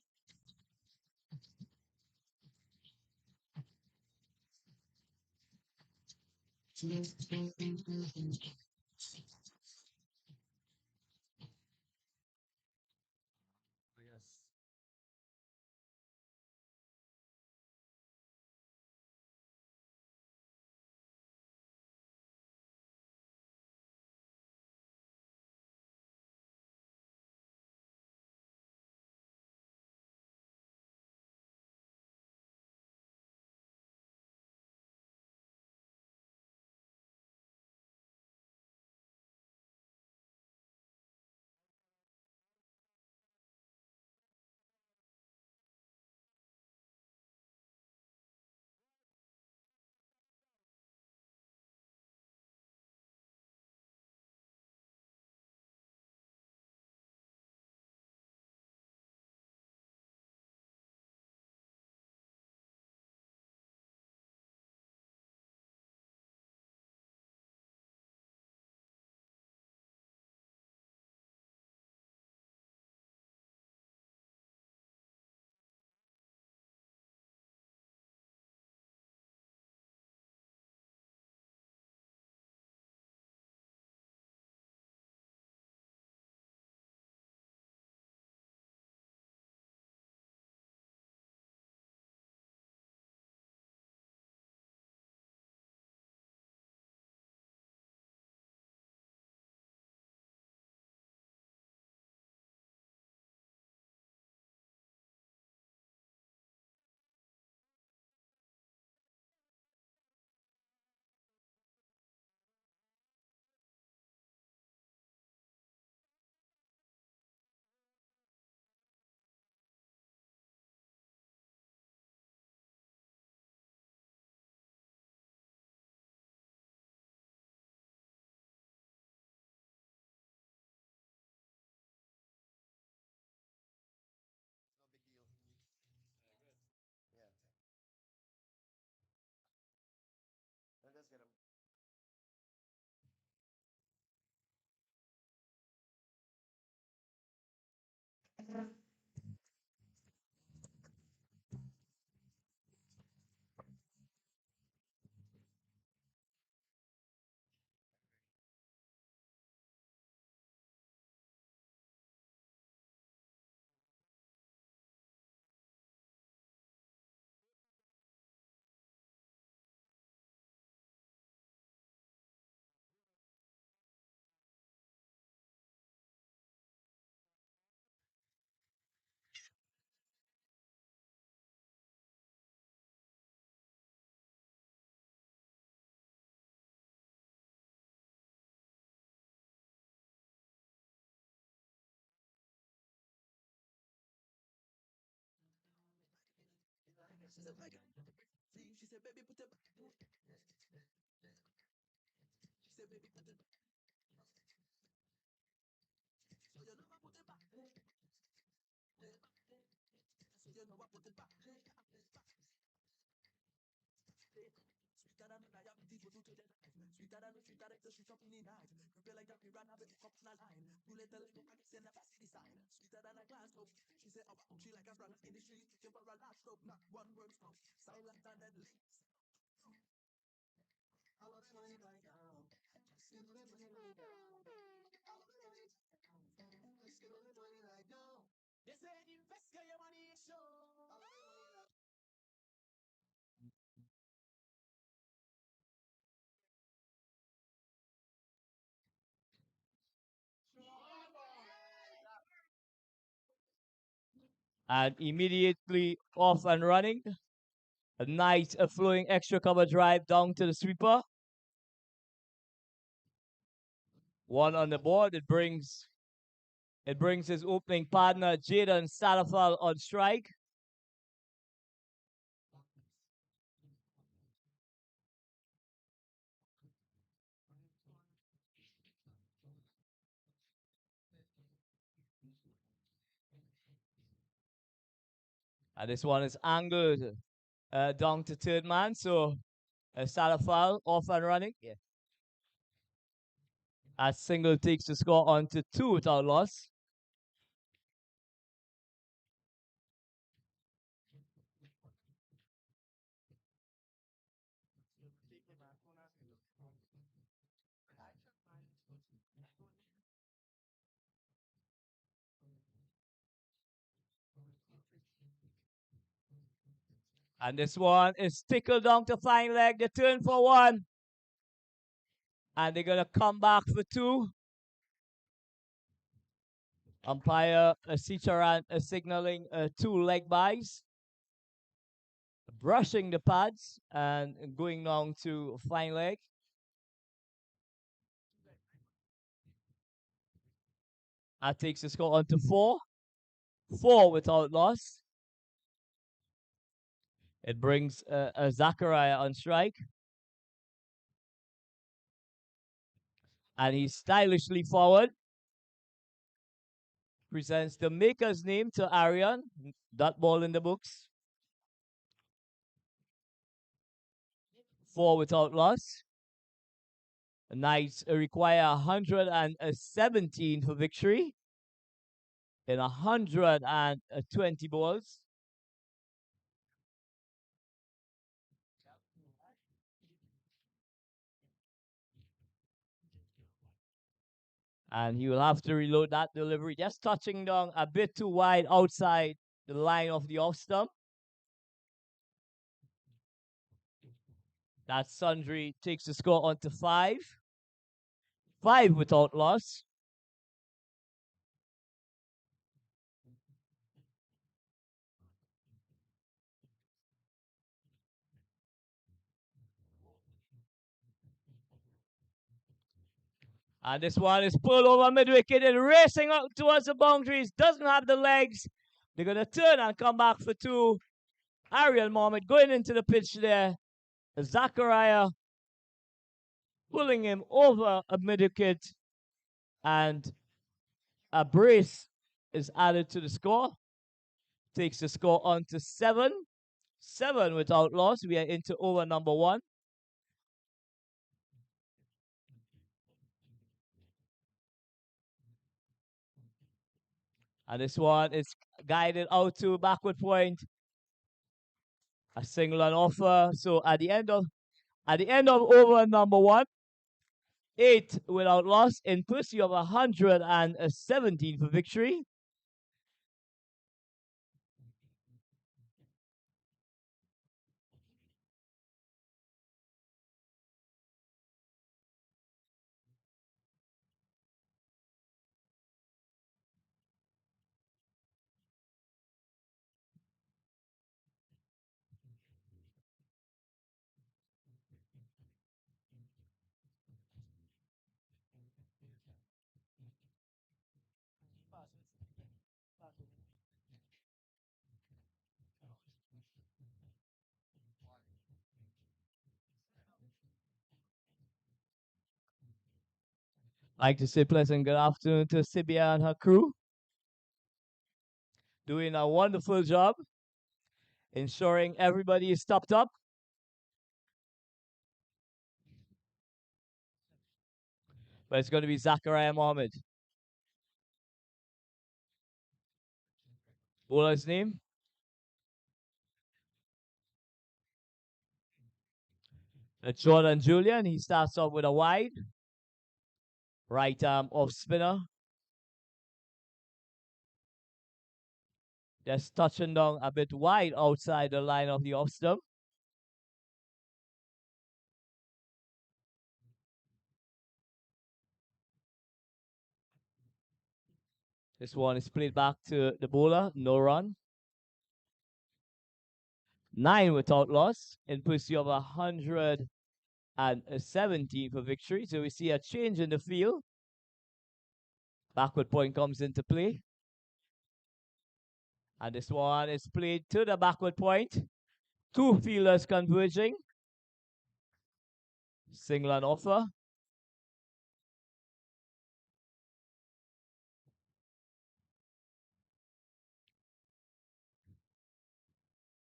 And immediately off and running. A nice flowing extra cover drive down to the sweeper. One on the board. It brings his opening partner Jaden Salafal on strike. And this one is angled down to third man. So Salafal off and running. Yeah. As single takes the score on to 2 without loss. And this one is tickled down to fine leg. They turn for 1. And they're going to come back for 2. Umpire Sicharan signaling 2 leg byes. Brushing the pads and going down to fine leg. That takes the score on to 4. 4 without loss. It brings Zachariah on strike. And he's stylishly forward. Presents the maker's name to Arian. That ball in the books. 4 without loss. Knights require 117 for victory in 120 balls. And he will have to reload that delivery. Just touching down a bit too wide outside the line of the off stump. That Sundry takes the score on to 5. 5 without loss. And this one is pulled over mid-wicket and racing up towards the boundaries. Doesn't have the legs. They're going to turn and come back for 2. Ariel Mohammed going into the pitch there. Zachariah pulling him over a mid-wicket. And a brace is added to the score. Takes the score on to 7. 7 without loss. We are into over number 1. And this one is guided out to backward point. A single on offer. So at the end of over number 1, 8 without loss in pursuit of 117 for victory. I'd like to say pleasant good afternoon to Sibia and her crew. Doing a wonderful job ensuring everybody is topped up. But it's going to be Zachariah Mohammed. Bowler's name? Jordan Julian. He starts off with a wide. Right arm off spinner. Just touching down a bit wide outside the line of the off stump. This one is played back to the bowler. No run. 9 without loss in pursuit of 117 for victory. So we see a change in the field. Backward point comes into play. And this one is played to the backward point. 2 fielders converging. Single and offer.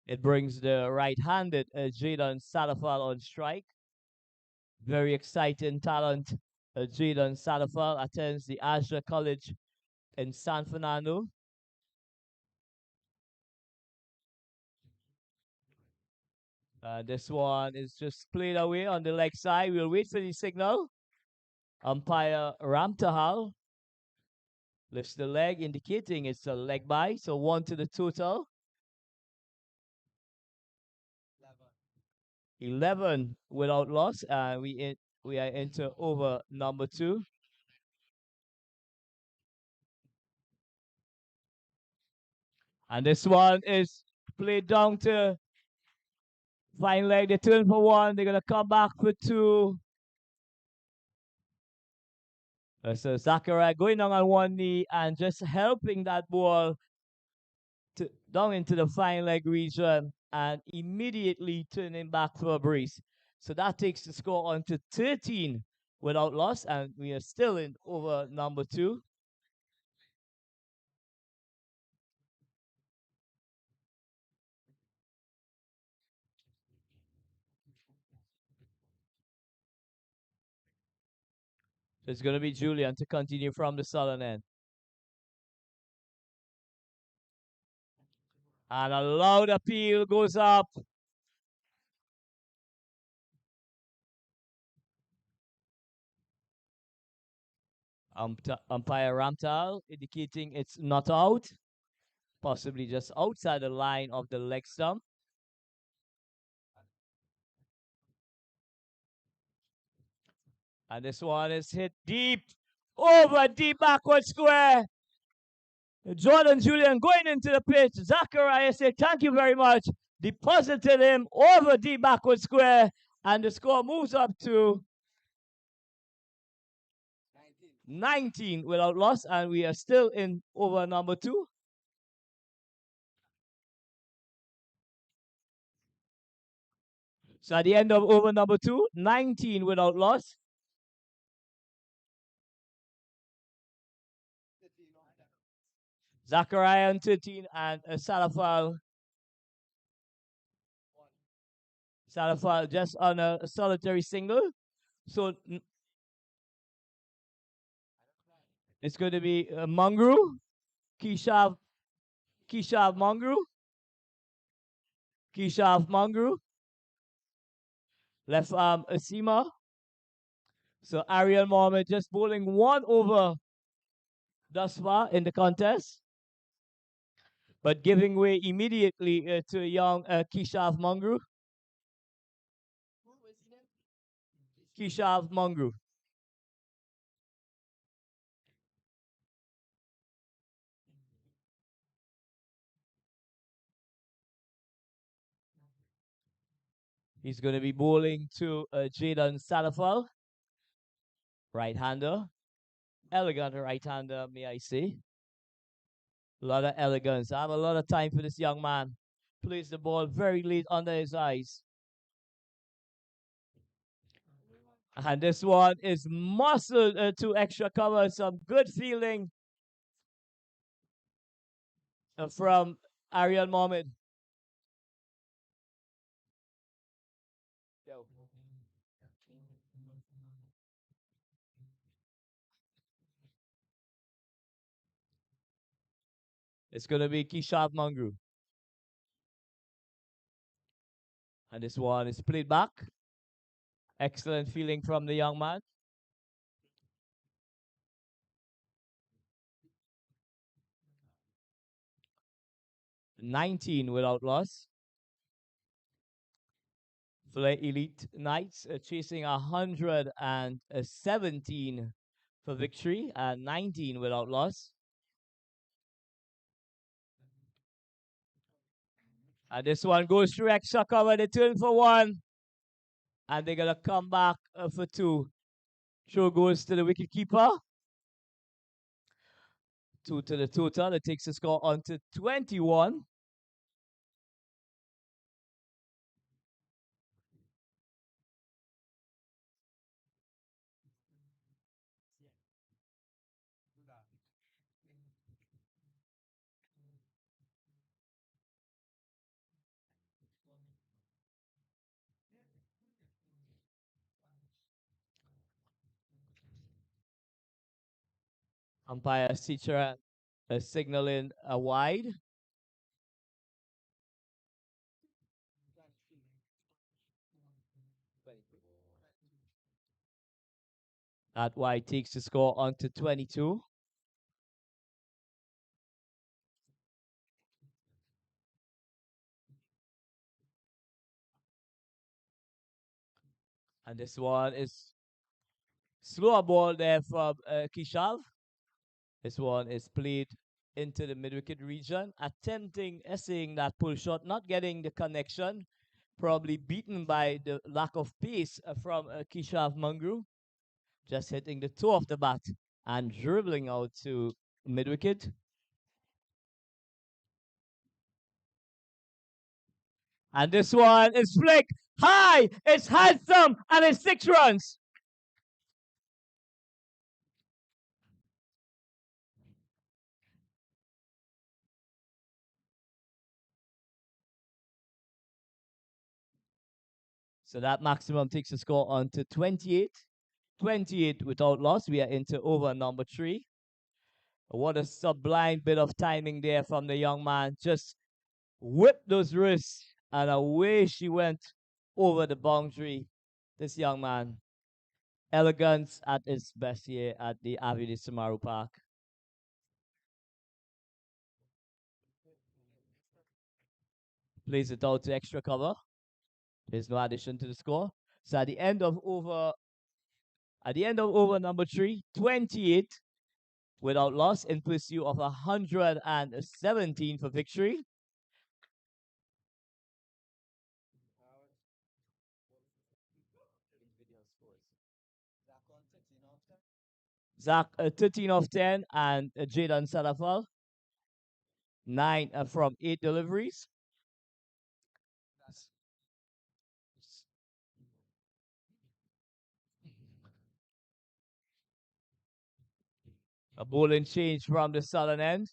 It brings the right-handed Jadon Sadafal on strike. Very exciting talent. Jadon Sadafal attends the Azure College in San Fernando. This one is just played away on the leg side. We'll wait for the signal. Umpire Ramtahal lifts the leg, indicating it's a leg by. So 1 to the total. 11 without loss. We are into over number 2. And this one is played down to fine leg. They turn for 1. They're going to come back for 2. So Zachariah going down on one knee and just helping that ball down into the fine leg region and immediately turning back for a brace. So that takes the score on to 13 without loss, and we are still in over number 2. So it's going to be Julian to continue from the southern end. And a loud appeal goes up. Umpire Ramtal indicating it's not out. Possibly just outside the line of the leg stump. And this one is hit deep, over deep backward square. Jordan Julian going into the pitch. Zachariah said, thank you very much. Deposited him over deep backward square. And the score moves up to 19 without loss. And we are still in over number 2. So at the end of over number 2, 19 without loss. Zachariah on 13 and Salafal just on a solitary single. So it's going to be Mangru, Kishav Mangru, left arm Asima. So Ariel Mohammed just bowling 1 over thus far in the contest, but giving way immediately to young Kishav Mangru. Kishav Mangru. He's going to be bowling to Jadon Salafal, right-hander. Elegant right-hander, may I say. A lot of elegance. I have a lot of time for this young man. Plays the ball very late under his eyes. And this one is muscled to extra cover. Some good feeling from Ariel Mohammed. It's going to be Kishav Mangru. And this one is played back. Excellent feeling from the young man. 19 without loss. Flair Elite Knights chasing 117 for victory and 19 without loss. And this one goes through extra cover. They turn for one. And they're going to come back for two. Throw goes to the wicket keeper. 2 to the total. It takes the score on to 21. Umpire Citra signaling a wide. That wide takes the score on to 22. And this one is slower ball there from Kishav. This one is played into the mid-wicket region, attempting, essaying that pull shot, not getting the connection, probably beaten by the lack of pace from Kishav Mangru. Just hitting the toe of the bat and dribbling out to mid-wicket. And this one is flicked high. It's handsome and it's 6 runs. So that maximum takes the score on to 28. 28 without loss. We are into over number 3. What a sublime bit of timing there from the young man. Just whipped those wrists and away she went over the boundary. This young man. Elegance at its best here at the Avenue Samaru Park. Plays it out to extra cover. There's no addition to the score. So at the end of over number 3, 28 without loss in pursuit of 117 for victory. Zach 13 of 10 and Jaden Salafal 9 from 8 deliveries. A bowling change from the southern end.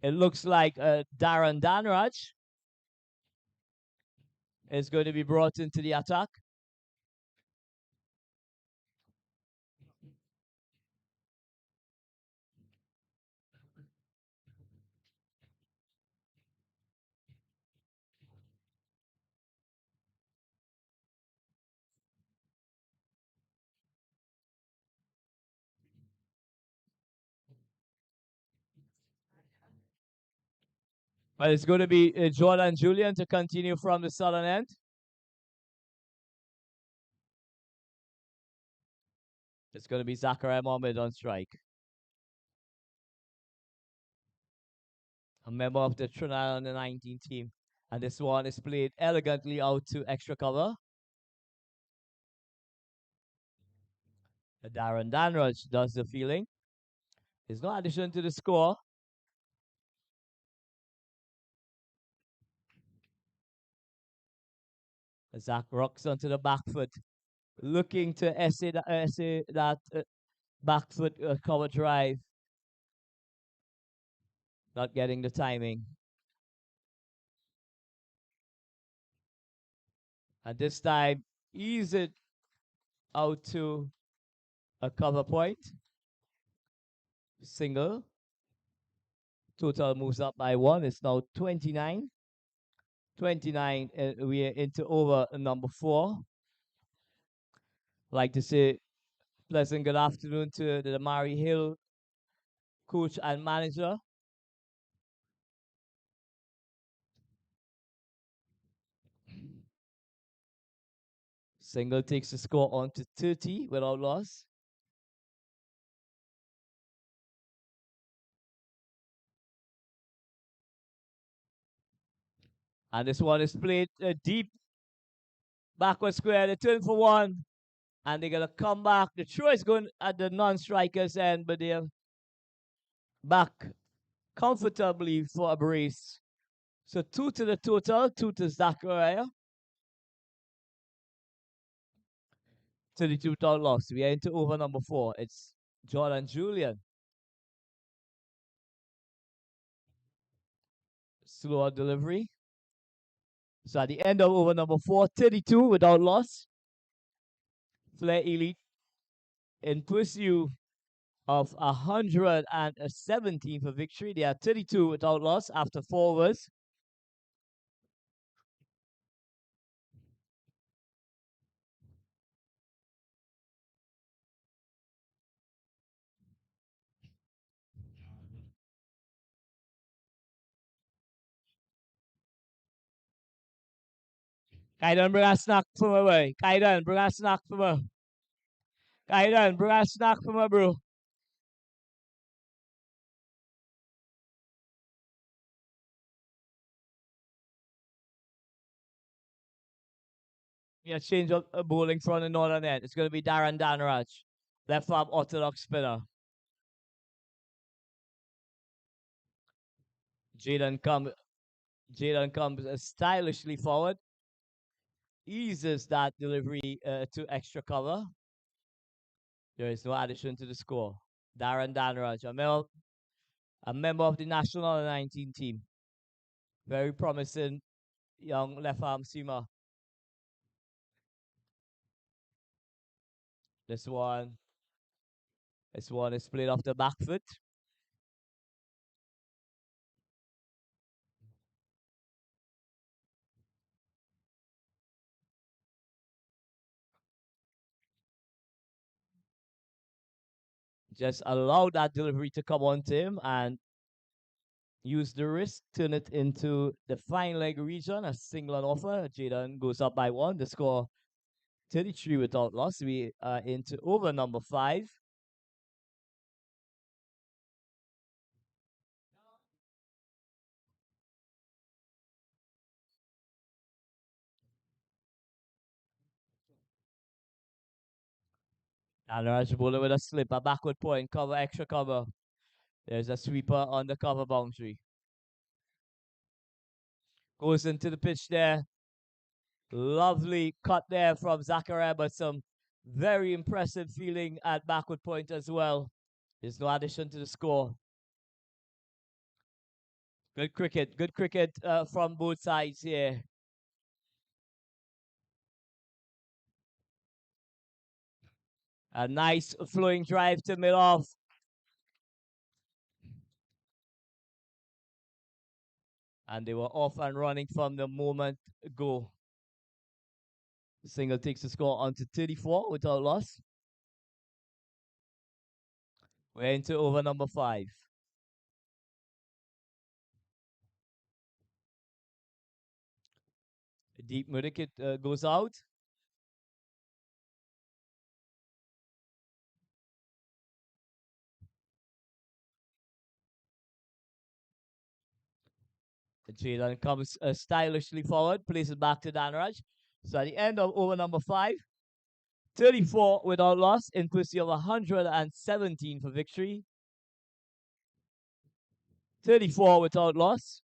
It looks like Darren Danraj is going to be brought into the attack. But it's going to be Jordan Julian to continue from the southern end. It's going to be Zachariah Mohammed on strike. A member of the Trinidad under 19 team. And this one is played elegantly out to extra cover. Darren Danraj does the fielding. There's no addition to the score. Zach rocks onto the back foot, looking to essay that back foot cover drive. Not getting the timing. And this time, ease it out to a cover point. Single. Total moves up by one. It's now 29. 29. We are into over number 4. Like to say pleasant good afternoon to the Mari Hill coach and manager. Single takes the score on to 30 without loss. And this one is played deep. Backward square. They turn for one. And they're going to come back. The throw is going at the non-strikers end, but they're back comfortably for a brace. So 2 to the total, 2 to Zachariah. 32 without loss. We are into over number 4. It's Jordan Julian. Slower delivery. So at the end of over number 4, 32 without loss. Flair Elite in pursuit of 117 for victory. They are 32 without loss after 4 overs. Kaidan bring a snack from away. Kaidan bring a snack from her. Kaidan bring a snack from her, bro. Yeah, change up bowling from the northern end. It's going to be Darren Danraj, left arm orthodox spinner. Jaden comes stylishly forward, eases that delivery to extra cover. There is no addition to the score. Darren Danraj, a member of the national U19 team. Very promising young left arm seamer. This one is played off the back foot. Just allow that delivery to come onto him and use the wrist, turn it into the fine leg region, a single on offer. Jaden goes up by 1. The score 33 without loss. We are into over number 5. And Raj bowler with a slip, a backward point, cover, extra cover. There's a sweeper on the cover boundary. Goes into the pitch there. Lovely cut there from Zachariah, but some very impressive feeling at backward point as well. There's no addition to the score. Good cricket from both sides here. A nice flowing drive to mid off. And they were off and running from the moment go. Single takes the score on to 34 without loss. We're into over number 5. A deep wicket goes out. Jalen comes stylishly forward, places back to Danraj. So at the end of over number 5, 34 without loss in pursuit of 117 for victory. 34 without loss.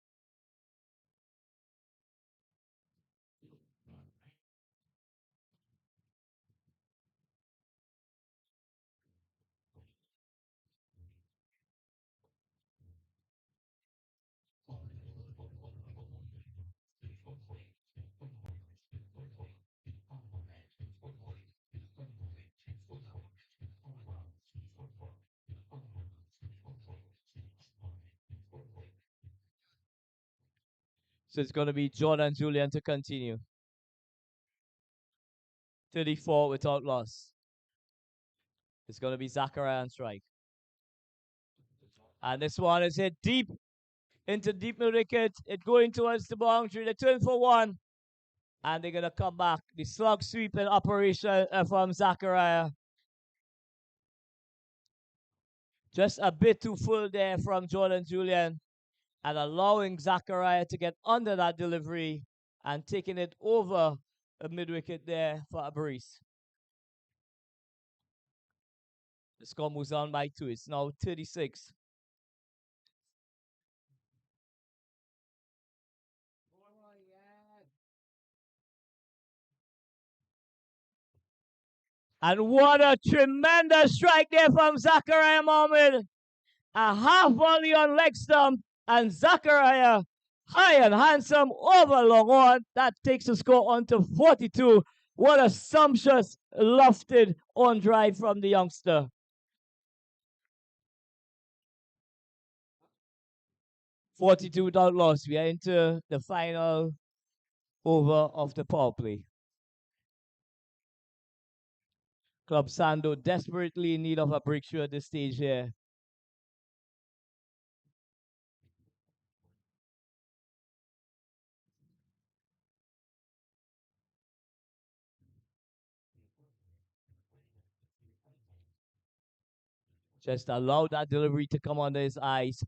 So it's going to be Jordan Julian to continue. 34 without loss. It's going to be Zachariah on strike. And this one is hit deep into deep mid wicket. It going towards the boundary. They turn for one. And they're going to come back. The slug sweeping operation from Zachariah. Just a bit too full there from Jordan Julian. And allowing Zachariah to get under that delivery and taking it over a mid wicket there for a breeze. The score moves on by 2. It's now 36. And what a tremendous strike there from Zachariah Mohammed. A half volley on leg stump, and Zachariah, high and handsome, over long on. That takes the score on to 42. What a sumptuous, lofted on drive from the youngster. $42 without loss. We are into the final over of the power play. Club Sando desperately in need of a breakthrough at this stage here. Just allow that delivery to come under his eyes.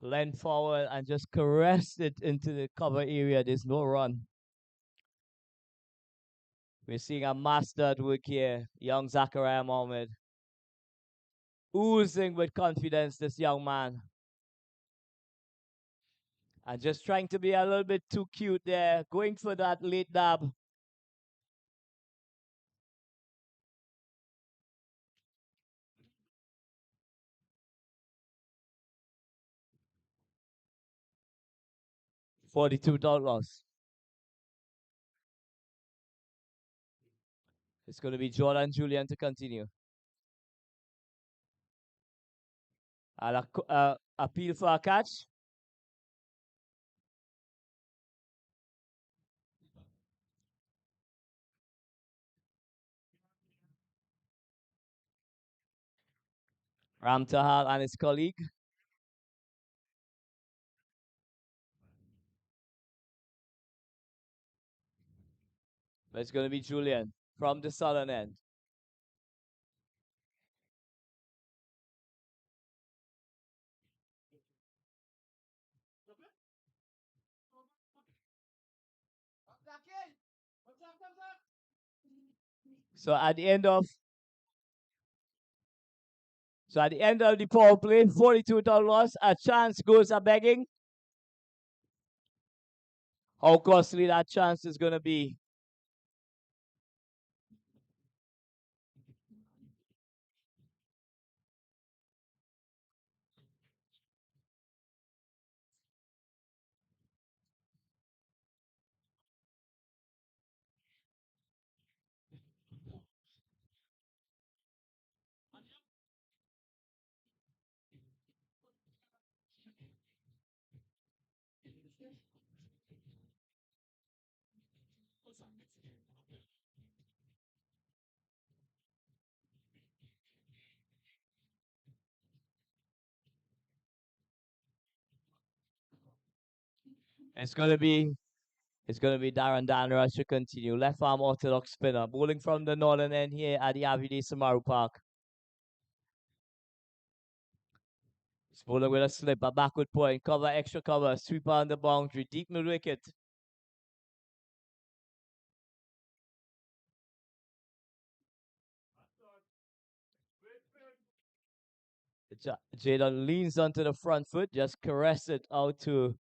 Lean forward and just caress it into the cover area. There's no run. We're seeing a master at work here. Young Zachariah Mohammed. Oozing with confidence, this young man. And just trying to be a little bit too cute there. Going for that late dab. $42 loss. It's going to be Jordan Julian to continue. And appeal for a catch. Ram Tahal and his colleague. But it's going to be Julian from the southern end. So at the end of the power play, 42 loss, a chance goes a begging. How costly that chance is going to be. It's going to be Darren Danra to continue. Left arm orthodox spinner. Bowling from the northern end here at the Avide Samaru Park. He's bowling with a slip, a backward point, cover, extra cover, sweeper on the boundary, deep mid wicket. Jadon leans onto the front foot, just caress it out to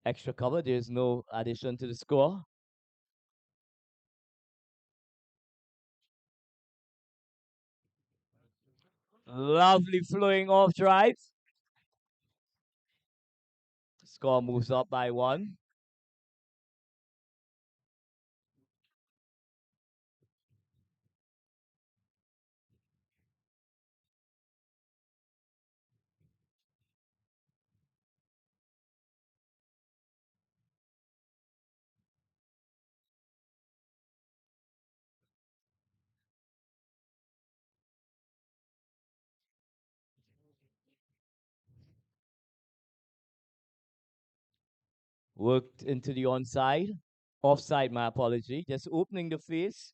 extra cover. There's no addition to the score. Lovely flowing off drive. Score moves up by 1. Worked into the onside. Offside, my apology. Just opening the face.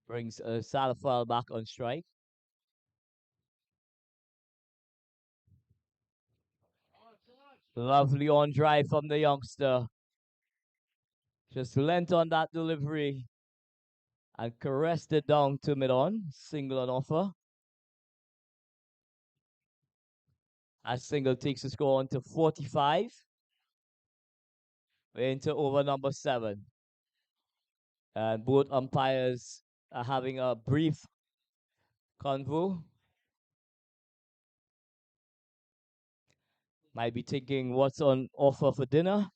Brings Salafal back on strike. Lovely on drive from the youngster. Just lent on that delivery and caressed it down to mid-on. Single on offer. As single takes the score on to 45. We're into over number 7. And both umpires are having a brief convo. Might be thinking what's on offer for dinner.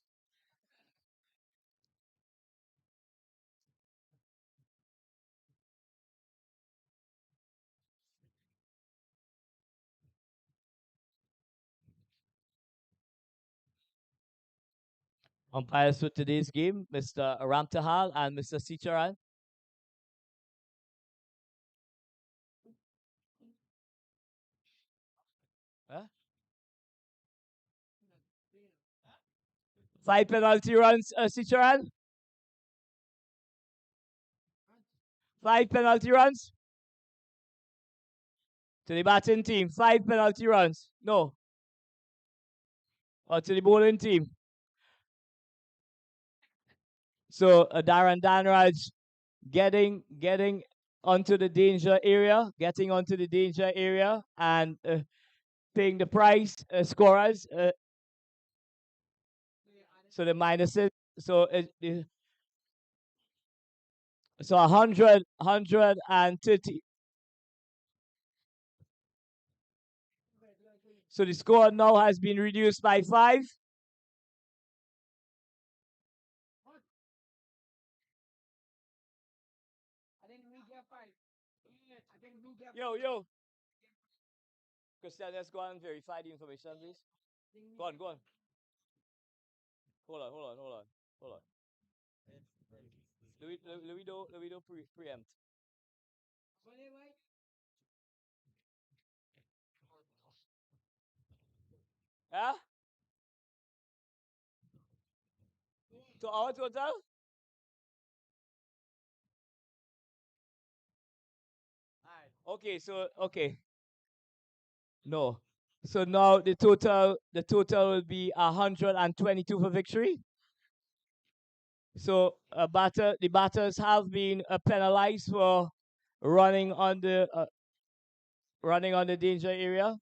Umpires for today's game, Mr. Ramtahal and Mr. Sicharan. Huh? 5 penalty runs, Sicharan. 5 penalty runs to the batting team. 5 penalty runs. No. Or to the bowling team. So Darren Danraj getting onto the danger area, and paying the price, scorers. So the minuses. So so 130. So the score now has been reduced by 5. Yo. Christian, let's go and verify the information, please. Go on. Hold on. Louis do preempt. Huh? To our total? Okay. No. So now the total will be 122 for victory. So the batters have been penalized for running on the danger area.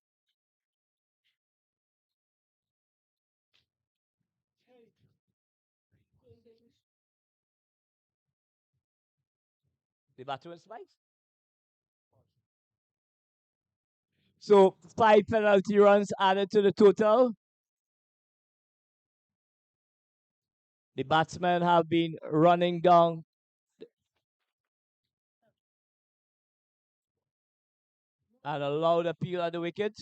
The batsman spikes. So 5 penalty runs added to the total. The batsmen have been running down and a loud appeal at the wicket.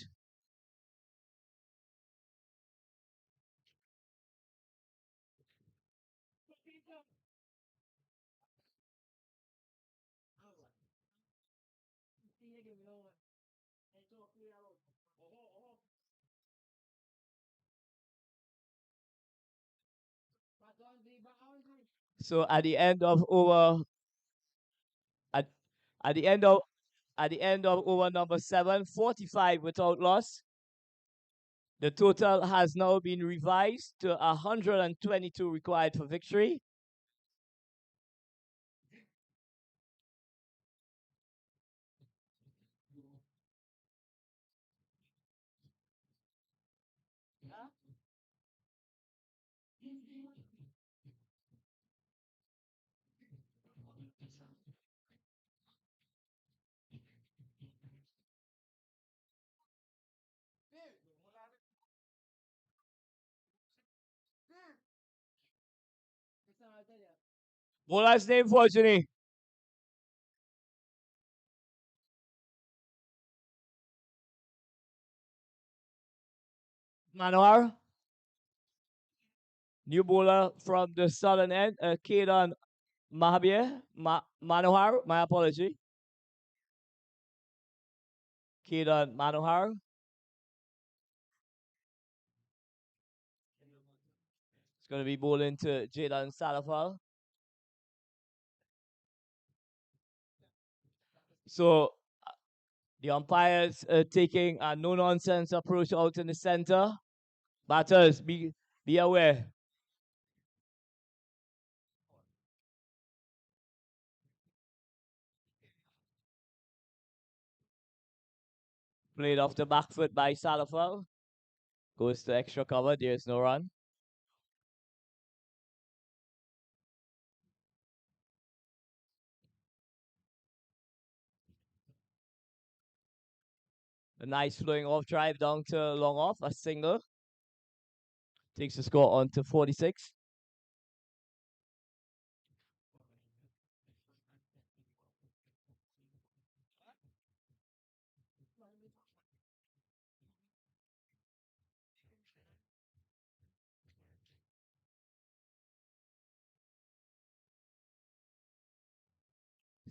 So at the end of over at, at the end of over number 7, 45 without loss. The total has now been revised to 122 required for victory. Bowler's name for Jimmy. Manohar. New bowler from the southern end, Kedan Manohar. My apology. Kedan Manohar. It's going to be bowling to Jadan Salafal. So the umpires taking a no-nonsense approach out in the center. Batters, be aware. Played off the back foot by Salafal. Goes to extra cover. There's no run. A nice flowing off drive down to long off. A single. Takes the score on to 46.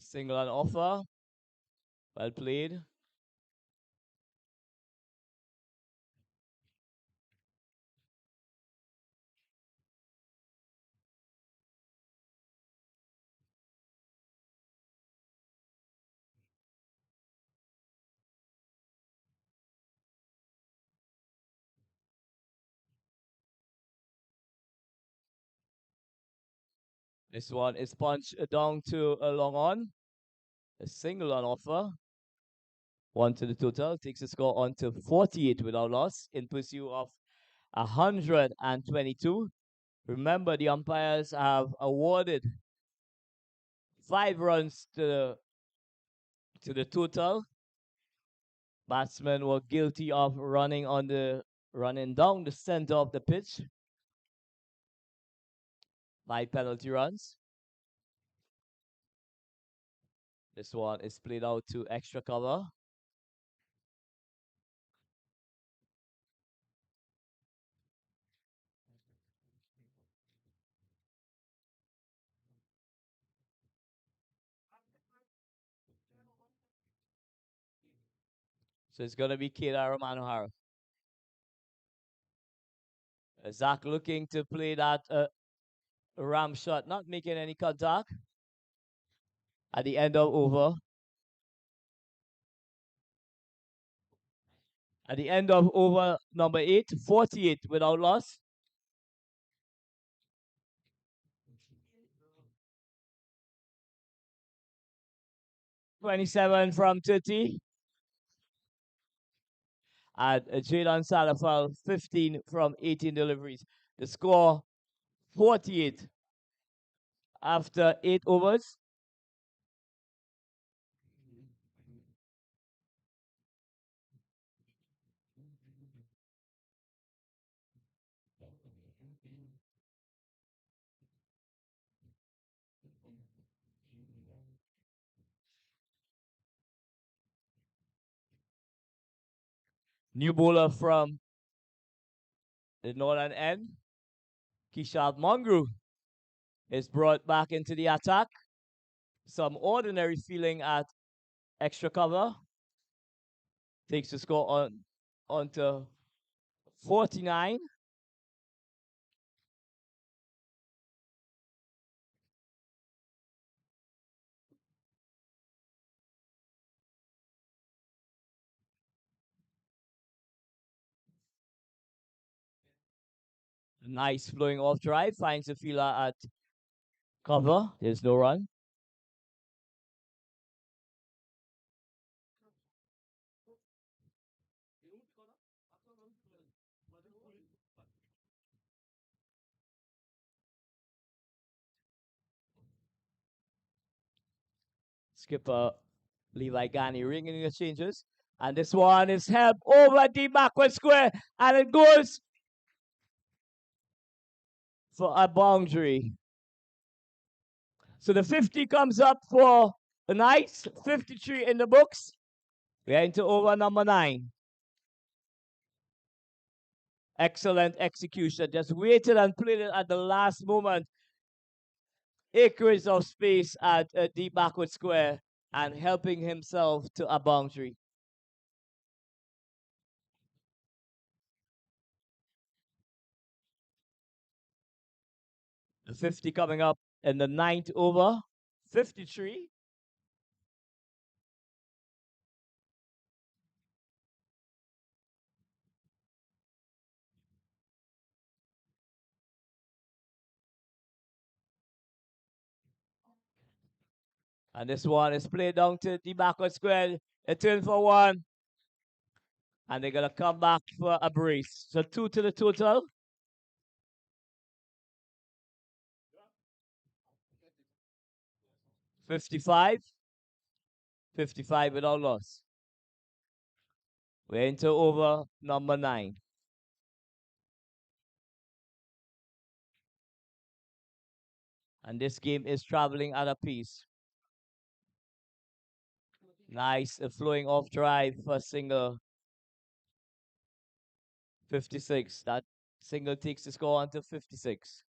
Single on offer. Well played. This one is punched down to a long on. A single on offer. One to the total. Takes the score on to 48 without loss in pursuit of 122. Remember, the umpires have awarded 5 runs to the total. Batsmen were guilty of running down the center of the pitch. 5 penalty runs. This one is played out to extra cover. So it's going to be Kedar Manohar. Zach looking to play that ram shot, not making any contact at the end of over. At the end of over number 8, 48 without loss. .27 from 30. And Jadon Salafal, 15 from 18 deliveries. The score, 48 after 8 overs. New bowler from the northern end, Kishal Mongru, is brought back into the attack. Some ordinary feeling at extra cover. Takes the score on to 49. Nice flowing off drive. Finds the fielder at cover. There's no run. Skipper Levi Gani ringing the changes. And this one is helped over the backward square. And it goes for a boundary. So the 50 comes up for a nice 53 in the books. We are into over number 9. Excellent execution. Just waited and played it at the last moment. Acres of space at a deep backward square and helping himself to a boundary. The 50 coming up in the ninth over. 53. And this one is played down to the backward square. A turn for one. And they're going to come back for a brace. So 2 to the total. 55. 55 without loss. We're into over number 9. And this game is traveling at a pace. Nice flowing off drive for single. 56. That single takes the score on to 56.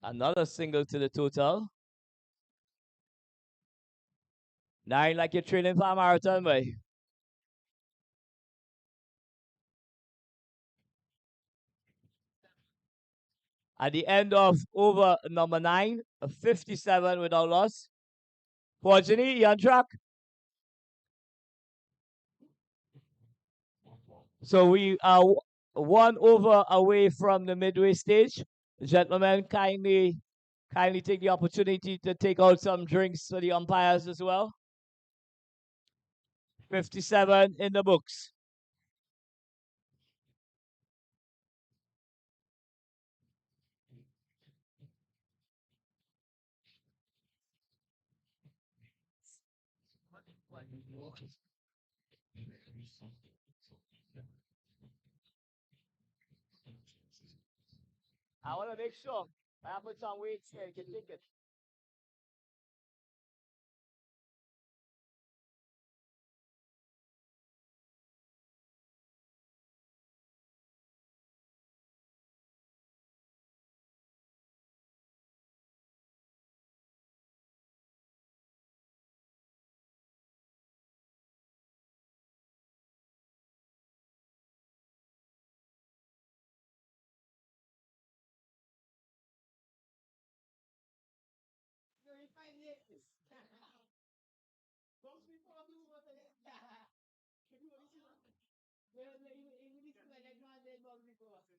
Another single to the total. 9 like you're training for a marathon, boy. At the end of over number 9, a 57 without loss. Fortunately, you're on track. So we are 1 over away from the midway stage. Gentlemen, kindly take the opportunity to take out some drinks for the umpires as well. 57 in the books. I want to make sure I put some weights here. You can take it.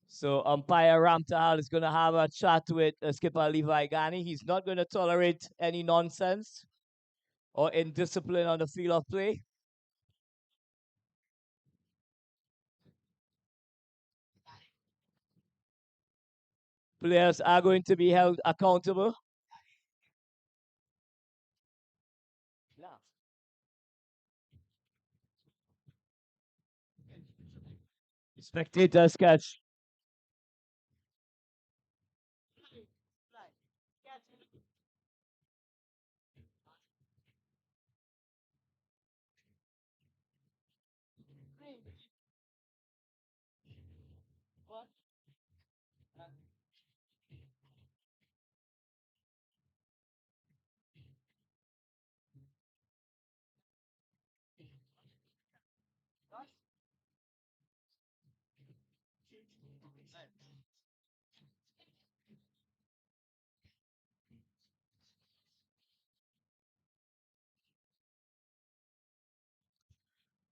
So umpire Ramtahal is going to have a chat with skipper Levi Gani. He's not going to tolerate any nonsense or indiscipline on the field of play. Players are going to be held accountable. Spectators catch.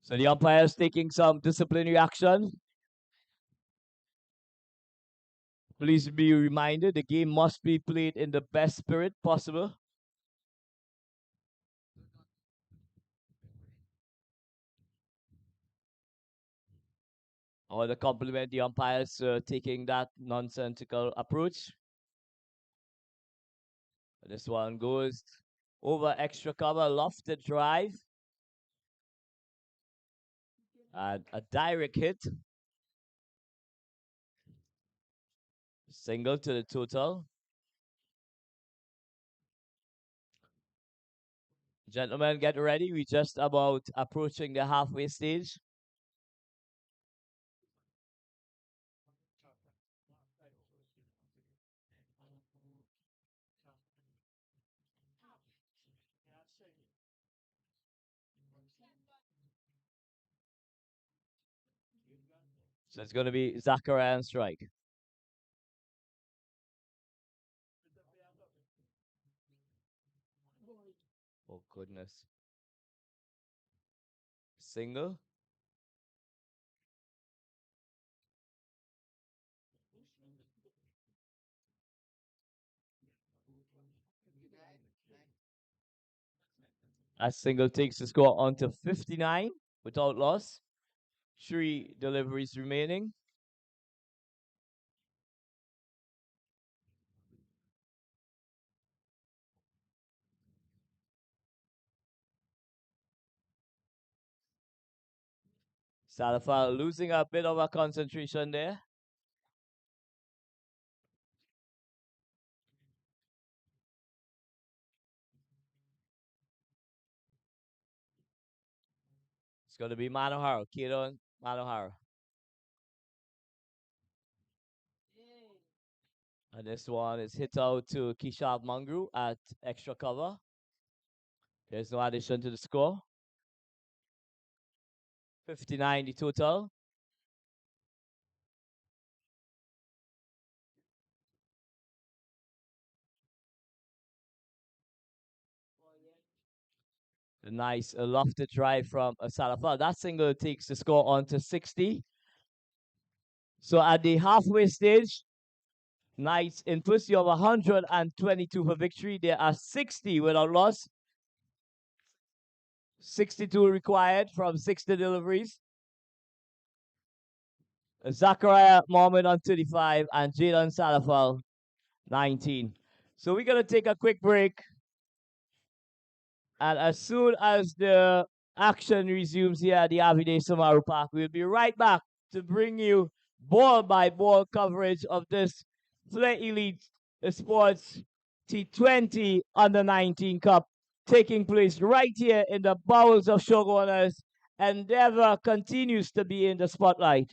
So the umpire's taking some disciplinary action. Please be reminded the game must be played in the best spirit possible. I want to compliment the umpires taking that nonsensical approach. This one goes over extra cover, lofted drive. And a direct hit. Single to the total. Gentlemen, get ready. We're just about approaching the halfway stage. So it's going to be Zachariah on strike. Oh, goodness. Single. That single takes the score on to 59 without loss. 3 deliveries remaining. Salafal losing a bit of a concentration there. It's going to be Manohara, Kieran Manohara. And this one is hit out to Kishab Mangru at extra cover. There's no addition to the score. 59 the total. A nice lofted drive from Salafal. That single takes the score on to 60. So at the halfway stage, Knights in pursuit of 122 for victory. There are 60 without loss. 62 required from 60 deliveries. Zachariah Mohammed on 35 and Jalen Salafal 19. So we're going to take a quick break. And as soon as the action resumes here at the Avide Samaru Park, we'll be right back to bring you ball by ball coverage of this Flair Elite Sports T20 Under 19 Cup taking place right here in the bowels of Showrunners. Endeavor continues to be in the spotlight.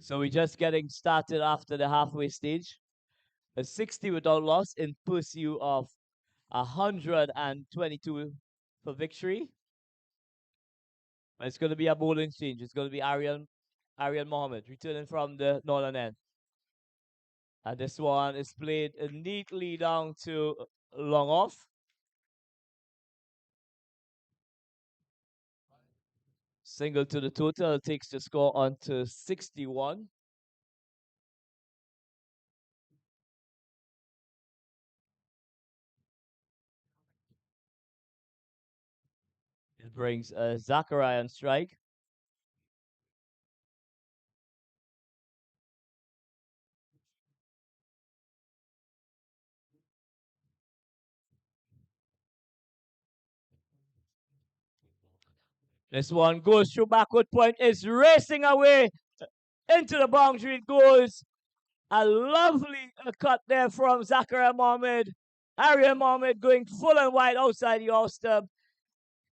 So we're just getting started after the halfway stage. A 60 without loss in pursuit of 122 for victory. It's going to be a bowling change. It's going to be Aryan Mohammed returning from the northern end. And this one is played neatly down to long off. Single to the total takes the score on to 61. It brings Zachariah on strike. This one goes through backward point, is racing away into the boundary. It goes a lovely cut there from Zachariah Mohammed. Aryan Mohammed going full and wide outside the off stump.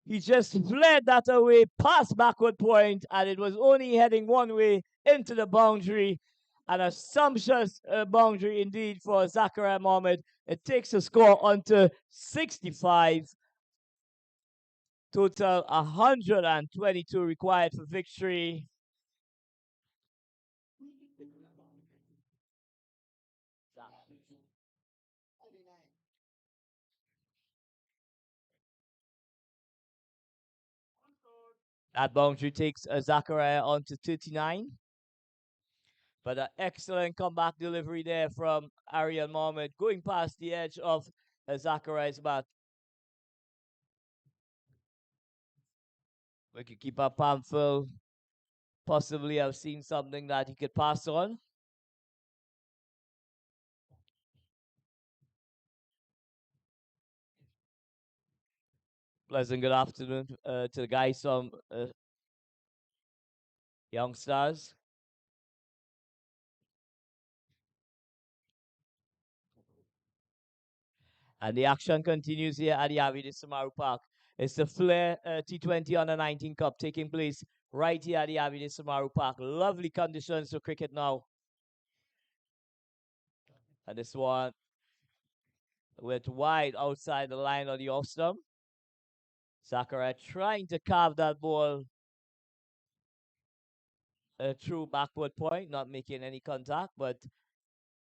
He just fled that away past backward point, and it was only heading one way into the boundary. An assumptuous boundary indeed for Zachariah Mohammed. It takes a score onto 65. Total 122 required for victory. That boundary takes Zachariah on to 39. But an excellent comeback delivery there from Aryan Mohammed, going past the edge of Zachariah's bat. Wicketkeeper Pamphil possibly have seen something that he could pass on. Pleasant good afternoon to the guys from Young Stars. And the action continues here at the Avidis Samaru Park. It's the Flair T20 Under 19 Cup taking place right here at the Avidis Samaru Park. Lovely conditions for cricket now. And this one went wide outside the line of the off stump. Zachariah trying to carve that ball through backward point, not making any contact, but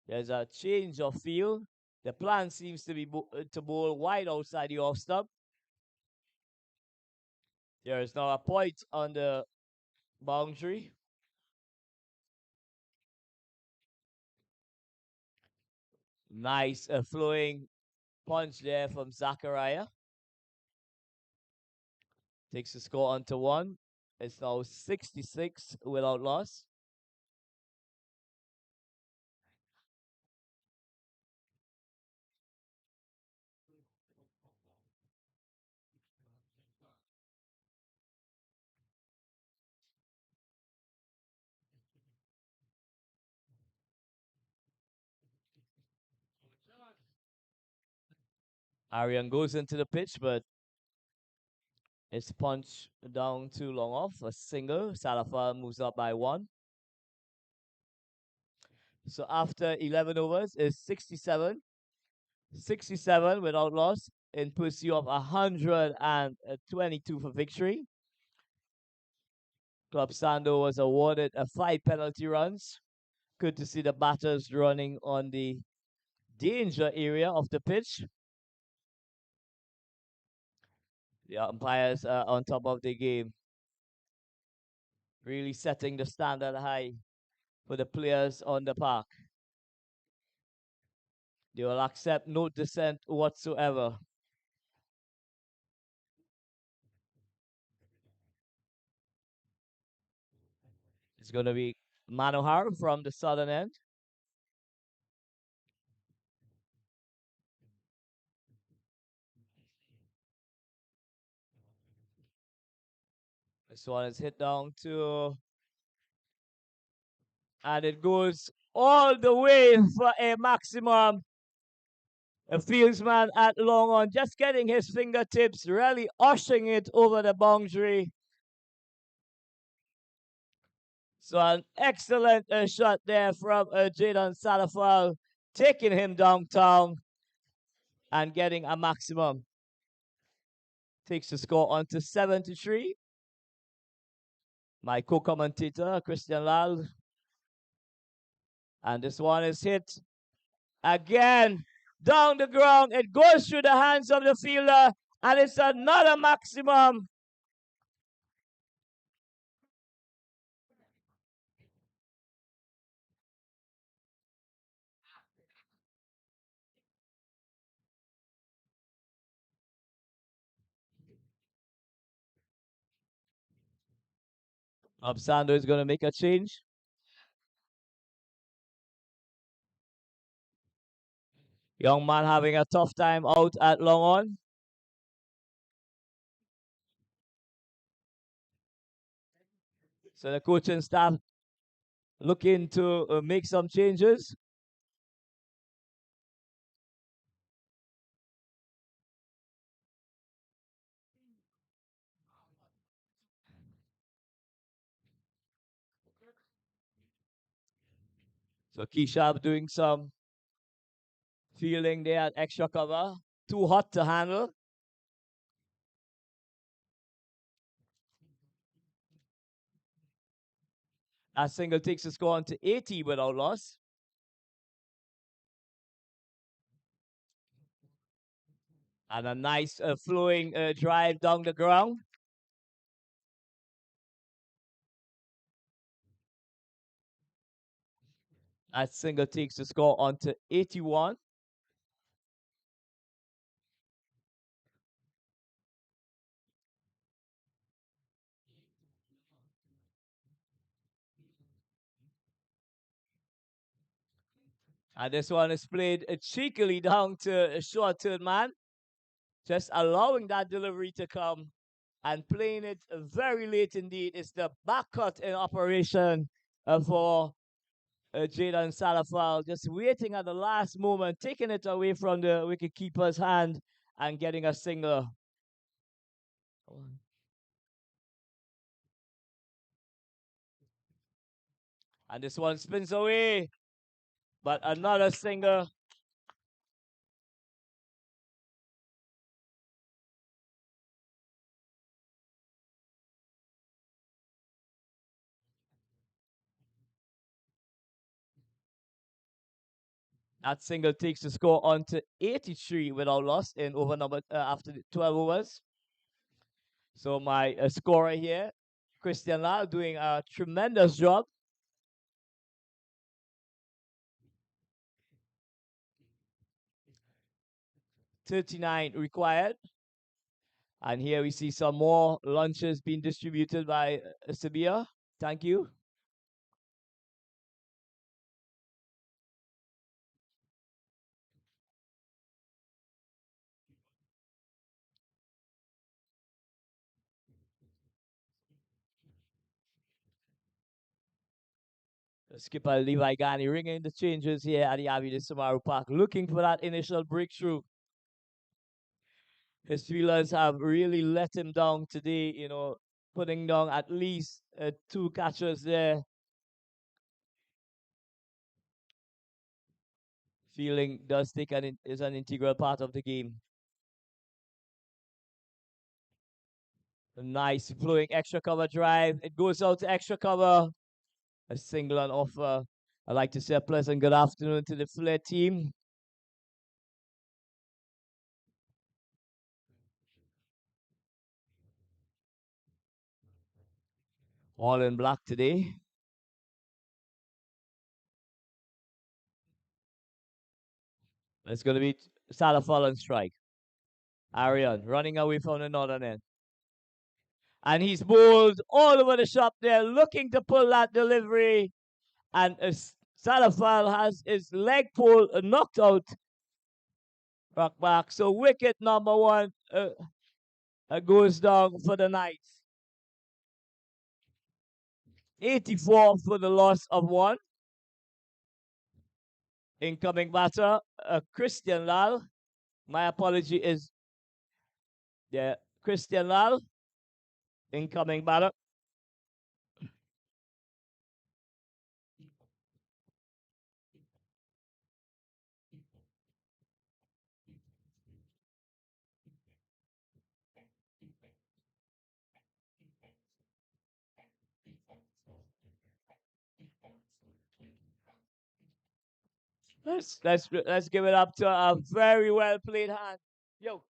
there's a change of field. The plan seems to be to bowl wide outside the off stump. There is now a point on the boundary. Nice flowing punch there from Zachariah. Takes the score onto 1. It's now 66 without loss. Aryan goes into the pitch, but it's punched down too long off. A single. Salafal moves up by 1. So after 11 overs is 67. 67 without loss in pursuit of 122 for victory. Club Sando was awarded 5 penalty runs. Good to see the batters running on the danger area of the pitch. The umpires are on top of the game. Really setting the standard high for the players on the park. They will accept no dissent whatsoever. It's going to be Manohar from the southern end. This one is hit down to, and it goes all the way for a maximum. A fieldsman at long on, just getting his fingertips, really ushering it over the boundary. So an excellent shot there from Jadon Salafal, taking him downtown and getting a maximum. Takes the score on to 7-3. My co-commentator, Christian Lal. And this one is hit again down the ground. It goes through the hands of the fielder, and it's another maximum. Absando is going to make a change. Young man having a tough time out at long on. So the coaching staff looking to make some changes. So Keishab doing some fielding there at extra cover. Too hot to handle. That single takes the score on to 80 without loss. And a nice flowing drive down the ground. That single takes the score on to 81. And this one is played cheekily down to a short third man. Just allowing that delivery to come and playing it very late indeed. It's the back cut in operation for Jadon Salafal. Just waiting at the last moment, taking it away from the wicketkeeper's hand and getting a single. And this one spins away. But another single. That single takes the score on to 83 without loss in over number after 12 overs. So my scorer here, Christian Lal, doing a tremendous job. $39 required. And here we see some more lunches being distributed by Sabia. Thank you. Skipper Levi Gani ringing the changes here at the Avenue Samaru Park, looking for that initial breakthrough. His fielders have really let him down today, putting down at least 2 catchers there. Fielding does take is an integral part of the game. A nice flowing extra cover drive. It goes out to extra cover. A single on offer. I'd like to say a pleasant good afternoon to the Flair team. All in black today. It's going to be Salafal on strike. Arian running away from the northern end. And he's bowled all over the shop there, looking to pull that delivery. And Salafal has his leg pull knocked out. Rock back. So wicket number 1 goes down for the night. 84 for the loss of 1. Incoming batter, Christian Lal. My apology is Christian Lal. Incoming batter. Let's give it up to a very well played hand. Yo.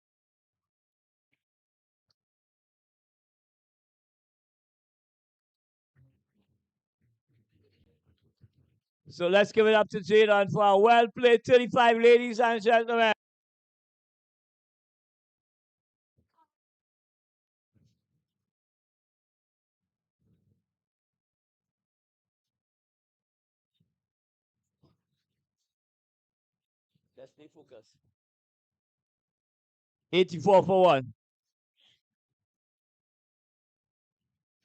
So let's give it up to Jadon for a well played 35, ladies and gentlemen. Let's stay focused. 84 for 1.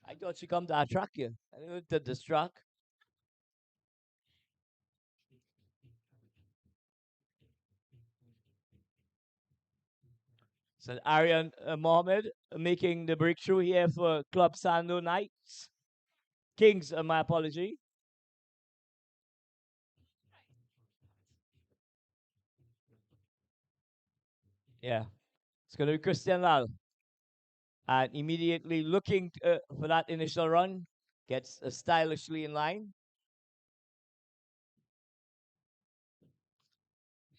I thought she come to attract you. I didn't to distract. So Arian Mohammed making the breakthrough here for Club Sando Knights. Kings, my apology. Yeah. It's going to be Christian Lal. And immediately looking for that initial run. Gets stylishly in line.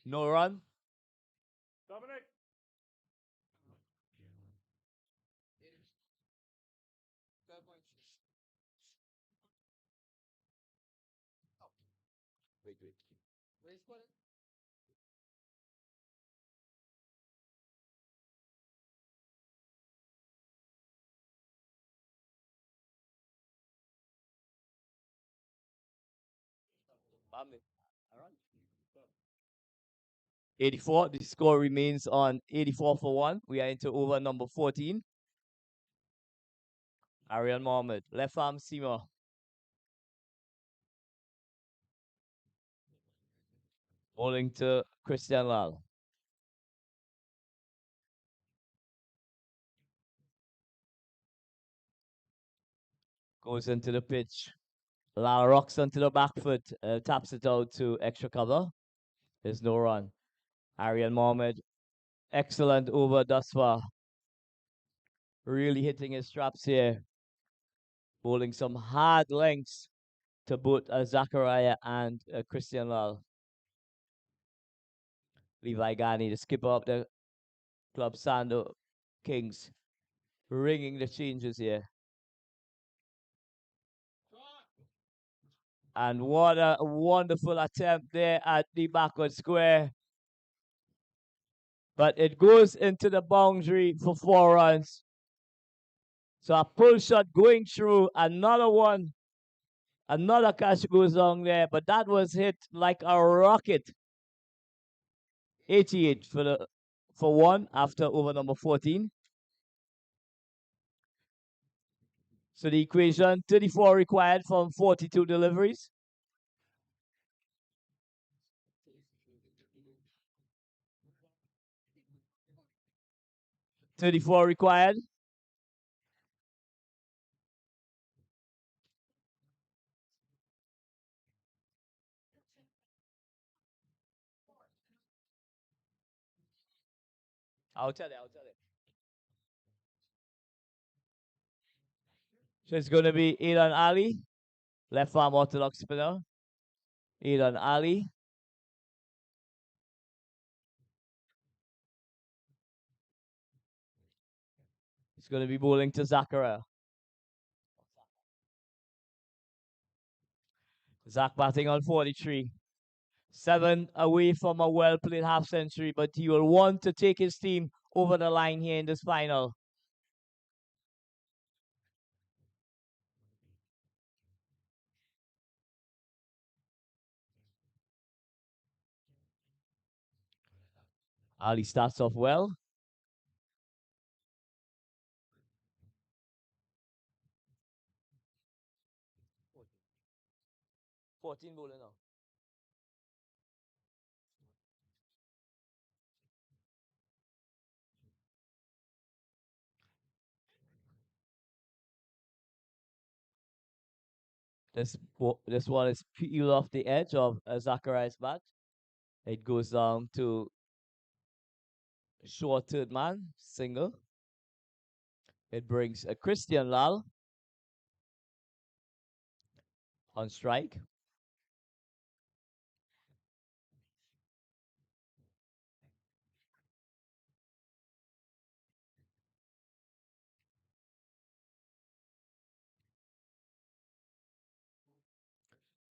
No run. Dominic. Wait. Bambi. 84. The score remains on 84 for 1. We are into over number 14. Arian Mohammed. Left arm seamer. Bowling to Christian Lal. Goes into the pitch. Lal rocks onto the back foot. Taps it out to extra cover. There's no run. Arian Mohammed. Excellent over thus far. Really hitting his straps here. Bowling some hard lengths to both Zachariah and Christian Lal. Levi Ghani, the skipper of the Club Sando Kings, ringing the changes here. And what a wonderful attempt there at the backward square. But it goes into the boundary for 4 runs. So a pull shot going through, another one. Another catch goes on there, but that was hit like a rocket. 88 for 1 after over number 14. So the equation, 34 required from 42 deliveries. 34 required. I'll tell you. So it's going to be Aidan Ali, left arm orthodox spinner. Aidan Ali. He's going to be bowling to Zachariah. Zach batting on 43. 7 away from a well-played half century, but he will want to take his team over the line here in this final. Ali starts off well. Fourteen bowling now. This one is peeled off the edge of Zachariah's bat. It goes down to short third man, single. It brings a Christian Lal on strike.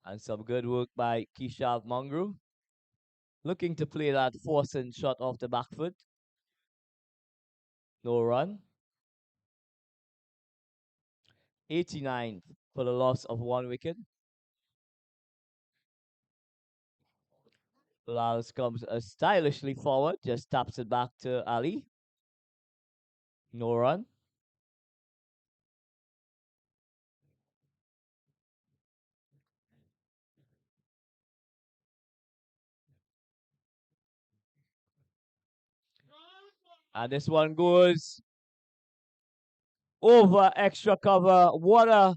And some good work by Kishav Mangru. Looking to play that forcing shot off the back foot. No run. 89 for the loss of 1 wicket. Laos comes stylishly forward, just taps it back to Ali. No run. And this one goes over extra cover. What a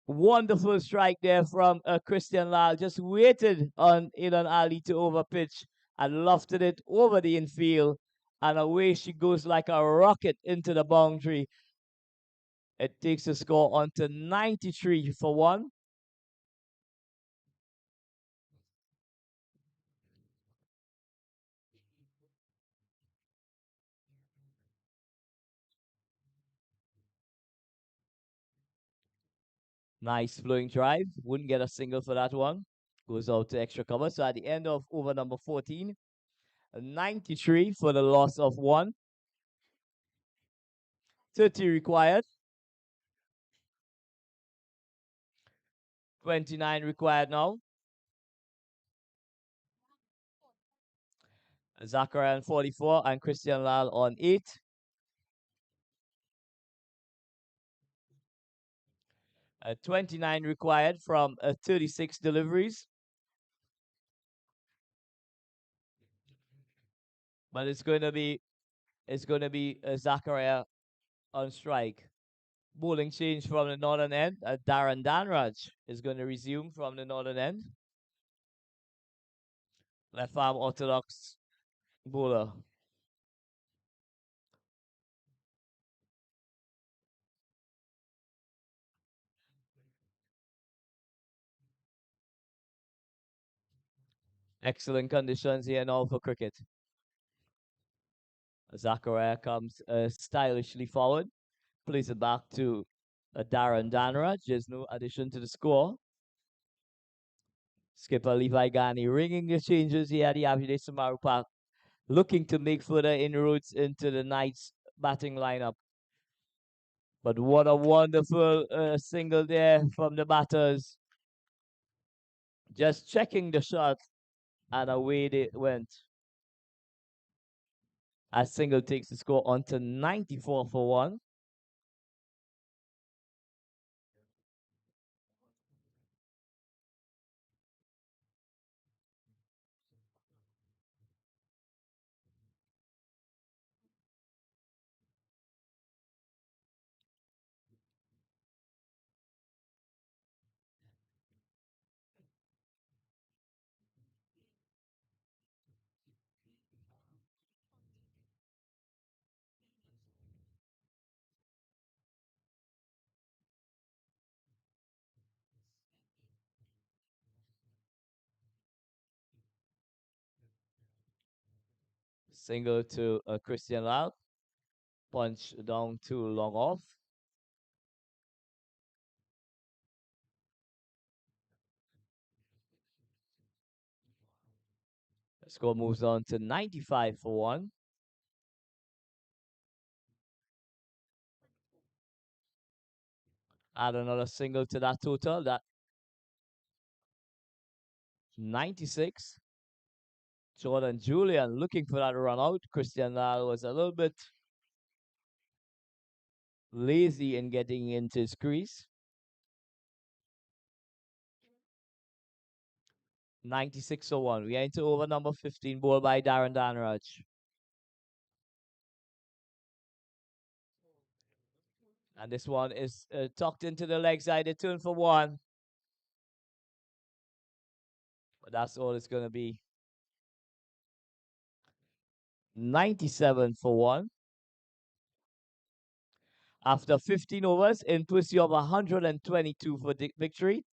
wonderful strike there from Christian Lal. Just waited on Ilan Ali to overpitch and lofted it over the infield. And away she goes like a rocket into the boundary. It takes the score on to 93 for 1. Nice flowing drive. Wouldn't get a single for that one. Goes out to extra cover. So at the end of over number 14, 93 for the loss of 1. 30 required. 29 required now. Zachariah on 44 and Christian Lal on 8. 29 required from 36 deliveries. But it's going to be Zachariah on strike. Bowling change from the northern end. Darren Danraj is going to resume from the northern end. Left arm orthodox bowler. Excellent conditions here now for cricket. Zachariah comes stylishly forward. Plays it back to Darren Danraj. There's no addition to the score. Skipper Levi Ghani ringing the changes here at the Abhijay Samaru Park, looking to make further inroads into the Knights batting lineup. But what a wonderful single there from the batters. Just checking the shot, and away they went. A single takes the score on to 94 for 1. Single to Christian Lal. Punch down too long off. The score moves on to 95 for 1. Add another single to that total. That 96. Jordan Julian looking for that run out. Christian Lal was a little bit lazy in getting into his crease. 96 for 1. We are into over number 15, ball by Darren Danraj. And this one is tucked into the leg side. They turn for 1. But that's all it's going to be. 97 for 1. After 15 overs in pursuit of 122 for victory.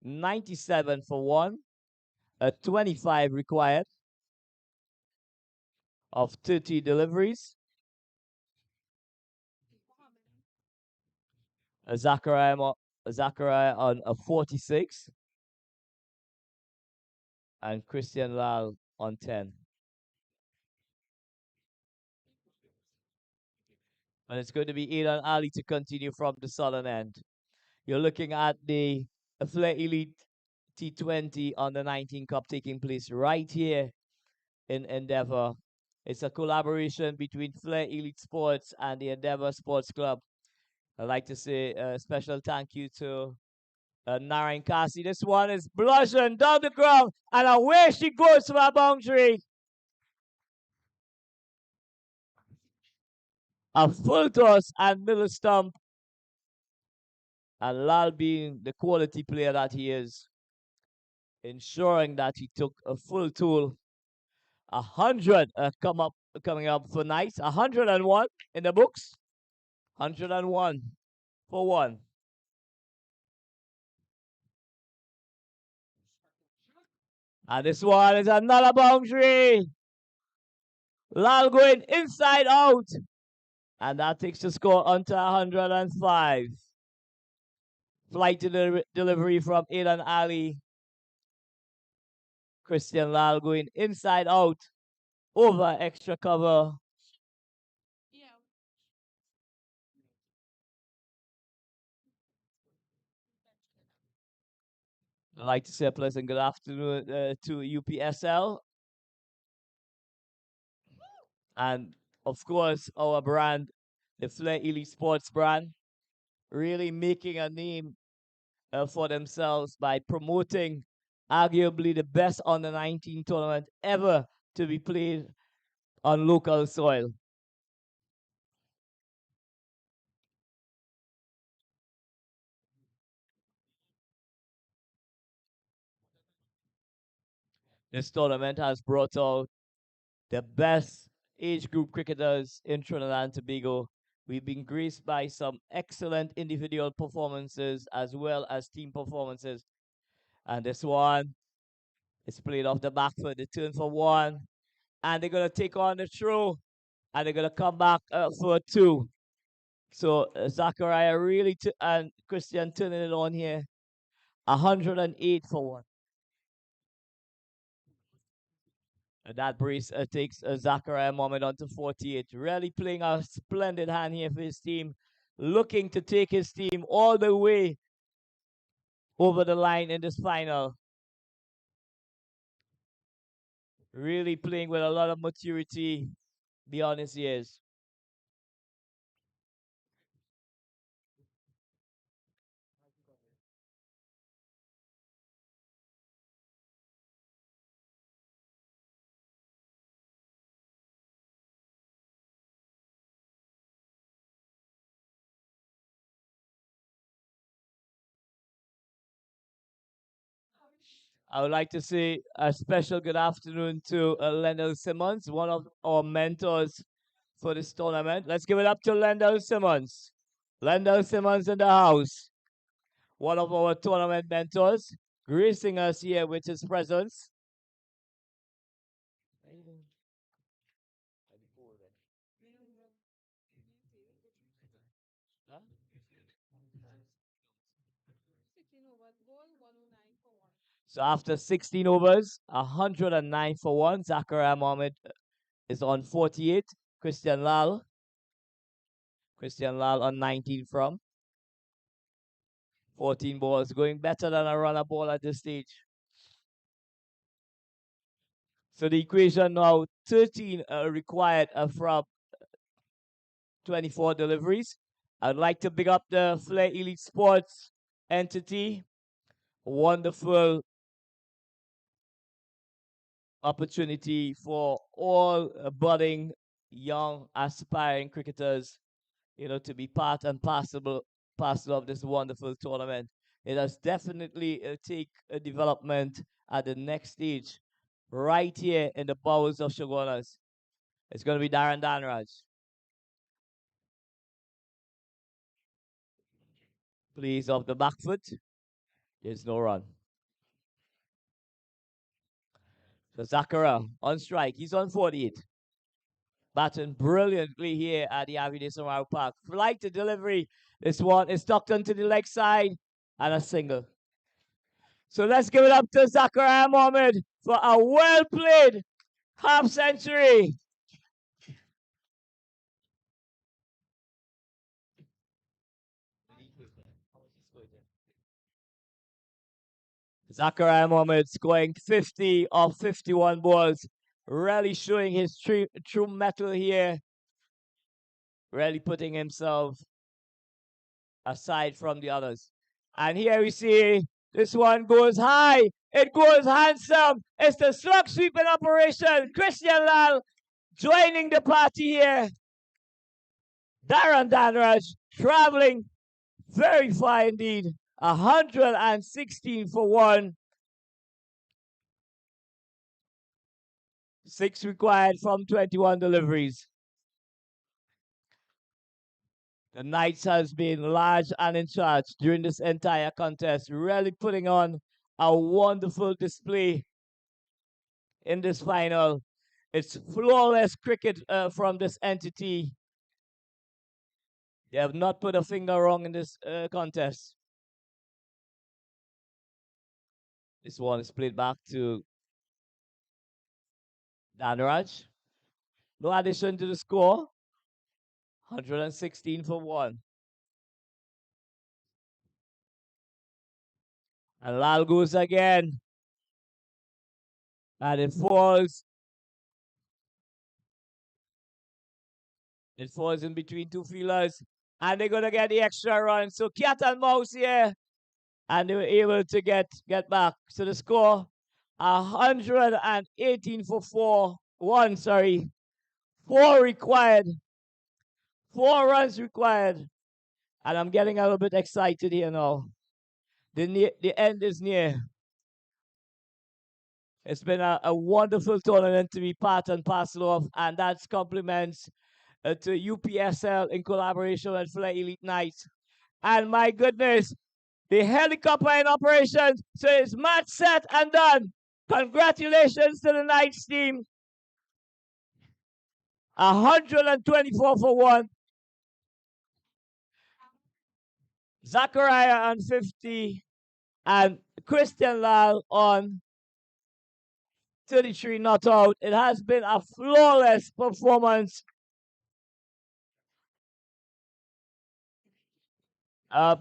97 for 1. 25 required of 30 deliveries. Zachariah on a 46. and Christian Lal on 10. And it's going to be Aidan Ali to continue from the southern end. You're looking at the Flair Elite T20 on the 19 Cup taking place right here in Endeavour. It's a collaboration between Flair Elite Sports and the Endeavour Sports Club. I'd like to say a special thank you to Narayan Kasi. This one is blushing down the ground, and away she goes for a boundary. A full toss and middle stump. And Lal, being the quality player that he is, ensuring that he took a full tool. 100 coming up for night. 101 in the books. 101 for one. And this one is another boundary. Lal going inside out. And that takes the score onto 105. Flight delivery from Aidan Ali. Christian Lal going inside out over extra cover. I'd like to say a pleasant good afternoon to UPSL. And of course, our brand, the Flair Elite Sports brand, really making a name for themselves by promoting arguably the best under 19 tournament ever to be played on local soil. This tournament has brought out the best age group cricketers in Trinidad and Tobago. We've been graced by some excellent individual performances as well as team performances. And this one is played off the back foot, the turn for one. And they're going to take on the throw. And they're going to come back for two. So Zachariah really and Christian turning it on here. 108 for one. And that brace takes Zachariah Mohammed on to 48. Really playing a splendid hand here for his team. Looking to take his team all the way over the line in this final. Really playing with a lot of maturity beyond his years. I would like to say a special good afternoon to Lendell Simmons, one of our mentors for this tournament. Let's give it up to Lendell Simmons. Lendell Simmons in the house. One of our tournament mentors, gracing us here with his presence. So after 16 overs, 109 for one. Zachariah Mohammed is on 48. Christian Lal on 19 from. 14 balls, going better than a runner ball at this stage. So the equation now 13 required from 24 deliveries. I'd like to big up the Flair Elite Sports entity. Wonderful opportunity for all budding, young, aspiring cricketers, to be part and parcel of this wonderful tournament. It has definitely take a development at the next stage, right here in the bowels of Shogunas. It's going to be Darren Danraj. Please, off the back foot. There's no run. So Zakara on strike. He's on 48. Batting brilliantly here at the Avenue Samaro Park. Flight to delivery. This one is tucked onto the leg side and a single. So let's give it up to Zachariah Mohammed for a well-played half century. Zachariah Mohammed scoring 50 of 51 balls, really showing his true mettle here, really putting himself aside from the others. And here we see this one goes high, it goes handsome. It's the slug sweeping operation. Christian Lal joining the party here. Darren Danraj traveling very far indeed. 116 for 1. 6 required from 21 deliveries. The Knights has been large and in charge during this entire contest, really putting on a wonderful display in this final. It's flawless cricket from this entity. They have not put a finger wrong in this contest. This one is played back to Danraj. No addition to the score. 116 for 1. And Lal goes again. And it falls. It falls in between two fielders. And they're going to get the extra run. So cat and mouse here. And they were able to get back. So the score, 118 for 1, sorry. 4 required. 4 runs required. And I'm getting a little bit excited here now. The end is near. It's been a wonderful tournament to be part and parcel of, and that's compliments to UPSL in collaboration with Flair Elite Knights. And my goodness, the helicopter in operation, so it's match set and done. Congratulations to the Knights team. 124 for 1. Zachariah on 50 and Christian Lal on 33 not out. It has been a flawless performance.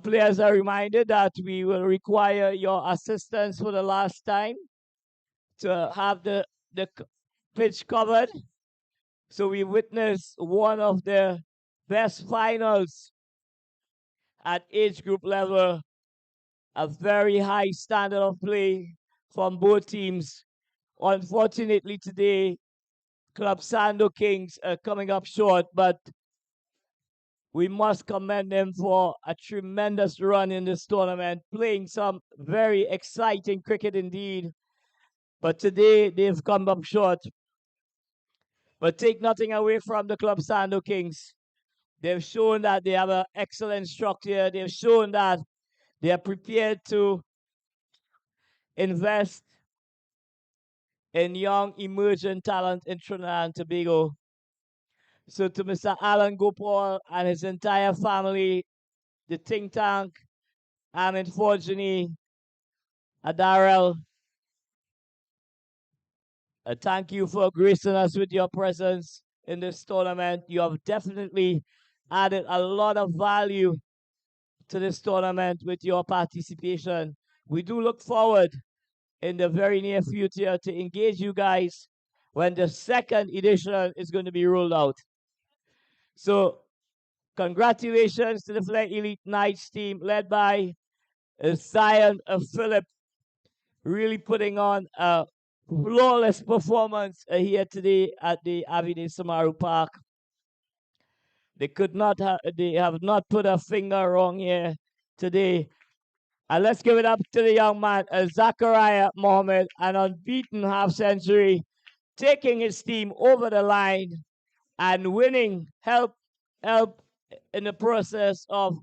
Players are reminded that we will require your assistance for the last time to have the pitch covered. So we witnessed one of the best finals at age group level. A very high standard of play from both teams. Unfortunately today, Club Sando Kings are coming up short, but we must commend them for a tremendous run in this tournament, playing some very exciting cricket indeed. But today, they've come up short. But take nothing away from the Club Sando Kings. They've shown that they have an excellent structure. They've shown that they are prepared to invest in young, emerging talent in Trinidad and Tobago. So to Mr. Alan Gopal and his entire family, the think tank, Amin Forgini, Adarel, thank you for gracing us with your presence in this tournament. You have definitely added a lot of value to this tournament with your participation. We do look forward in the very near future to engage you guys when the second edition is going to be rolled out. So congratulations to the Flair Elite Knights team led by Zion Phillip, really putting on a flawless performance here today at the Avide Samaru Park. They have not put a finger wrong here today. And let's give it up to the young man, Zachariah Mohammed, an unbeaten half century, taking his team over the line and winning, help in the process of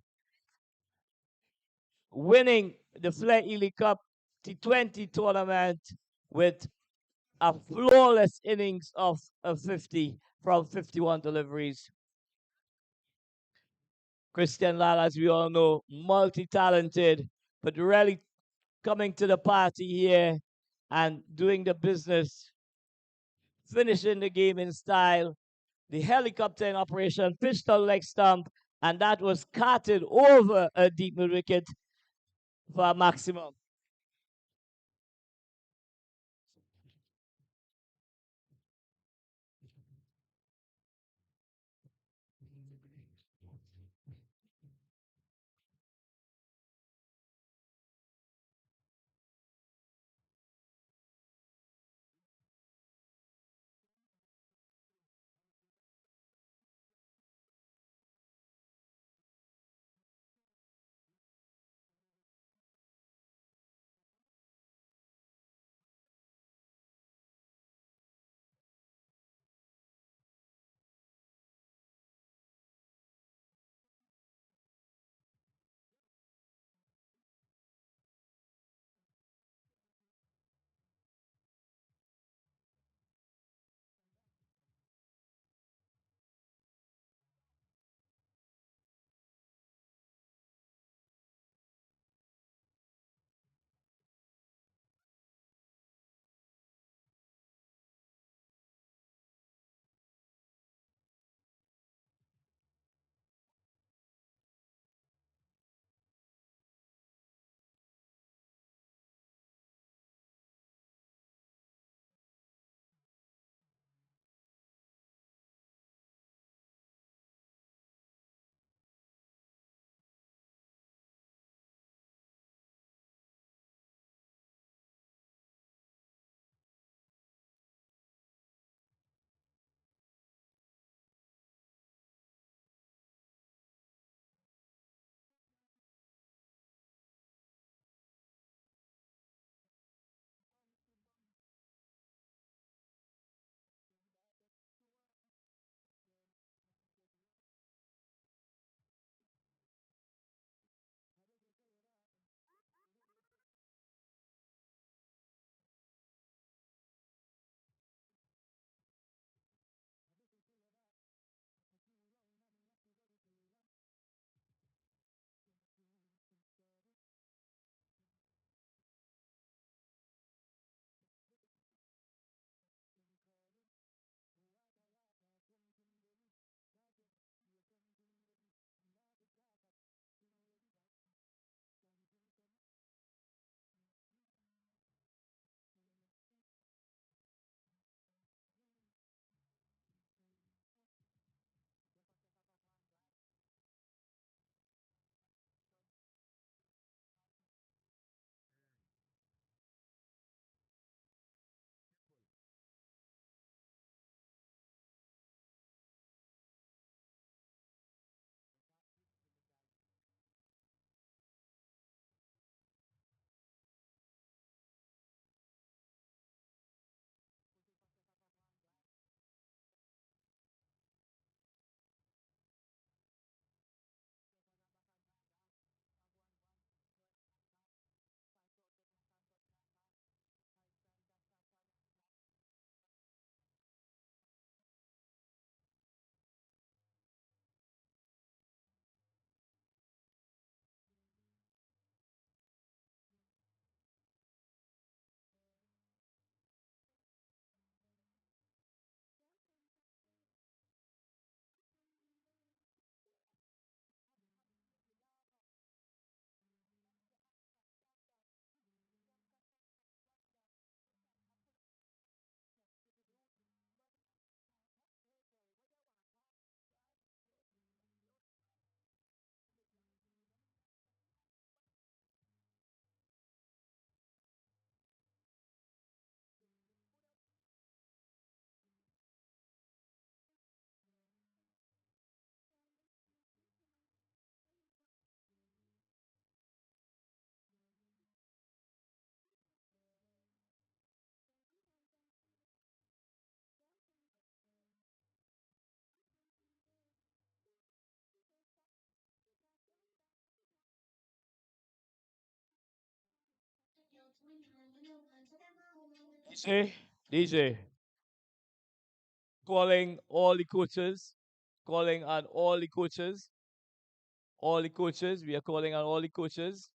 winning the Flair Ely Cup T20 tournament with a flawless innings of 50 from 51 deliveries. Christian Lal, as we all know, multi-talented, but really coming to the party here and doing the business, finishing the game in style. The helicopter in operation, pistol leg stump, and that was carted over a deep mid wicket for a maximum. DJ, DJ, calling all the coaches, calling on all the coaches, all the coaches. We are calling on all the coaches.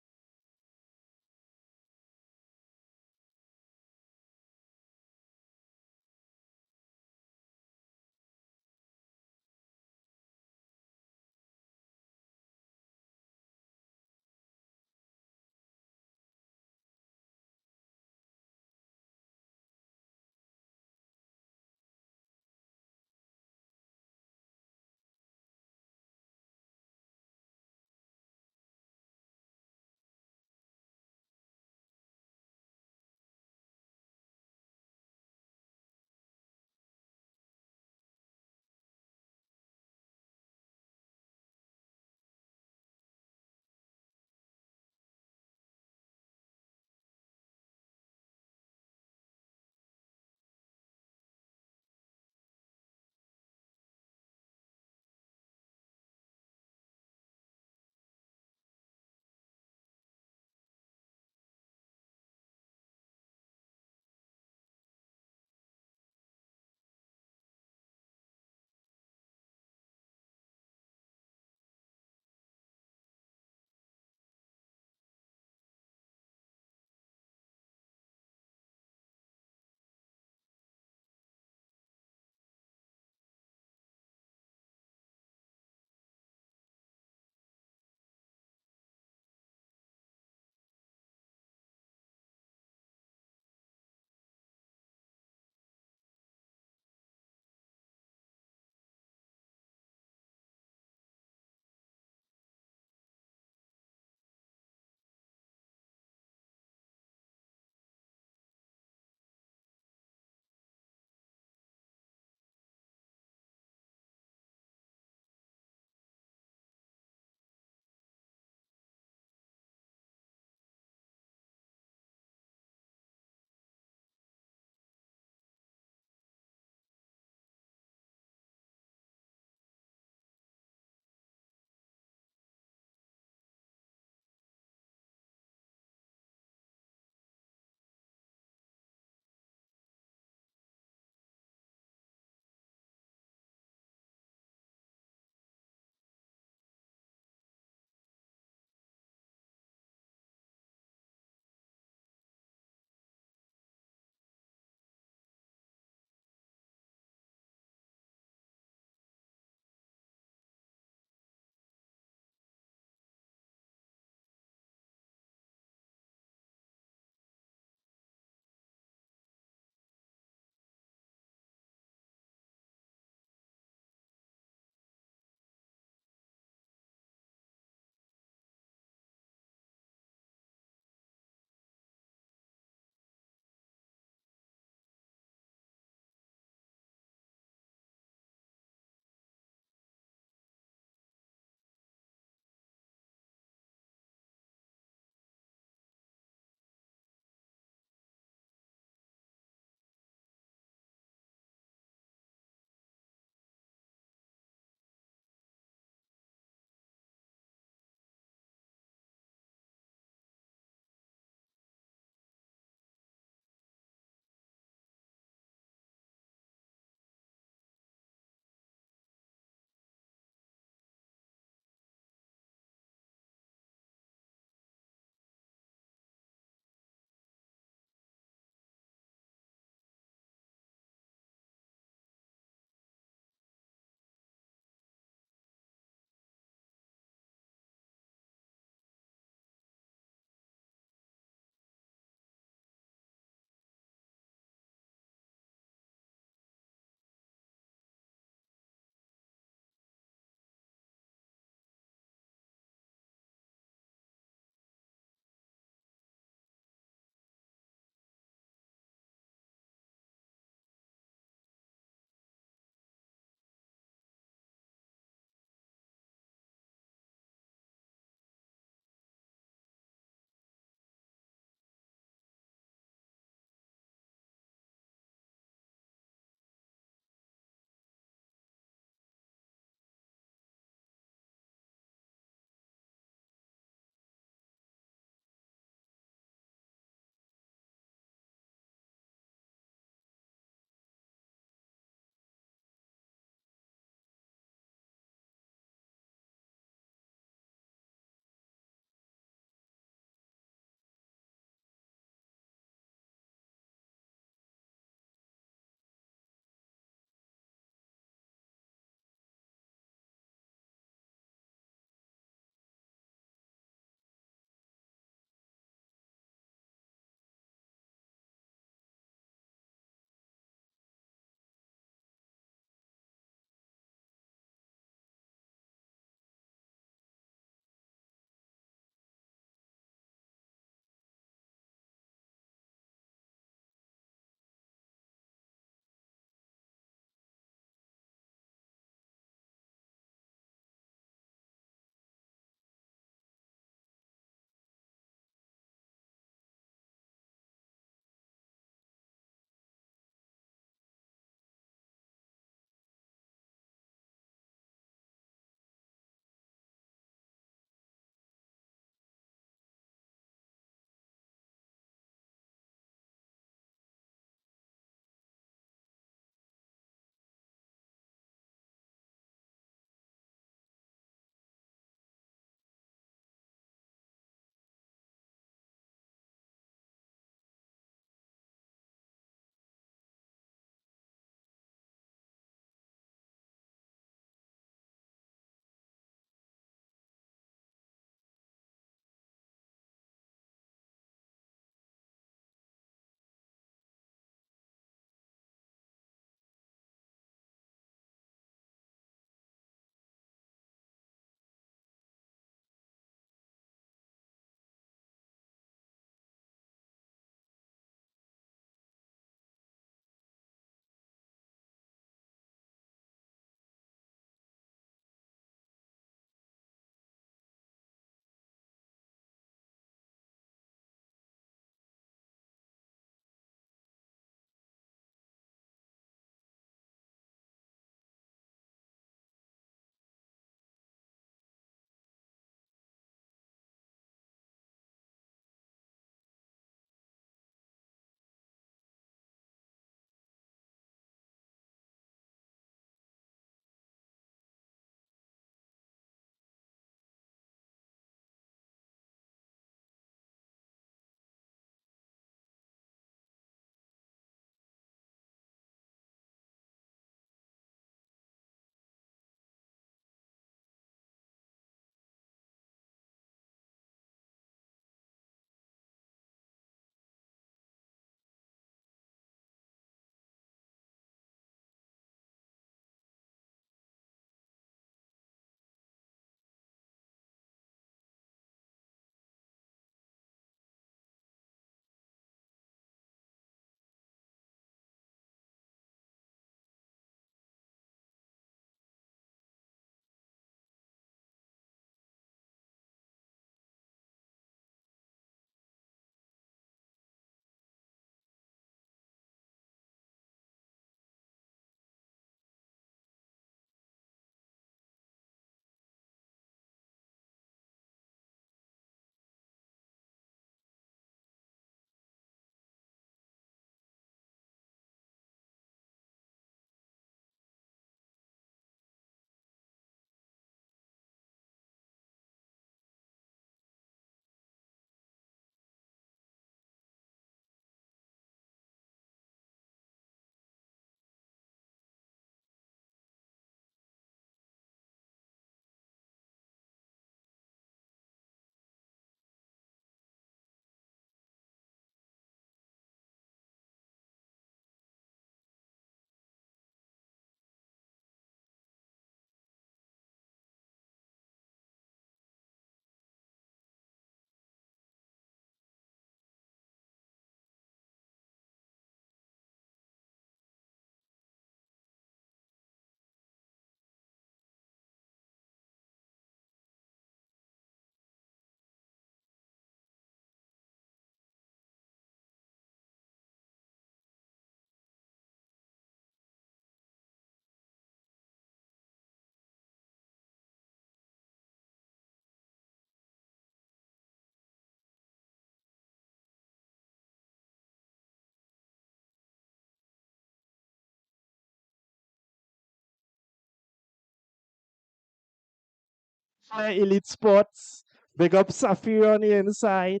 Elite Sports. Big up Safira on the inside.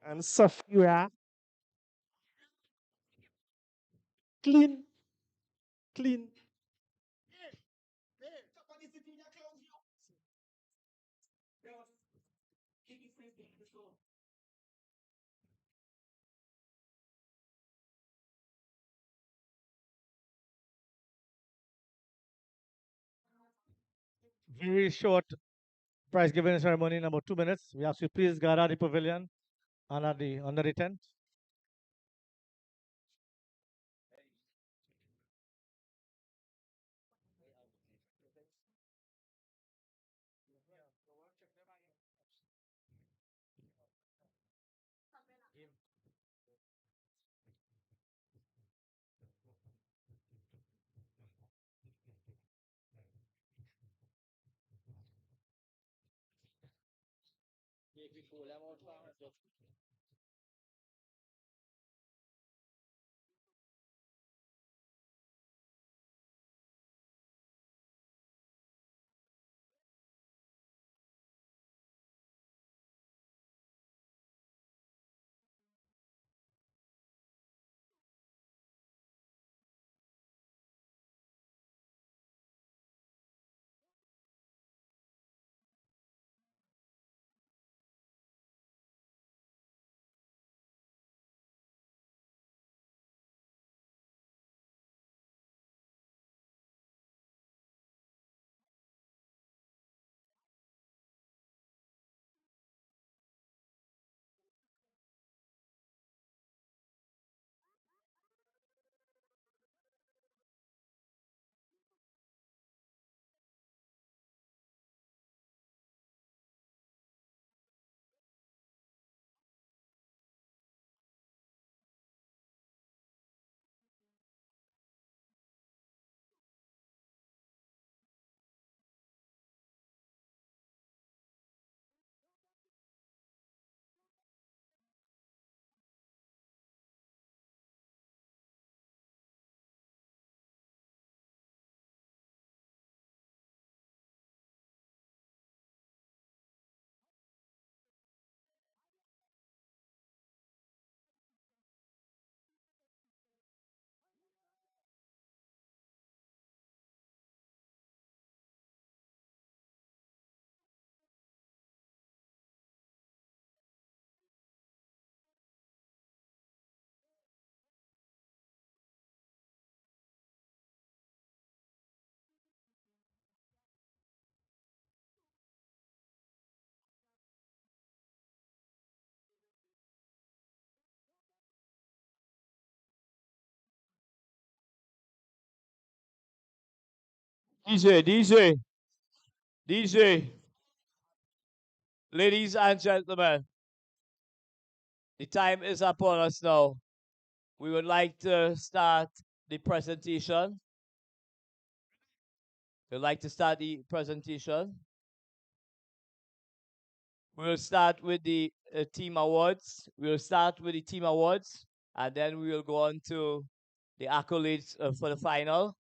And Safira. Clean. Clean. Very short prize giving ceremony in about 2 minutes. We ask you please gather the pavilion under the tent. DJ. Ladies and gentlemen, the time is upon us now. We would like to start the presentation. We'd like to start the presentation. We'll start with the team awards. We'll start with the team awards, and then we will go on to the accolades for the final.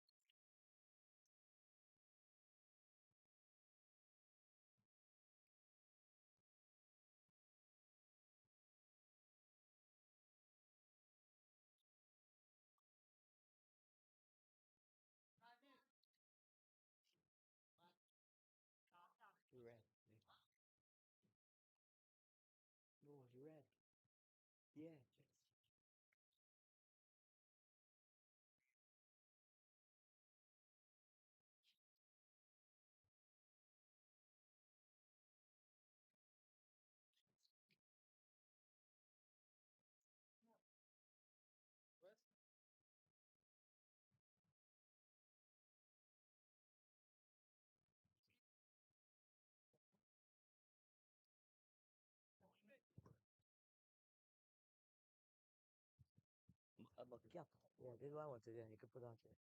Yeah, this one once again, you can put on there.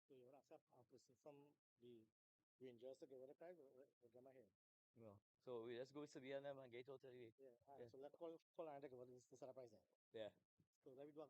So you want to accept a person from the Rangers to give her the prize or get my hair? No. So we just go to the and them and get out of the way. Yeah. All right. So let's call and take over this surprise then. Yeah. So let me do.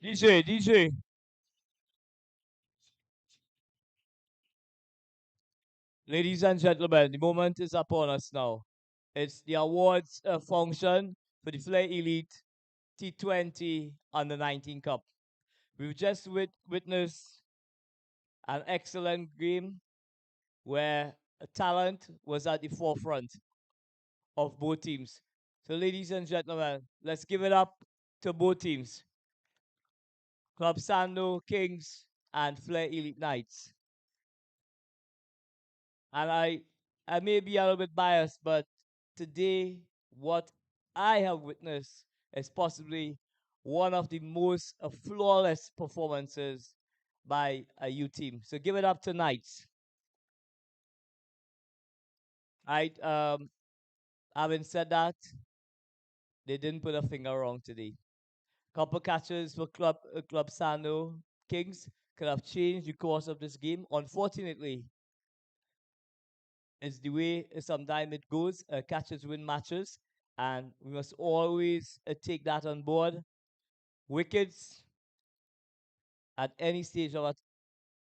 DJ. Ladies and gentlemen, the moment is upon us now. It's the awards function for the Flair Elite T20 Under 19 Cup. We've just witnessed An excellent game where talent was at the forefront of both teams. So, ladies and gentlemen, let's give it up to both teams. Club Sando Kings and Flair Elite Knights. And I may be a little bit biased, but today what I have witnessed is possibly one of the most flawless performances by a U team. So give it up to Knights. Right. Having said that, they didn't put a finger wrong today. Couple catches for Club Sando Kings could have changed the course of this game. Unfortunately, it's the way sometimes it goes. Catches win matches, and we must always take that on board. Wickets at any stage of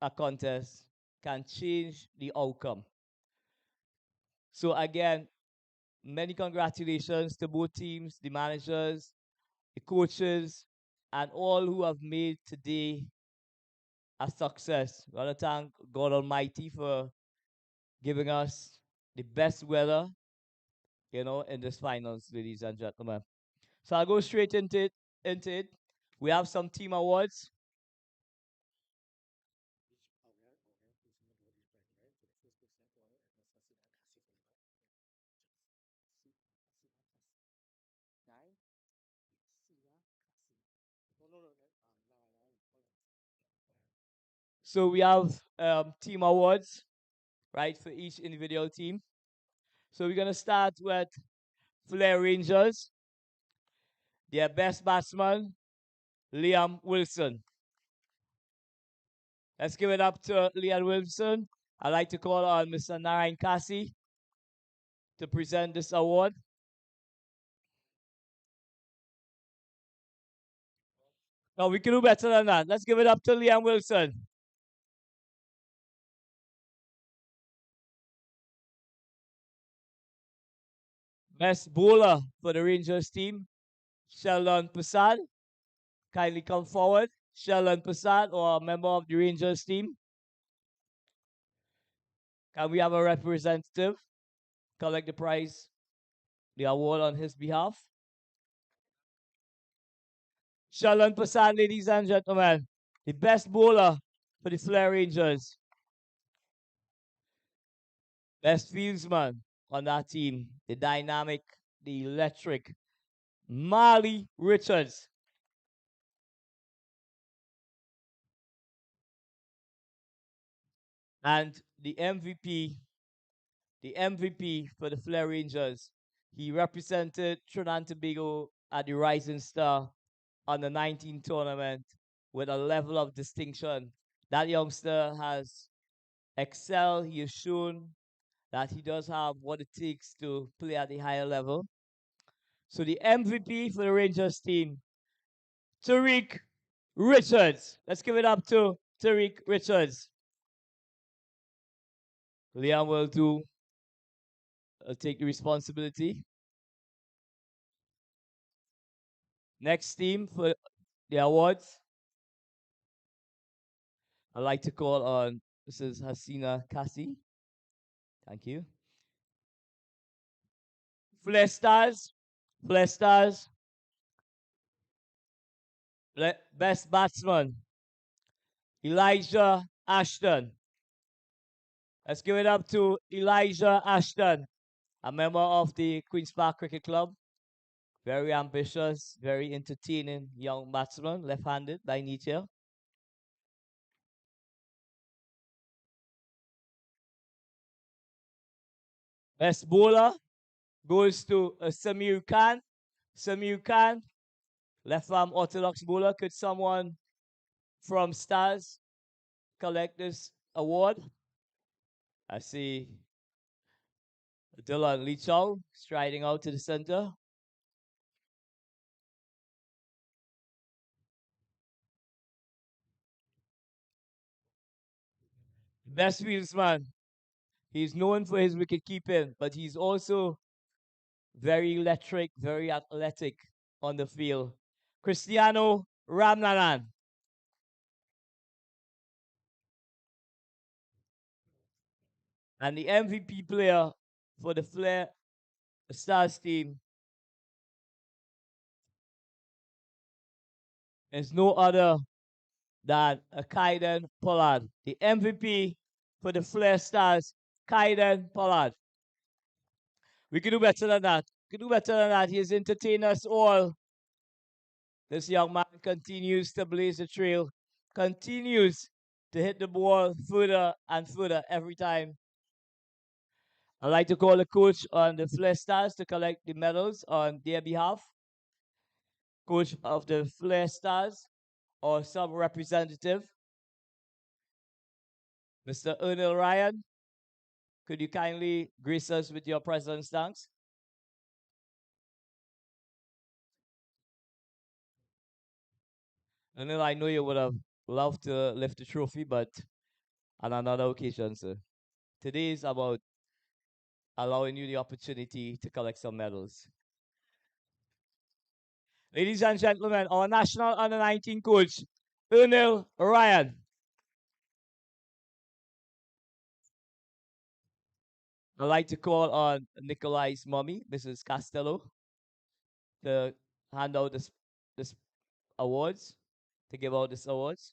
a contest can change the outcome. So again, many congratulations to both teams, the managers, the coaches, and all who have made today a success. I want to thank God Almighty for giving us the best weather, in this finals, ladies and gentlemen. So I'll go straight into it. We have some team awards. So we have team awards, right, for each individual team. So we're gonna start with Flair Rangers. Their best batsman, Liam Wilson. Let's give it up to Liam Wilson. I'd like to call on Mr. Narayan Kasi to present this award. No, we can do better than that. Let's give it up to Liam Wilson. Best bowler for the Rangers team, Sheldon Prasad. Kindly come forward. Sheldon Prasad, or a member of the Rangers team. Can we have a representative collect the prize, the award on his behalf? Sheldon Prasad, ladies and gentlemen, the best bowler for the Flair Rangers. Best fieldsman on that team, the dynamic, the electric, Marley Richards. And the MVP for the Flair Rangers, he represented Trinidad and Tobago at the Rising Star on the 19 tournament with a level of distinction. That youngster has excelled. He has shown that he does have what it takes to play at the higher level. So the MVP for the Rangers team, Tariq Richards. Let's give it up to Tariq Richards. Liam will take the responsibility. Next team for the awards, I'd like to call on Mrs. Hasina Kasi. Thank you. Flair Stars. Flair Stars. Best batsman, Elijah Ashton. Let's give it up to Elijah Ashton, a member of the Queen's Park Cricket Club. Very ambitious, very entertaining young batsman, left-handed by nature. Best bowler goes to Samir Khan. Samir Khan, left-arm orthodox bowler. Could someone from Stars collect this award? I see Dylan Lichao striding out to the center. Best fieldsman. He's known for his wicket keeping, but he's also very electric, very athletic on the field. Cristiano Ramnanan. And the MVP player for the Flair Stars team is no other than Kaiden Pollard. The MVP for the Flair Stars, Kaiden Pollard. We can do better than that. We can do better than that. He has entertained us all. This young man continues to blaze the trail, continues to hit the ball further and further every time. I'd like to call the coach on the Flair Stars to collect the medals on their behalf. Coach of the Flair Stars or sub representative, Mr. Ernest Ryan. Could you kindly grace us with your presence, thanks? Ernest, I know you would have loved to lift the trophy, but on another occasion, sir. Today is about allowing you the opportunity to collect some medals. Ladies and gentlemen, our national under 19 coach, Ernest Ryan. I'd like to call on Nikolai's mommy, Mrs. Costello, to hand out this awards, to give out these awards.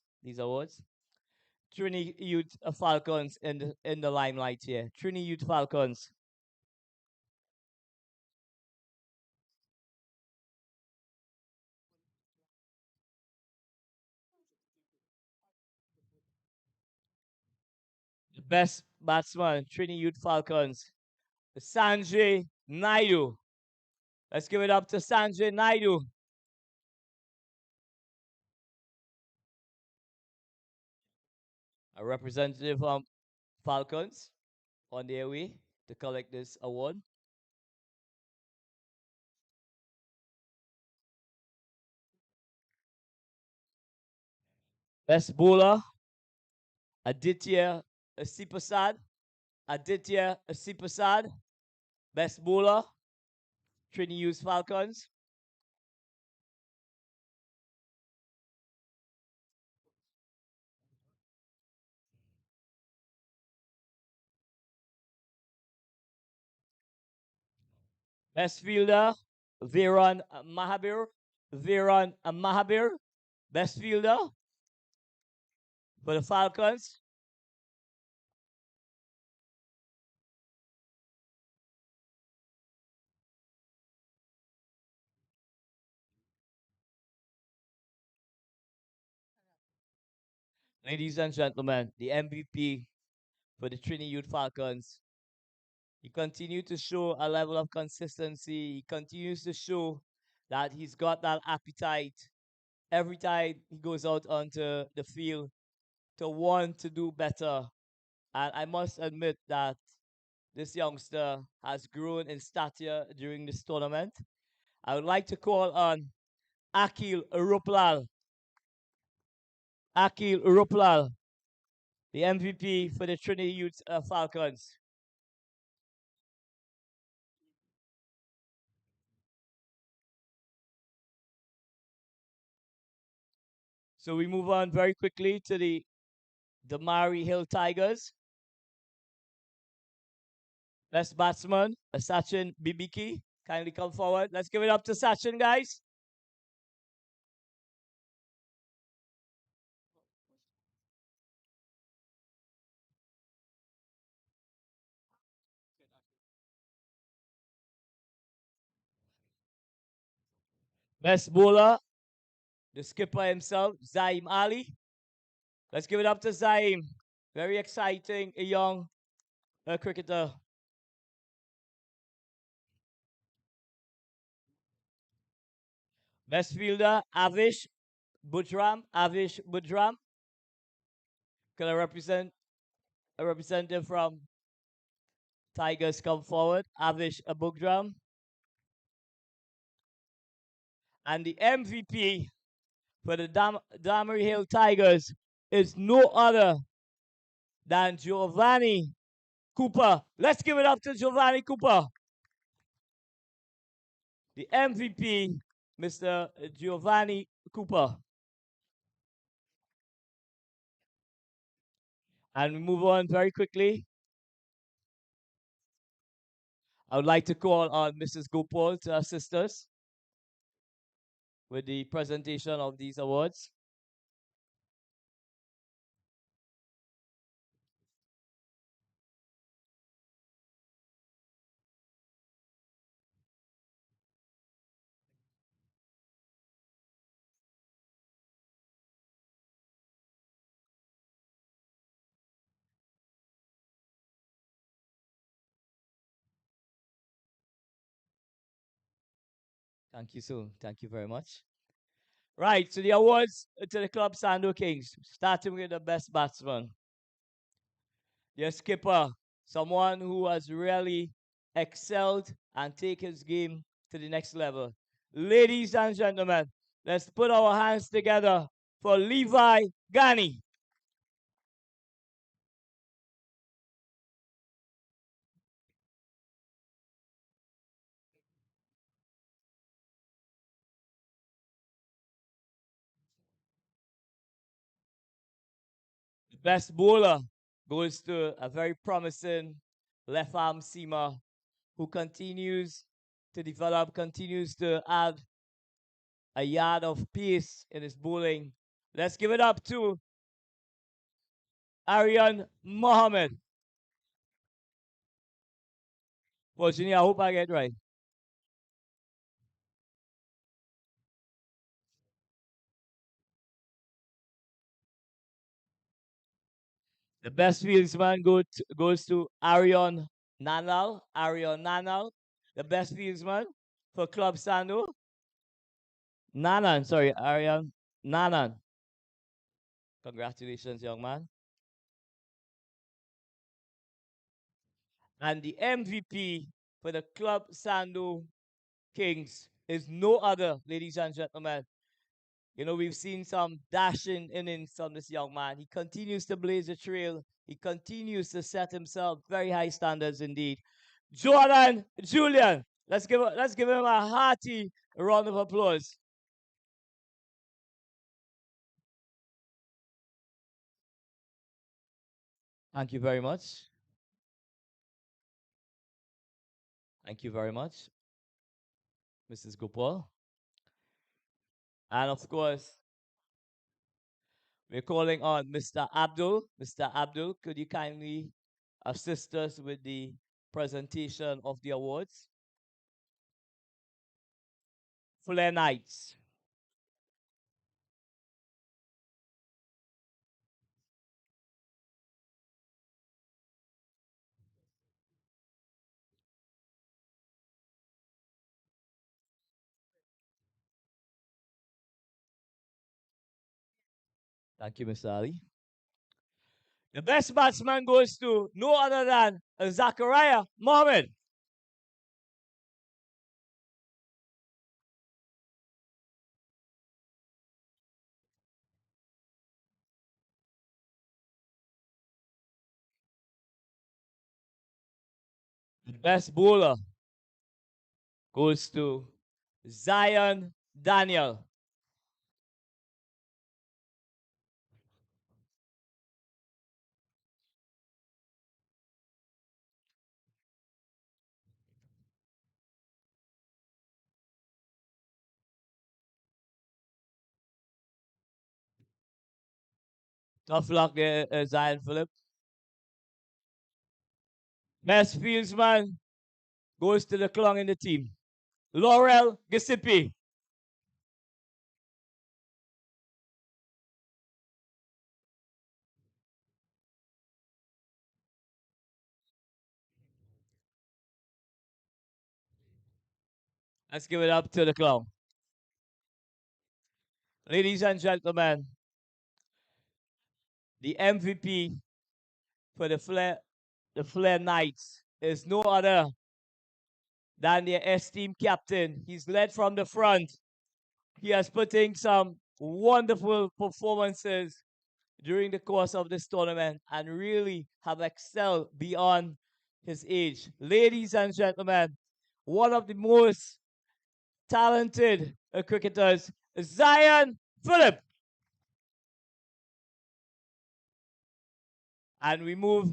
Trinity Youth Falcons in the limelight here. Trinity Youth Falcons. The best batsman, Trinity Youth Falcons, Sanjay Naidu. Let's give it up to Sanjay Naidu. A representative from Falcons on their way to collect this award. Best bowler, Aditya Asipasad. Aditya Asipasad. Best bowler, Trinity Youth Falcons. Best fielder, Viran Mahabir. Viran Mahabir. Best fielder for the Falcons. Ladies and gentlemen, the MVP for the Trinity Youth Falcons. He continues to show a level of consistency. He continues to show that he's got that appetite every time he goes out onto the field to want to do better. And I must admit that this youngster has grown in stature during this tournament. I would like to call on Akil Ruplal. Akil Ruplal, the MVP for the Trinity Youth Falcons. So we move on very quickly to the Damari Hill Tigers. Best batsman, Sachin Bibiki. Kindly come forward. Let's give it up to Sachin, guys. Best bowler, the skipper himself, Zaim Ali. Let's give it up to Zaim. Very exciting, a young cricketer. Best fielder, Avish Bujram. Avish Bujram. Can a representative from Tigers come forward? Avish Bujram. And the MVP for the Damari Hill Tigers is no other than Giovanni Cooper. Let's give it up to Giovanni Cooper. The MVP, Mr. Giovanni Cooper. And we move on very quickly I would like to call on Mrs. Gopal to assist us with the presentation of these awards. Thank you, sir. Thank you very much. Right, so the awards to the Club Sando Kings, starting with the best batsman. Your skipper, someone who has really excelled and take his game to the next level. Ladies and gentlemen, let's put our hands together for Levi Gani. The best bowler goes to a very promising left arm seamer who continues to develop, continues to add a yard of pace in his bowling. Let's give it up to Aryan Mohammed. Fortunately, I hope I get right. The best fieldsman goes to Arion Nanal. Arion Nanal, the best fieldsman for Club Sando. Nanan, sorry, Arion Nanan. Congratulations, young man. And the MVP for the Club Sando Kings is no other, ladies and gentlemen. You know, we've seen some dashing innings from this young man. He continues to blaze a trail. He continues to set himself very high standards indeed. Jordan Julian. Let's give him a hearty round of applause. Thank you very much. Thank you very much, Mrs. Gopal. And of course, we're calling on Mr. Abdul. Mr. Abdul, could you kindly assist us with the presentation of the awards? Flair Knights. Thank you, Mr. Ali. The best batsman goes to no other than Zachariah Mohammed. The best bowler goes to Zion Daniel. Tough luck there, Zion Phillip. Best fieldsman goes to the clung in the team. Laurel Gisipi. Let's give it up to the clung. Ladies and gentlemen, the MVP for the Flair Knights is no other than their esteemed captain. He's led from the front. He has put in some wonderful performances during the course of this tournament and really have excelled beyond his age. Ladies and gentlemen, one of the most talented cricketers, Zion Phillip. And we move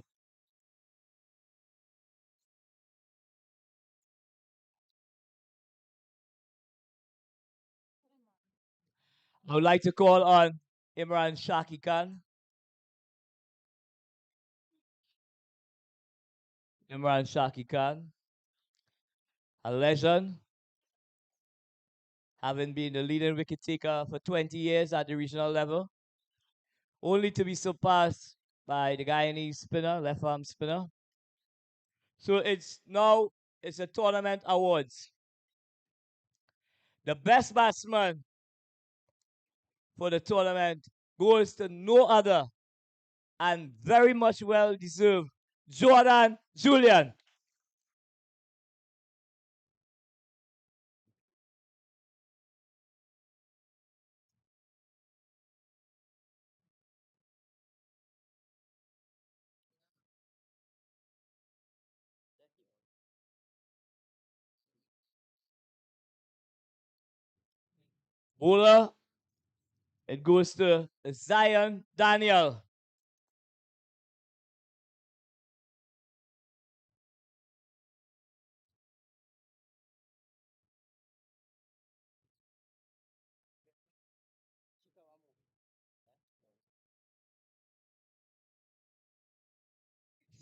I would like to call on Imran Shaki Khan. Imran Shaki Khan, a legend, having been the leading wicket taker for 20 years at the regional level, only to be surpassed by the Guyanese spinner, left arm spinner. So it's a tournament awards. The best batsman for the tournament goes to no other and very much well deserved, Jordan Julian. Bowler, it goes to Zion Daniel.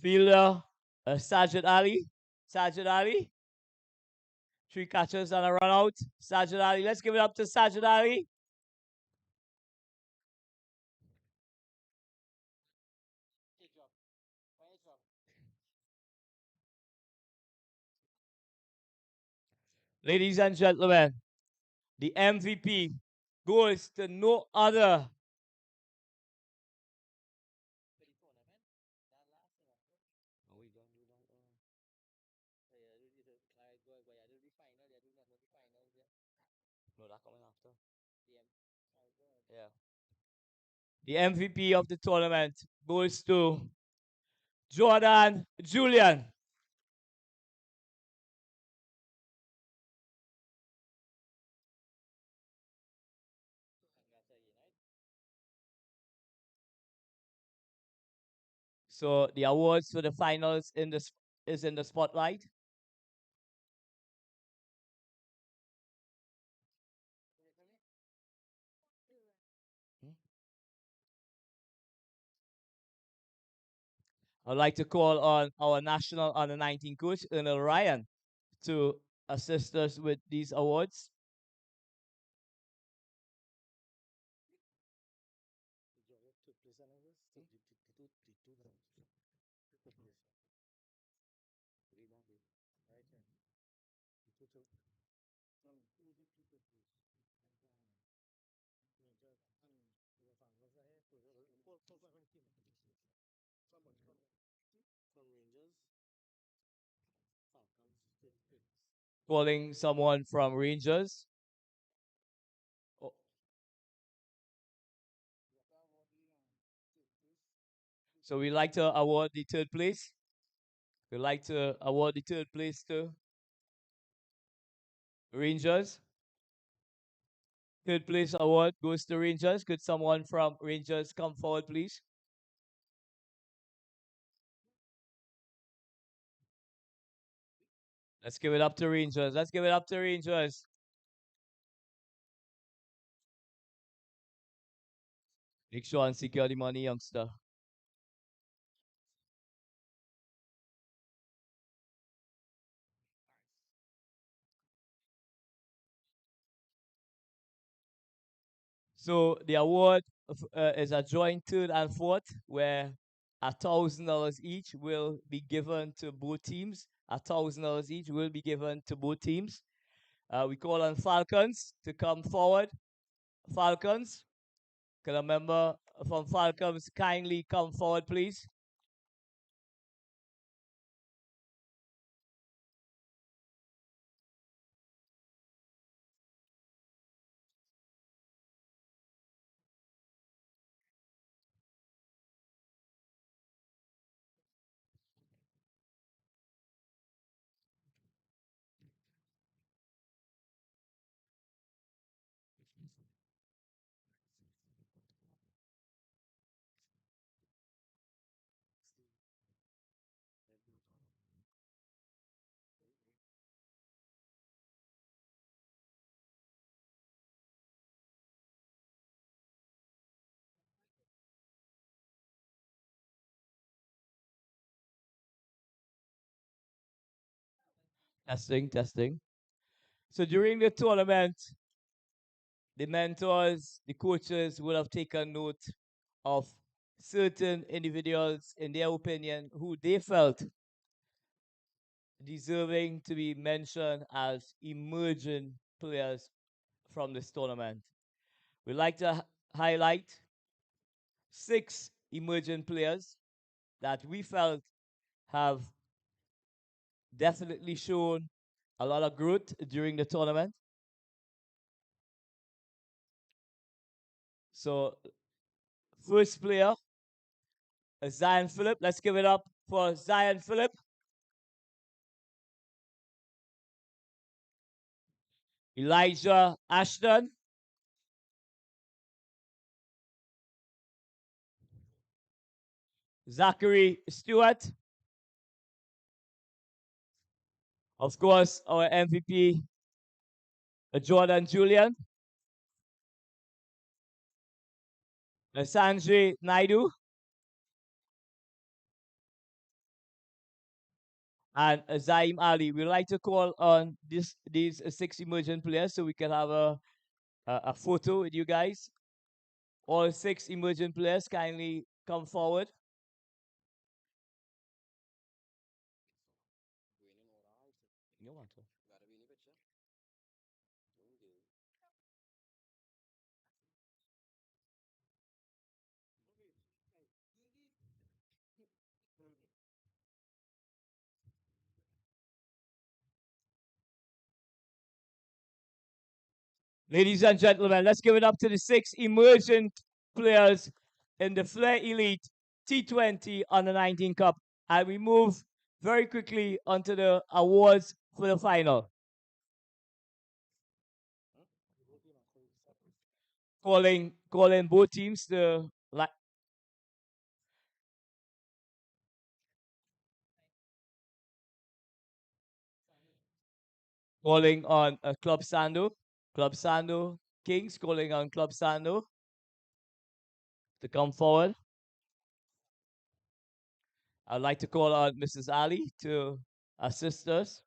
Fielder, Sajid Ali. Sajid Ali. Three catches and a run out. Sajid Ali. Let's give it up to Sajid Ali. Ladies and gentlemen, the MVP goes to no other. No, that coming after. Yeah. The MVP of the tournament goes to Jordan Julian. So the awards for the finals is in the spotlight. I'd like to call on our national under 19 coach, Ernest Ryan, to assist us with these awards. Calling someone from Rangers. Oh, so we'd like to award the third place. We'd like to award the third place to Rangers. Third place award goes to Rangers. Could someone from Rangers come forward, please? Let's give it up to Rangers. Let's give it up to Rangers. Make sure and secure the money, youngster. So the award is a joint third and fourth, where $1,000 each will be given to both teams. $1,000 each will be given to both teams. We call on Falcons to come forward. Falcons, can a member from Falcons kindly come forward, please? Testing, testing. So during the tournament, the mentors, the coaches would have taken note of certain individuals, in their opinion, who they felt deserving to be mentioned as emerging players from this tournament. We'd like to highlight 6 emerging players that we felt have definitely shown a lot of growth during the tournament. So, first player, Zion Phillip. Let's give it up for Zion Phillip. Elijah Ashton. Zachary Stewart. Of course, our MVP, Jordan Julian. Sanjay Naidu. And Zaim Ali. We like to call on these 6 emerging players so we can have a photo with you guys. All 6 emerging players kindly come forward. You want to? Ladies and gentlemen, let's give it up to the 6 emergent players in the Flair Elite T20 Under 19 Cup. And we move very quickly onto the awards for the final. Calling both teams to calling on Club Sando. Club Sando Kings calling on Club Sando to come forward. I'd like to call on Mrs. Ali to assist us.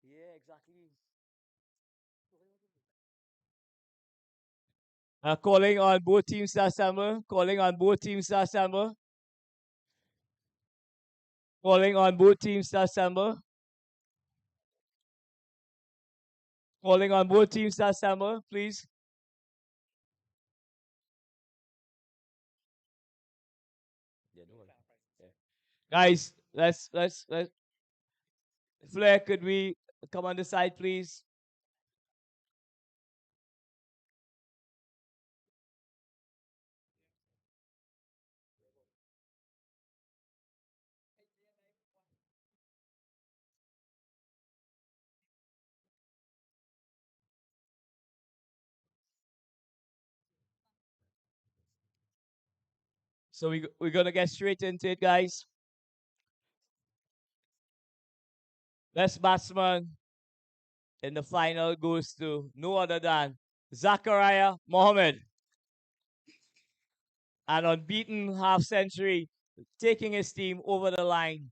Yeah, exactly. Calling on both teams to assemble. Calling on both teams to assemble. Calling on both teams to assemble. Calling on both teams to assemble, please. Yeah, no worry. Yeah. Guys, let's Flair, could we come on the side, please? So we're gonna get straight into it, guys. Best batsman in the final goes to no other than Zachariah Mohammed. An unbeaten half century, taking his team over the line.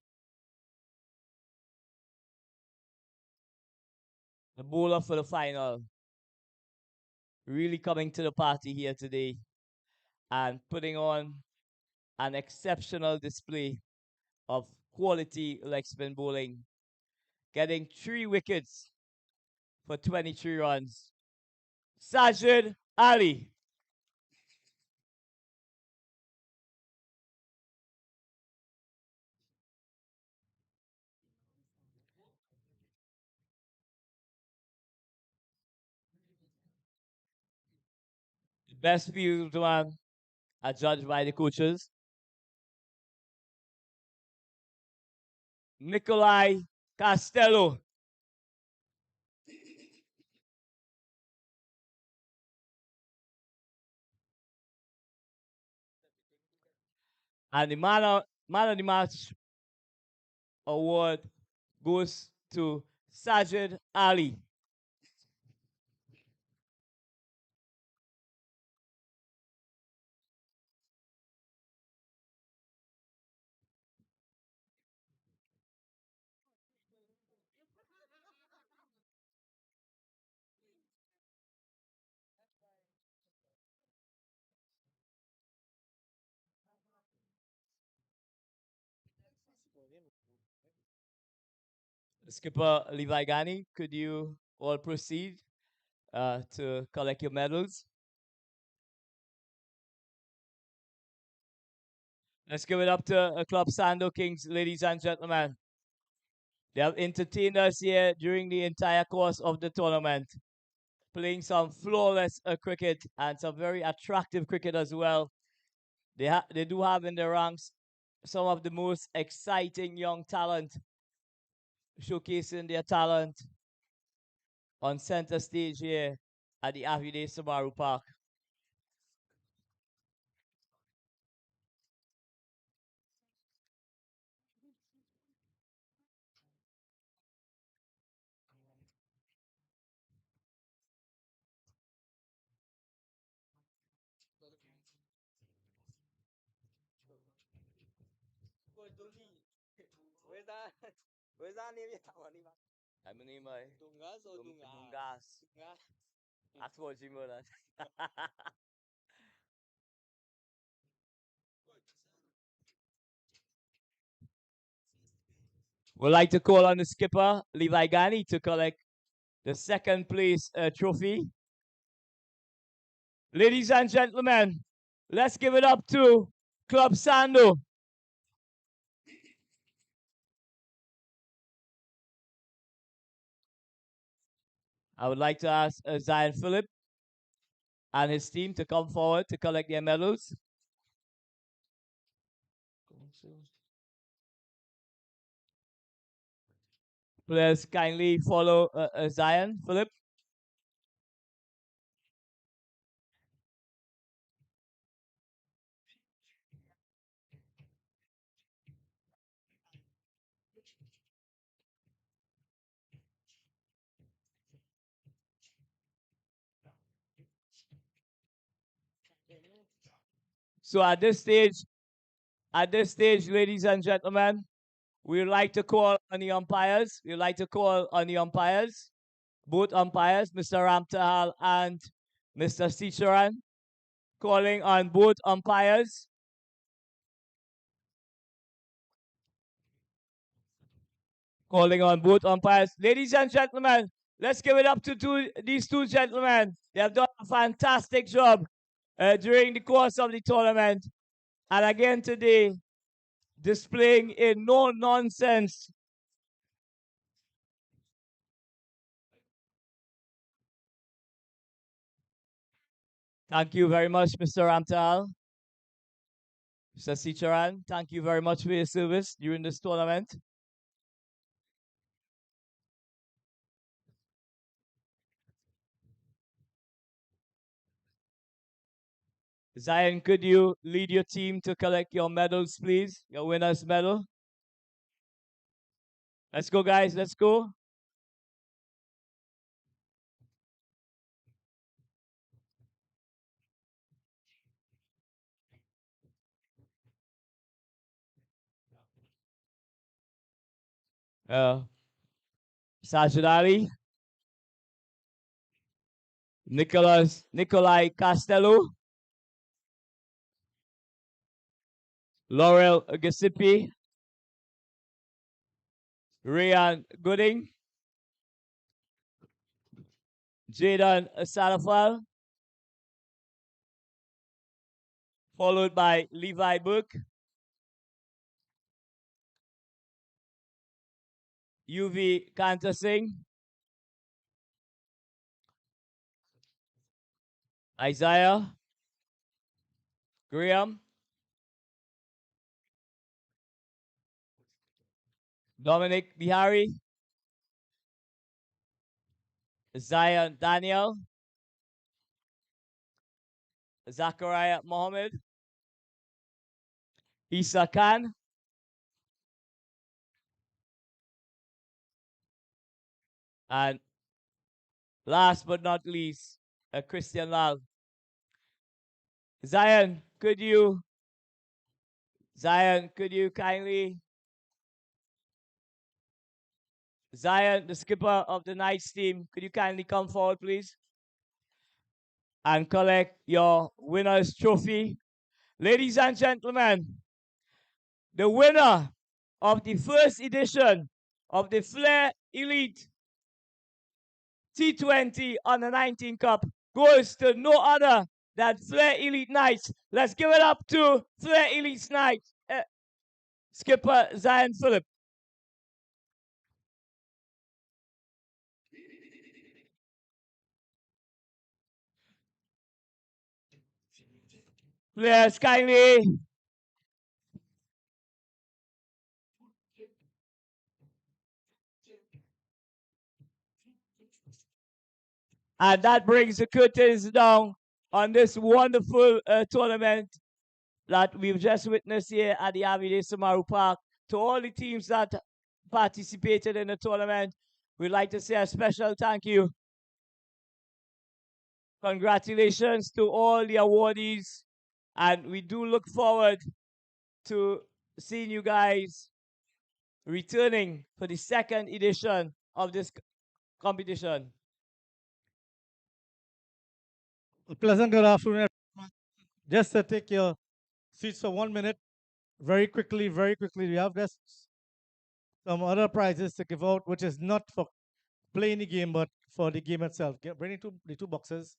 The bowler for the final. Really coming to the party here today and putting on an exceptional display of quality leg spin bowling, getting 3 wickets for 23 runs. Sajid Ali. Best field man adjudged by the coaches. Nikolai Castello. And the man of the match award goes to Sajid Ali. Skipper Levi Gani, could you all proceed to collect your medals? Let's give it up to Club Sando Kings, ladies and gentlemen. They have entertained us here during the entire course of the tournament, playing some flawless cricket and some very attractive cricket as well. They do have in their ranks some of the most exciting young talent, showcasing their talent on center stage here at the Avide Samaru Park. Where's that? Where's that name? I'm name by Dungas or Dungas? Dungas. Dungas. That's what you mean. We'd like to call on the skipper, Levi Gani, to collect the second place trophy. Ladies and gentlemen, let's give it up to Club Sando. I would like to ask Zion Phillip and his team to come forward to collect their medals. Please kindly follow Zion Phillip. So at this stage, ladies and gentlemen, we would like to call on the umpires. We would like to call on the umpires, both umpires, Mr. Ramtahal and Mr. Sicharan, calling on both umpires. Calling on both umpires. Ladies and gentlemen, let's give it up to these two gentlemen. They have done a fantastic job during the course of the tournament. And again today, displaying a no-nonsense Thank you very much, Mr. Ramtal. Mr. Sicharan, thank you very much for your service during this tournament. Zion, could you lead your team to collect your medals, please? Your winner's medal. Let's go, guys. Let's go. Sajid Ali, Nikolai Castello, Laurel Gasipi, Rayan Gooding, Jaden Salafal, followed by Levi Book, UV Kanta Singh, Isaiah, Graham, Dominic Bihari, Zion Daniel, Zachariah Mohammed, Isa Khan, and last but not least, Christian Lal. Zion, could you kindly, Zion, the skipper of the Knights team, could you kindly come forward, please, and collect your winner's trophy? Ladies and gentlemen, the winner of the first edition of the Flair Elite T20 Under 19 Cup goes to no other than Flair Elite Knights. Let's give it up to Flair Elite Knights. Skipper Zion Phillip. Players kindly. And that brings the curtains down on this wonderful tournament that we've just witnessed here at the Avide Samaru Park. To all the teams that participated in the tournament, we'd like to say a special thank you. Congratulations to all the awardees, and we do look forward to seeing you guys returning for the second edition of this competition. A pleasant good afternoon, everyone. Just to take your seats for 1 minute, very quickly, we have just some other prizes to give out, which is not for playing the game, but for the game itself. Bring the two boxes.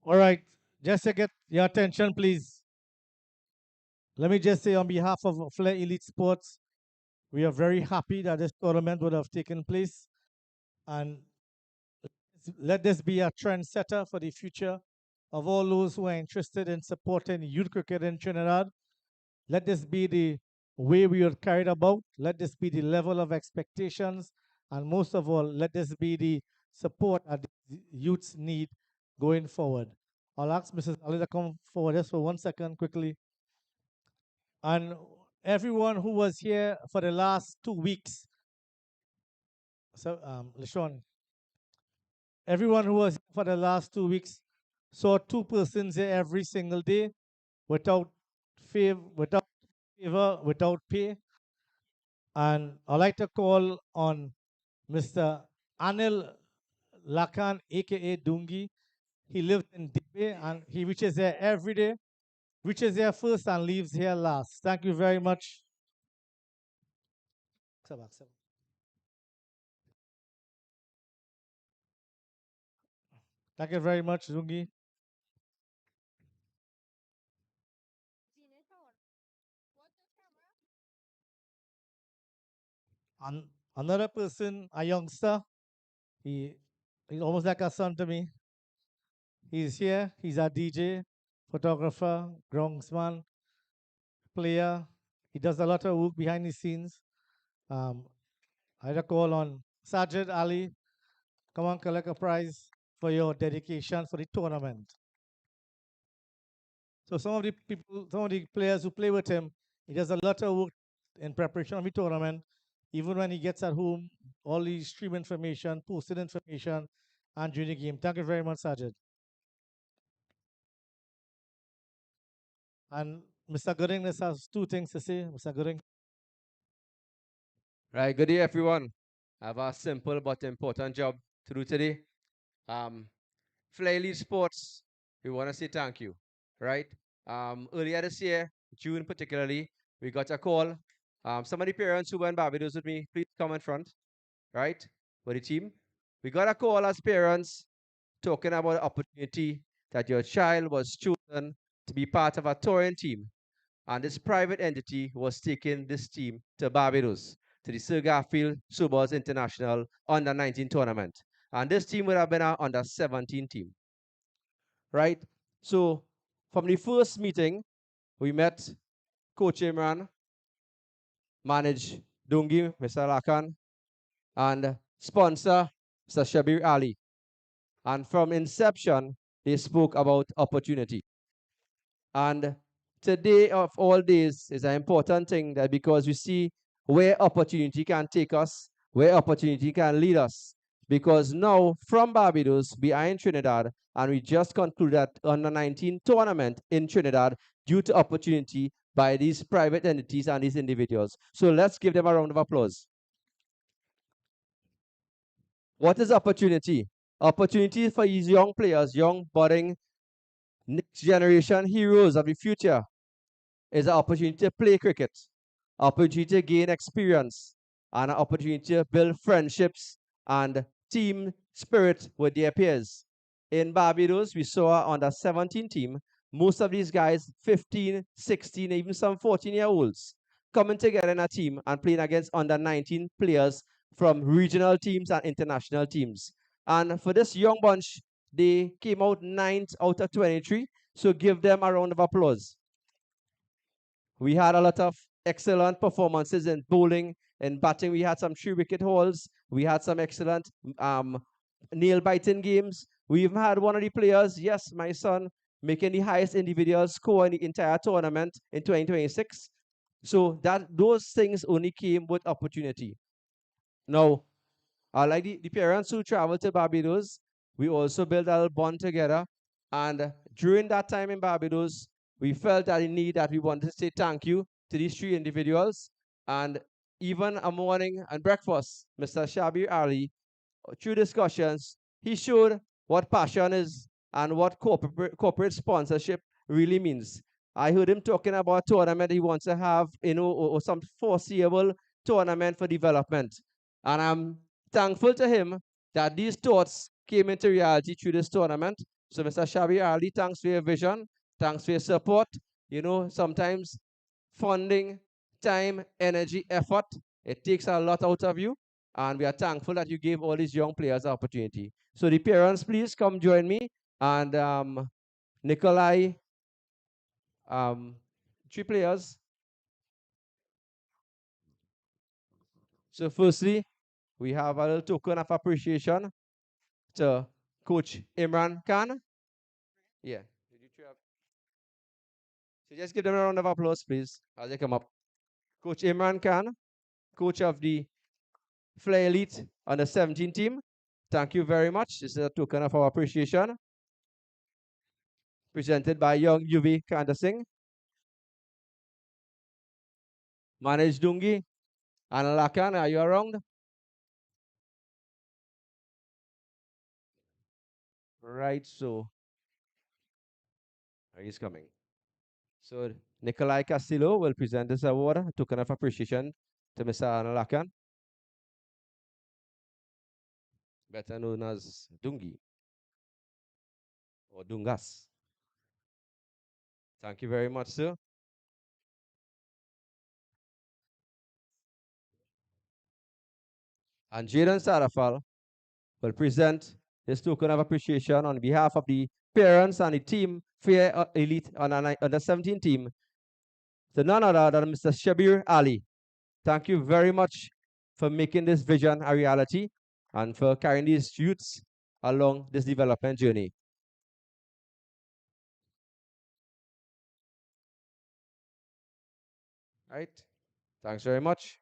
All right, just to get your attention, please. Let me just say on behalf of Flair Elite Sports, we are very happy that this tournament would have taken place, and let this be a trendsetter for the future of all those who are interested in supporting youth cricket in Trinidad. Let this be the way we are carried about. Let this be the level of expectations. And most of all, let this be the support that the youths need going forward. I'll ask Mrs. Ali to come forward just for 1 second quickly. And everyone who was here for the last 2 weeks, so LaShawn, everyone who was here for the last 2 weeks saw two persons here every single day without favor, without pay. And I'd like to call on Mr. Anil Lakan, aka Dungi. He lives in Debe and he reaches here every day, reaches here first and leaves here last. Thank you very much. Thank you very much, Dungi. And another person, a youngster, he's almost like a son to me. He's here. He's a DJ, photographer, groundsman, player. He does a lot of work behind the scenes. I had a call on Sajid Ali. Come on, collect a prize for your dedication for the tournament. So some of the people, some of the players who play with him, he does a lot of work in preparation of the tournament. Even when he gets at home, all the stream information, posted information, and during the game. Thank you very much, Sajid. And Mr. Gooding, this has two things to say. Mr. Gooding. Right, good day, everyone. I have a simple but important job to do today. Flair Elite Sports, we want to say thank you, right? Earlier this year, June particularly, we got a call. Some of the parents who were in Barbados with me, please come in front, right, for the team. We got a call as parents talking about the opportunity that your child was chosen to be part of a touring team. And this private entity was taking this team to Barbados, to the Sir Garfield Sobers International Under 19 tournament. And this team would have been our Under 17 team, right? So from the first meeting, we met Coach Imran, managed Dungi, Mr. Lakan, and sponsor, Mr. Shabir Ali. And from inception, they spoke about opportunity. And today of all days is an important thing that because we see where opportunity can take us, where opportunity can lead us. Because now from Barbados, we are in Trinidad, and we just concluded under 19 tournament in Trinidad due to opportunity by these private entities and these individuals. So let's give them a round of applause. What is opportunity? Opportunity for these young players, young budding next generation heroes of the future is an opportunity to play cricket, opportunity to gain experience, and an opportunity to build friendships and team spirit with their peers. In Barbados, we saw on the 17 team, most of these guys, 15, 16, even some 14-year-olds, coming together in a team and playing against under 19 players from regional teams and international teams. And for this young bunch, they came out ninth out of 23. So give them a round of applause. We had a lot of excellent performances in bowling and batting. We had some 3-wicket hauls. We had some excellent nail biting games. We even had one of the players, yes, my son, making the highest individual score in the entire tournament in 2026. So that those things only came with opportunity. Now, like the parents who traveled to Barbados, we also built a little bond together. And during that time in Barbados, we felt that in need that we wanted to say thank you to these 3 individuals. And even a morning and breakfast, Mr. Shabir Ali, through discussions, he showed what passion is and what corporate sponsorship really means. I heard him talking about a tournament he wants to have, or some foreseeable tournament for development. And I'm thankful to him that these thoughts came into reality through this tournament. So, Mr. Shabi Ali, thanks for your vision. Thanks for your support. Sometimes funding, time, energy, effort, it takes a lot out of you. And we are thankful that you gave all these young players the opportunity. So the parents, please come join me. And Nikolai, 3 players. So firstly, we have a little token of appreciation to Coach Imran Khan. Yeah. So just give them a round of applause, please, as they come up. Coach Imran Khan, coach of the Flair Elite under 17 team. Thank you very much. This is a token of our appreciation. Presented by young UV Kanda Singh. Manage Dungi. Analakan, are you around? Right, so he's coming. So Nikolai Castillo will present this award, a token of appreciation to Mr. Analakan, better known as Dungi or Dungas. Thank you very much, sir. And Jaden Sarafal will present his token of appreciation on behalf of the parents and the team, Fair Elite under 17 team, to none other than Mr. Shabir Ali. Thank you very much for making this vision a reality and for carrying these youths along this development journey. Right? Thanks very much.